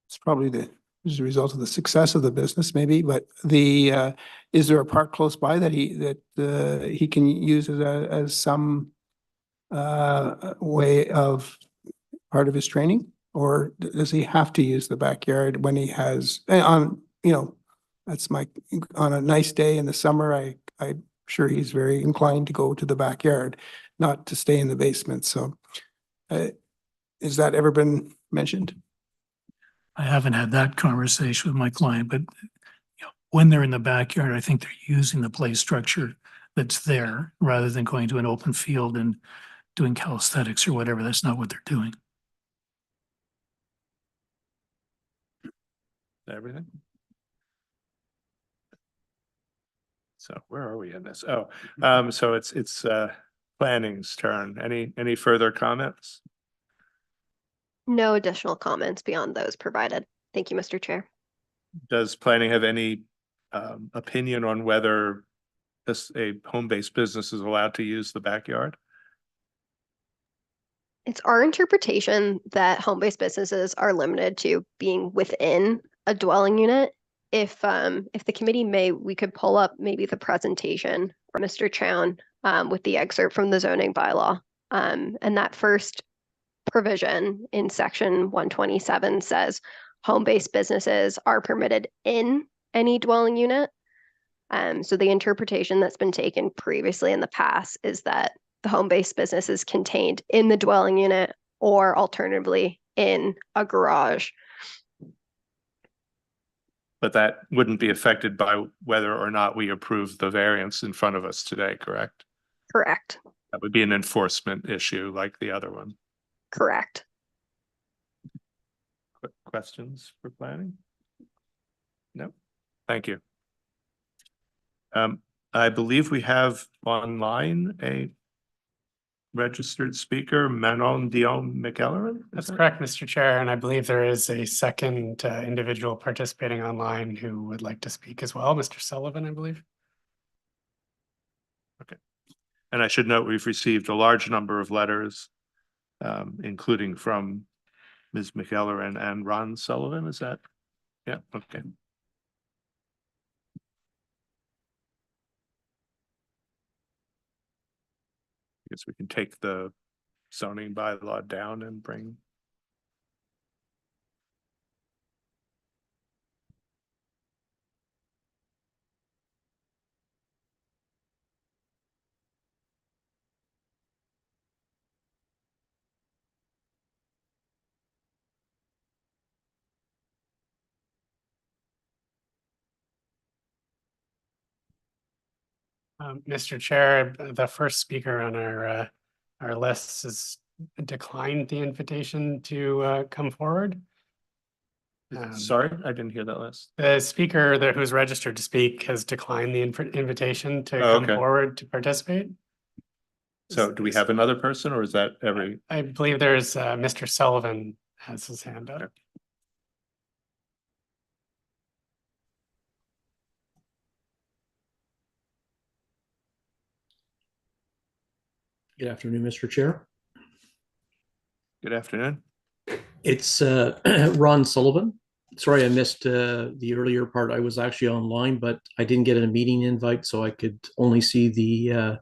it's probably as a result of the success of the business maybe, but is there a park close by that he can use as some way of part of his training? Or does he have to use the backyard when he has, on a nice day in the summer, I'm sure he's very inclined to go to the backyard, not to stay in the basement. So has that ever been mentioned? I haven't had that conversation with my client, but when they're in the backyard, I think they're using the play structure that's there rather than going to an open field and doing calisthenics or whatever. That's not what they're doing. Everything? So where are we in this? Oh, so it's planning's turn. Any further comments? No additional comments beyond those provided. Thank you, Mr. Chair. Does planning have any opinion on whether a home-based business is allowed to use the backyard? It's our interpretation that home-based businesses are limited to being within a dwelling unit. If the committee may, we could pull up maybe the presentation from Mr. Chown with the excerpt from the zoning bylaw. And that first provision in section 127 says home-based businesses are permitted in any dwelling unit. So the interpretation that's been taken previously in the past is that the home-based business is contained in the dwelling unit or alternatively in a garage. But that wouldn't be affected by whether or not we approve the variance in front of us today, correct? Correct. That would be an enforcement issue like the other one. Correct. Quick questions for planning? No? Thank you. I believe we have online a registered speaker, Manon Dion McEllerin. That's correct, Mr. Chair, and I believe there is a second individual participating online who would like to speak as well, Mr. Sullivan, I believe. Okay. And I should note we've received a large number of letters, including from Ms. McEllerin and Ron Sullivan. Is that? Yeah, okay. I guess we can take the zoning bylaw down and bring. Mr. Chair, the first speaker on our list has declined the invitation to come forward. Sorry, I didn't hear that last. The speaker who's registered to speak has declined the invitation to come forward to participate. So do we have another person or is that every? I believe there's Mr. Sullivan has his hand up. Good afternoon, Mr. Chair. Good afternoon. It's Ron Sullivan. Sorry, I missed the earlier part. I was actually online, but I didn't get a meeting invite, so I could only see the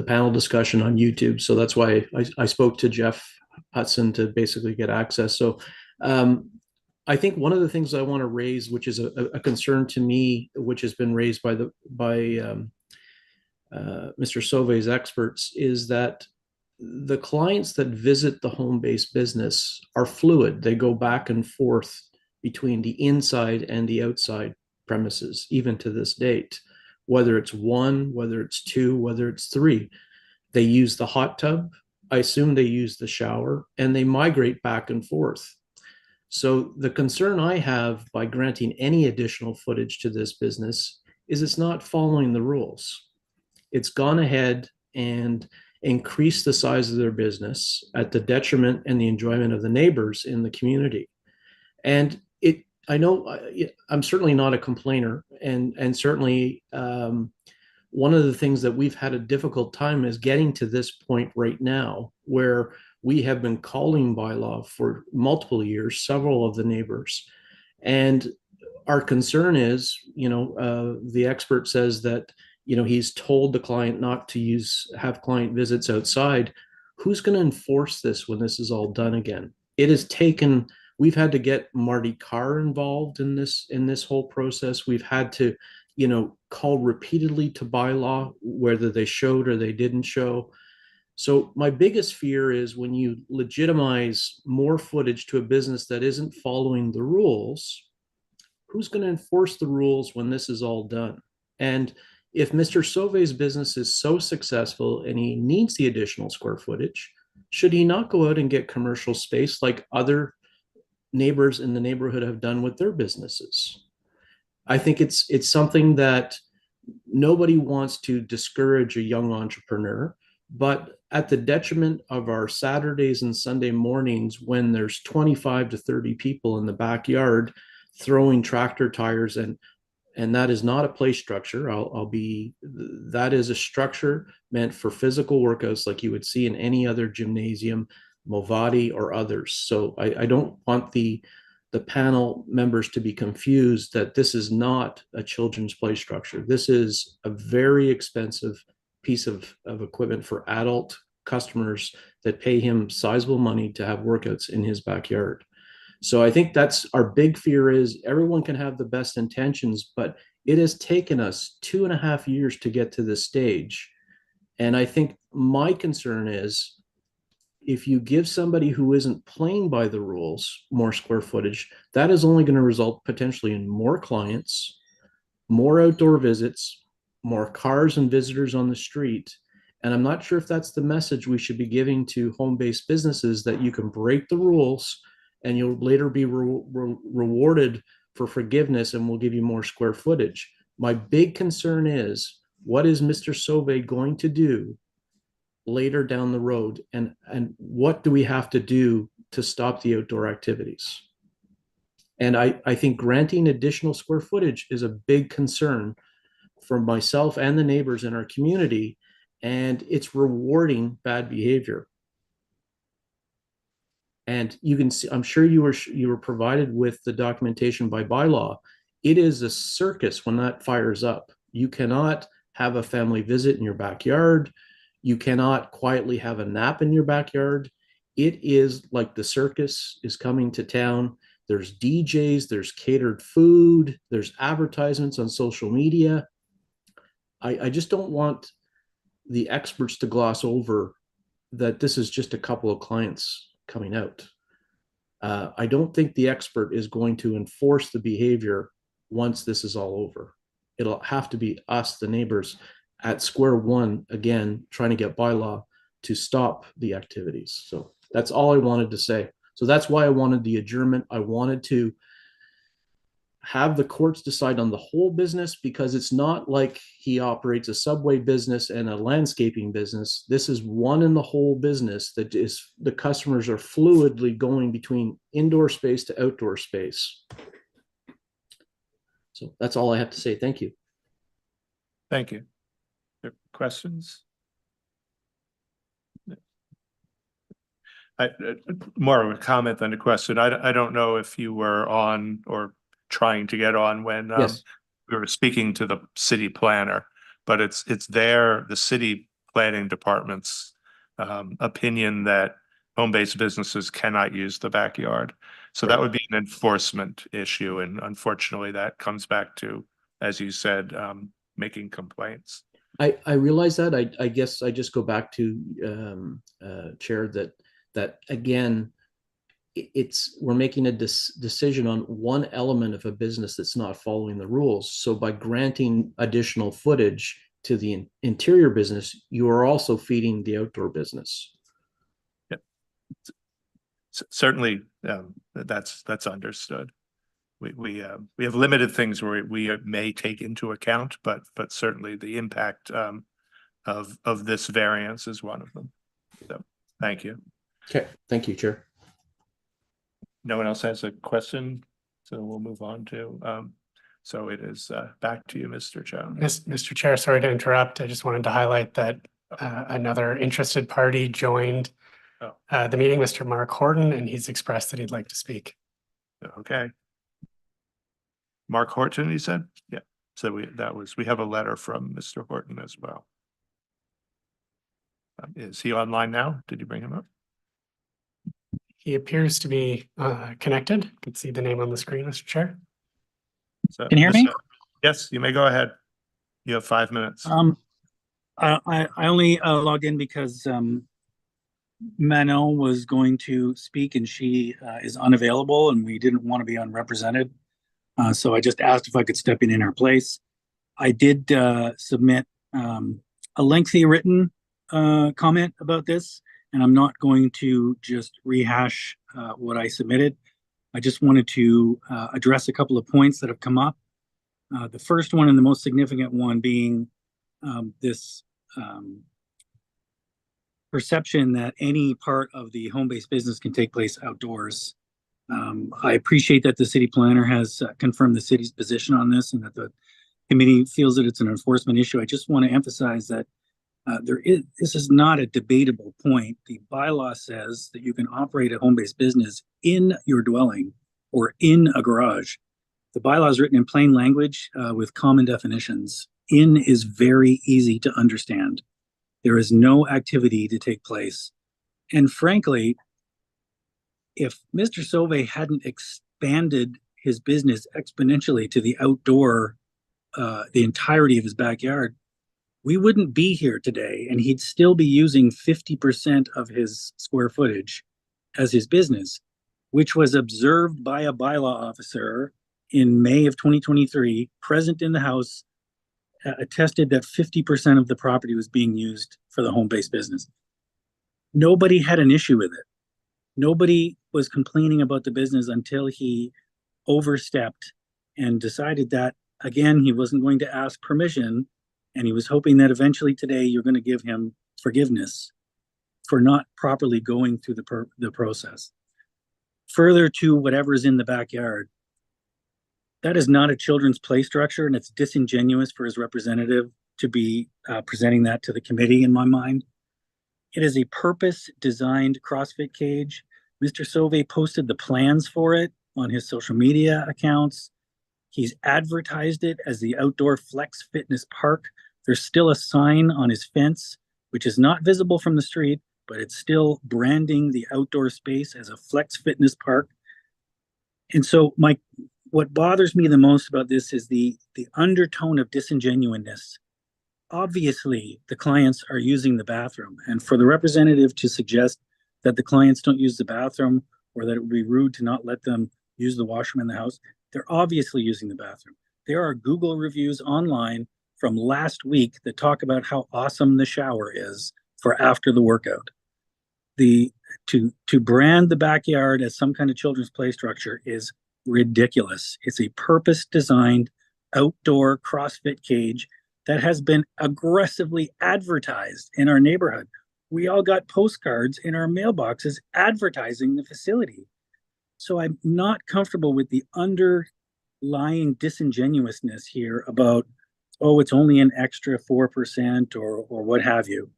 panel discussion on YouTube. So that's why I spoke to Jeff Hudson to basically get access. So I think one of the things I want to raise, which is a concern to me, which has been raised by Mr. Sauve's experts, is that the clients that visit the home-based business are fluid. They go back and forth between the inside and the outside premises, even to this date, whether it's one, whether it's two, whether it's three. They use the hot tub. I assume they use the shower, and they migrate back and forth. So the concern I have by granting any additional footage to this business is it's not following the rules. It's gone ahead and increased the size of their business at the detriment and the enjoyment of the neighbors in the community. And I know I'm certainly not a complainer, and certainly one of the things that we've had a difficult time is getting to this point right now where we have been calling bylaw for multiple years, several of the neighbors. And our concern is, the expert says that, he's told the client not to have client visits outside. Who's going to enforce this when this is all done again? We've had to get Marty Carr involved in this whole process. We've had to, call repeatedly to bylaw, whether they showed or they didn't show. So my biggest fear is when you legitimize more footage to a business that isn't following the rules, who's going to enforce the rules when this is all done? And if Mr. Sauve's business is so successful and he needs the additional square footage, should he not go out and get commercial space like other neighbors in the neighborhood have done with their businesses? I think it's something that nobody wants to discourage a young entrepreneur, but at the detriment of our Saturdays and Sunday mornings when there's 25 to 30 people in the backyard throwing tractor tires, and that is not a play structure. That is a structure meant for physical workouts like you would see in any other gymnasium, Movati or others. So I don't want the panel members to be confused that this is not a children's play structure. This is a very expensive piece of equipment for adult customers that pay him sizable money to have workouts in his backyard. So I think that's our big fear is everyone can have the best intentions, but it has taken us 2.5 years to get to this stage. And I think my concern is if you give somebody who isn't playing by the rules more square footage, that is only going to result potentially in more clients, more outdoor visits, more cars and visitors on the street. And I'm not sure if that's the message we should be giving to home-based businesses, that you can break the rules and you'll later be rewarded for forgiveness and we'll give you more square footage. My big concern is, what is Mr. Sauve going to do later down the road? And what do we have to do to stop the outdoor activities? And I think granting additional square footage is a big concern for myself and the neighbors in our community, and it's rewarding bad behavior. And you can see, I'm sure you were provided with the documentation by bylaw. It is a circus when that fires up. You cannot have a family visit in your backyard. You cannot quietly have a nap in your backyard. It is like the circus is coming to town. There's DJs, there's catered food, there's advertisements on social media. I just don't want the experts to gloss over that this is just a couple of clients coming out. I don't think the expert is going to enforce the behavior once this is all over. It'll have to be us, the neighbors, at square one again, trying to get bylaw to stop the activities. So that's all I wanted to say. So that's why I wanted the adjournment. I wanted to have the courts decide on the whole business, because it's not like he operates a Subway business and a landscaping business. This is one in the whole business that is, the customers are fluidly going between indoor space to outdoor space. So that's all I have to say. Thank you. Thank you. Questions? More of a comment than a question. I don't know if you were on or trying to get on when Yes. we were speaking to the city planner, but it's the city planning department's opinion that home-based businesses cannot use the backyard. So that would be an enforcement issue. And unfortunately, that comes back to, as you said, making complaints. I realize that. I guess I just go back to Chair, that again, we're making a decision on one element of a business that's not following the rules. So by granting additional footage to the interior business, you are also feeding the outdoor business. Yeah. Certainly, that's understood. We have limited things where we may take into account, but certainly the impact of this variance is one of them. So, thank you. Okay, thank you, Chair. No one else has a question, so we'll move on to. So it is back to you, Mr. Jones. Mr. Chair, sorry to interrupt. I just wanted to highlight that another interested party joined the meeting, Mr. Mark Horton, and he's expressed that he'd like to speak. Okay. Mark Horton, you said? Yeah. So we have a letter from Mr. Horton as well. Is he online now? Did you bring him up? He appears to be connected. You can see the name on the screen, Mr. Chair. So, Can you hear me? Yes, you may go ahead. You have 5 minutes. I only logged in because Manon was going to speak and she is unavailable and we didn't want to be unrepresented. So I just asked if I could step in her place. I did submit a lengthy written comment about this, and I'm not going to just rehash what I submitted. I just wanted to address a couple of points that have come up. The first one and the most significant one being this perception that any part of the home-based business can take place outdoors. I appreciate that the city planner has confirmed the city's position on this and that the committee feels that it's an enforcement issue. I just want to emphasize that this is not a debatable point. The bylaw says that you can operate a home-based business in your dwelling or in a garage. The bylaw is written in plain language with common definitions. In is very easy to understand. There is no activity to take place. And frankly, if Mr. Sauvé hadn't expanded his business exponentially to the outdoor, the entirety of his backyard, we wouldn't be here today, and he'd still be using 50% of his square footage as his business, which was observed by a bylaw officer in May of 2023, present in the house, attested that 50% of the property was being used for the home-based business. Nobody had an issue with it. Nobody was complaining about the business until he overstepped and decided that, again, he wasn't going to ask permission. And he was hoping that eventually today you're going to give him forgiveness for not properly going through the process. Further to whatever's in the backyard, that is not a children's play structure, and it's disingenuous for his representative to be presenting that to the committee, in my mind. It is a purpose-designed CrossFit cage. Mr. Sauvé posted the plans for it on his social media accounts. He's advertised it as the Outdoor Flex Fitness Park. There's still a sign on his fence, which is not visible from the street, but it's still branding the outdoor space as a Flex Fitness Park. And so what bothers me the most about this is the undertone of disingenuousness. Obviously, the clients are using the bathroom, and for the representative to suggest that the clients don't use the bathroom or that it would be rude to not let them use the washroom in the house, they're obviously using the bathroom. There are Google reviews online from last week that talk about how awesome the shower is for after the workout. To brand the backyard as some kind of children's play structure is ridiculous. It's a purpose-designed outdoor CrossFit cage that has been aggressively advertised in our neighborhood. We all got postcards in our mailboxes advertising the facility. So I'm not comfortable with the underlying disingenuousness here about, oh, it's only an extra 4% or what have you.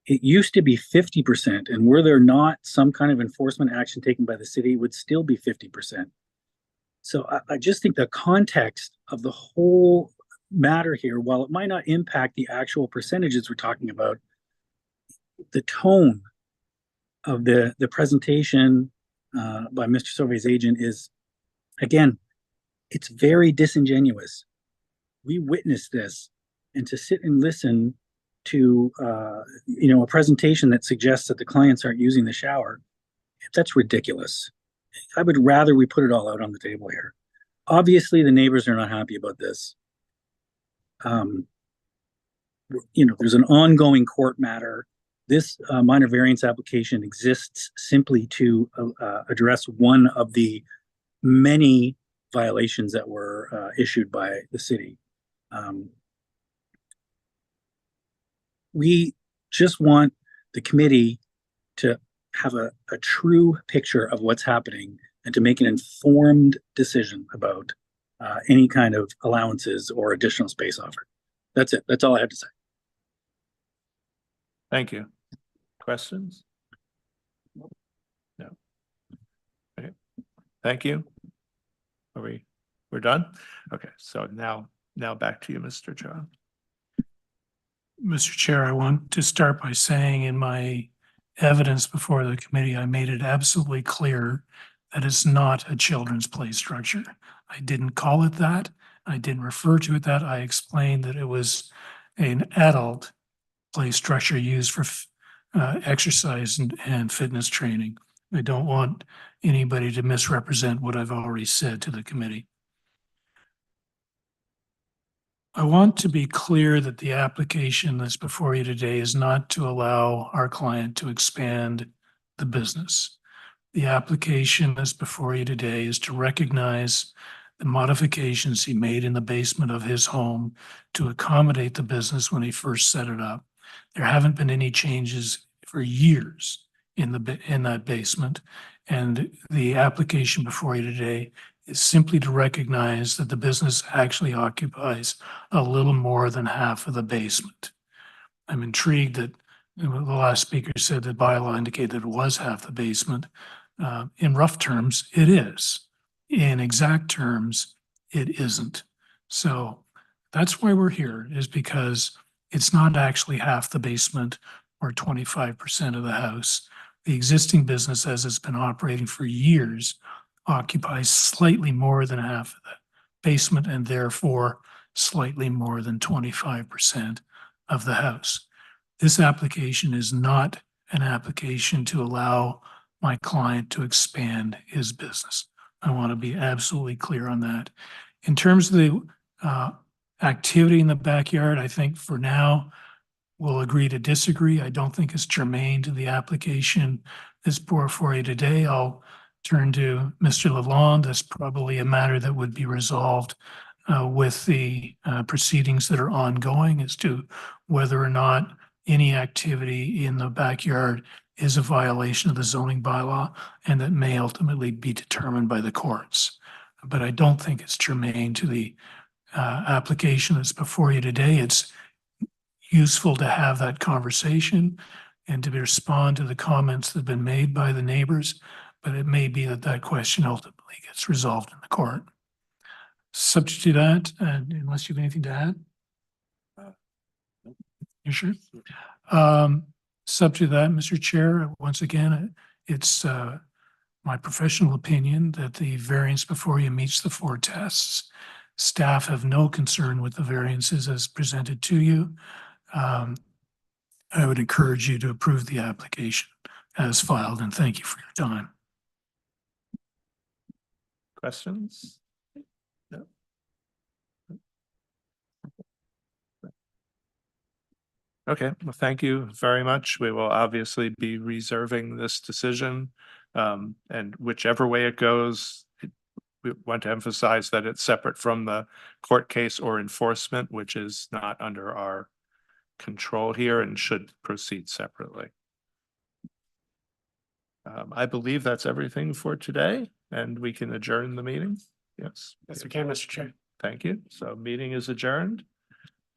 It used to be 50%, and were there not some kind of enforcement action taken by the city, it would still be 50%. So I just think the context of the whole matter here, while it might not impact the actual percentages we're talking about, the tone of the presentation by Mr. Sauvé's agent is, again, it's very disingenuous. We witnessed this, and to sit and listen to a presentation that suggests that the clients aren't using the shower, that's ridiculous. I would rather we put it all out on the table here. Obviously, the neighbors are not happy about this. There's an ongoing court matter This minor variance application exists simply to address one of the many violations that were issued by the city. We just want the committee to have a true picture of what's happening and to make an informed decision about any kind of allowances or additional space offered. That's it. That's all I have to say. Thank you. Questions? No. Okay. Thank you. We're done? Okay, so now back to you, Mr. Chair. Mr. Chair, I want to start by saying in my evidence before the committee, I made it absolutely clear that it's not a children's play structure. I didn't call it that. I didn't refer to it that. I explained that it was an adult play structure used for exercise and fitness training. I don't want anybody to misrepresent what I've already said to the committee. I want to be clear that the application that's before you today is not to allow our client to expand the business. The application that's before you today is to recognize the modifications he made in the basement of his home to accommodate the business when he first set it up. There haven't been any changes for years in that basement, and the application before you today is simply to recognize that the business actually occupies a little more than half of the basement. I'm intrigued that the last speaker said that bylaw indicated that it was half the basement. In rough terms, it is. In exact terms, it isn't. So that's why we're here, is because it's not actually half the basement or 25% of the house. The existing business, as it's been operating for years, occupies slightly more than half of the basement and therefore slightly more than 25% of the house. This application is not an application to allow my client to expand his business. I want to be absolutely clear on that. In terms of the activity in the backyard, I think for now, we'll agree to disagree. I don't think it's germane to the application that's before you today. I'll turn to Mr. Lalonde. That's probably a matter that would be resolved with the proceedings that are ongoing as to whether or not any activity in the backyard is a violation of the zoning bylaw, and that may ultimately be determined by the courts. But I don't think it's germane to the application that's before you today. It's useful to have that conversation and to respond to the comments that have been made by the neighbors, but it may be that that question ultimately gets resolved in the court. Subject to that, unless you have anything to add? You sure? Subject to that, Mr. Chair, once again, it's my professional opinion that the variance before you meets the 4 tests. Staff have no concern with the variances as presented to you. I would encourage you to approve the application as filed, and thank you for your time. Questions? No. Okay, well, thank you very much. We will obviously be reserving this decision, and whichever way it goes, we want to emphasize that it's separate from the court case or enforcement, which is not under our control here and should proceed separately. I believe that's everything for today, and we can adjourn the meeting. Yes. Yes, we can, Mr. Chair. Thank you. So meeting is adjourned,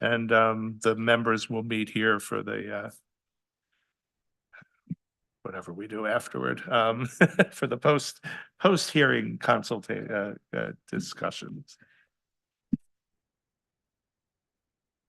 and the members will meet here for the whatever we do afterward, for the post-hearing discussions.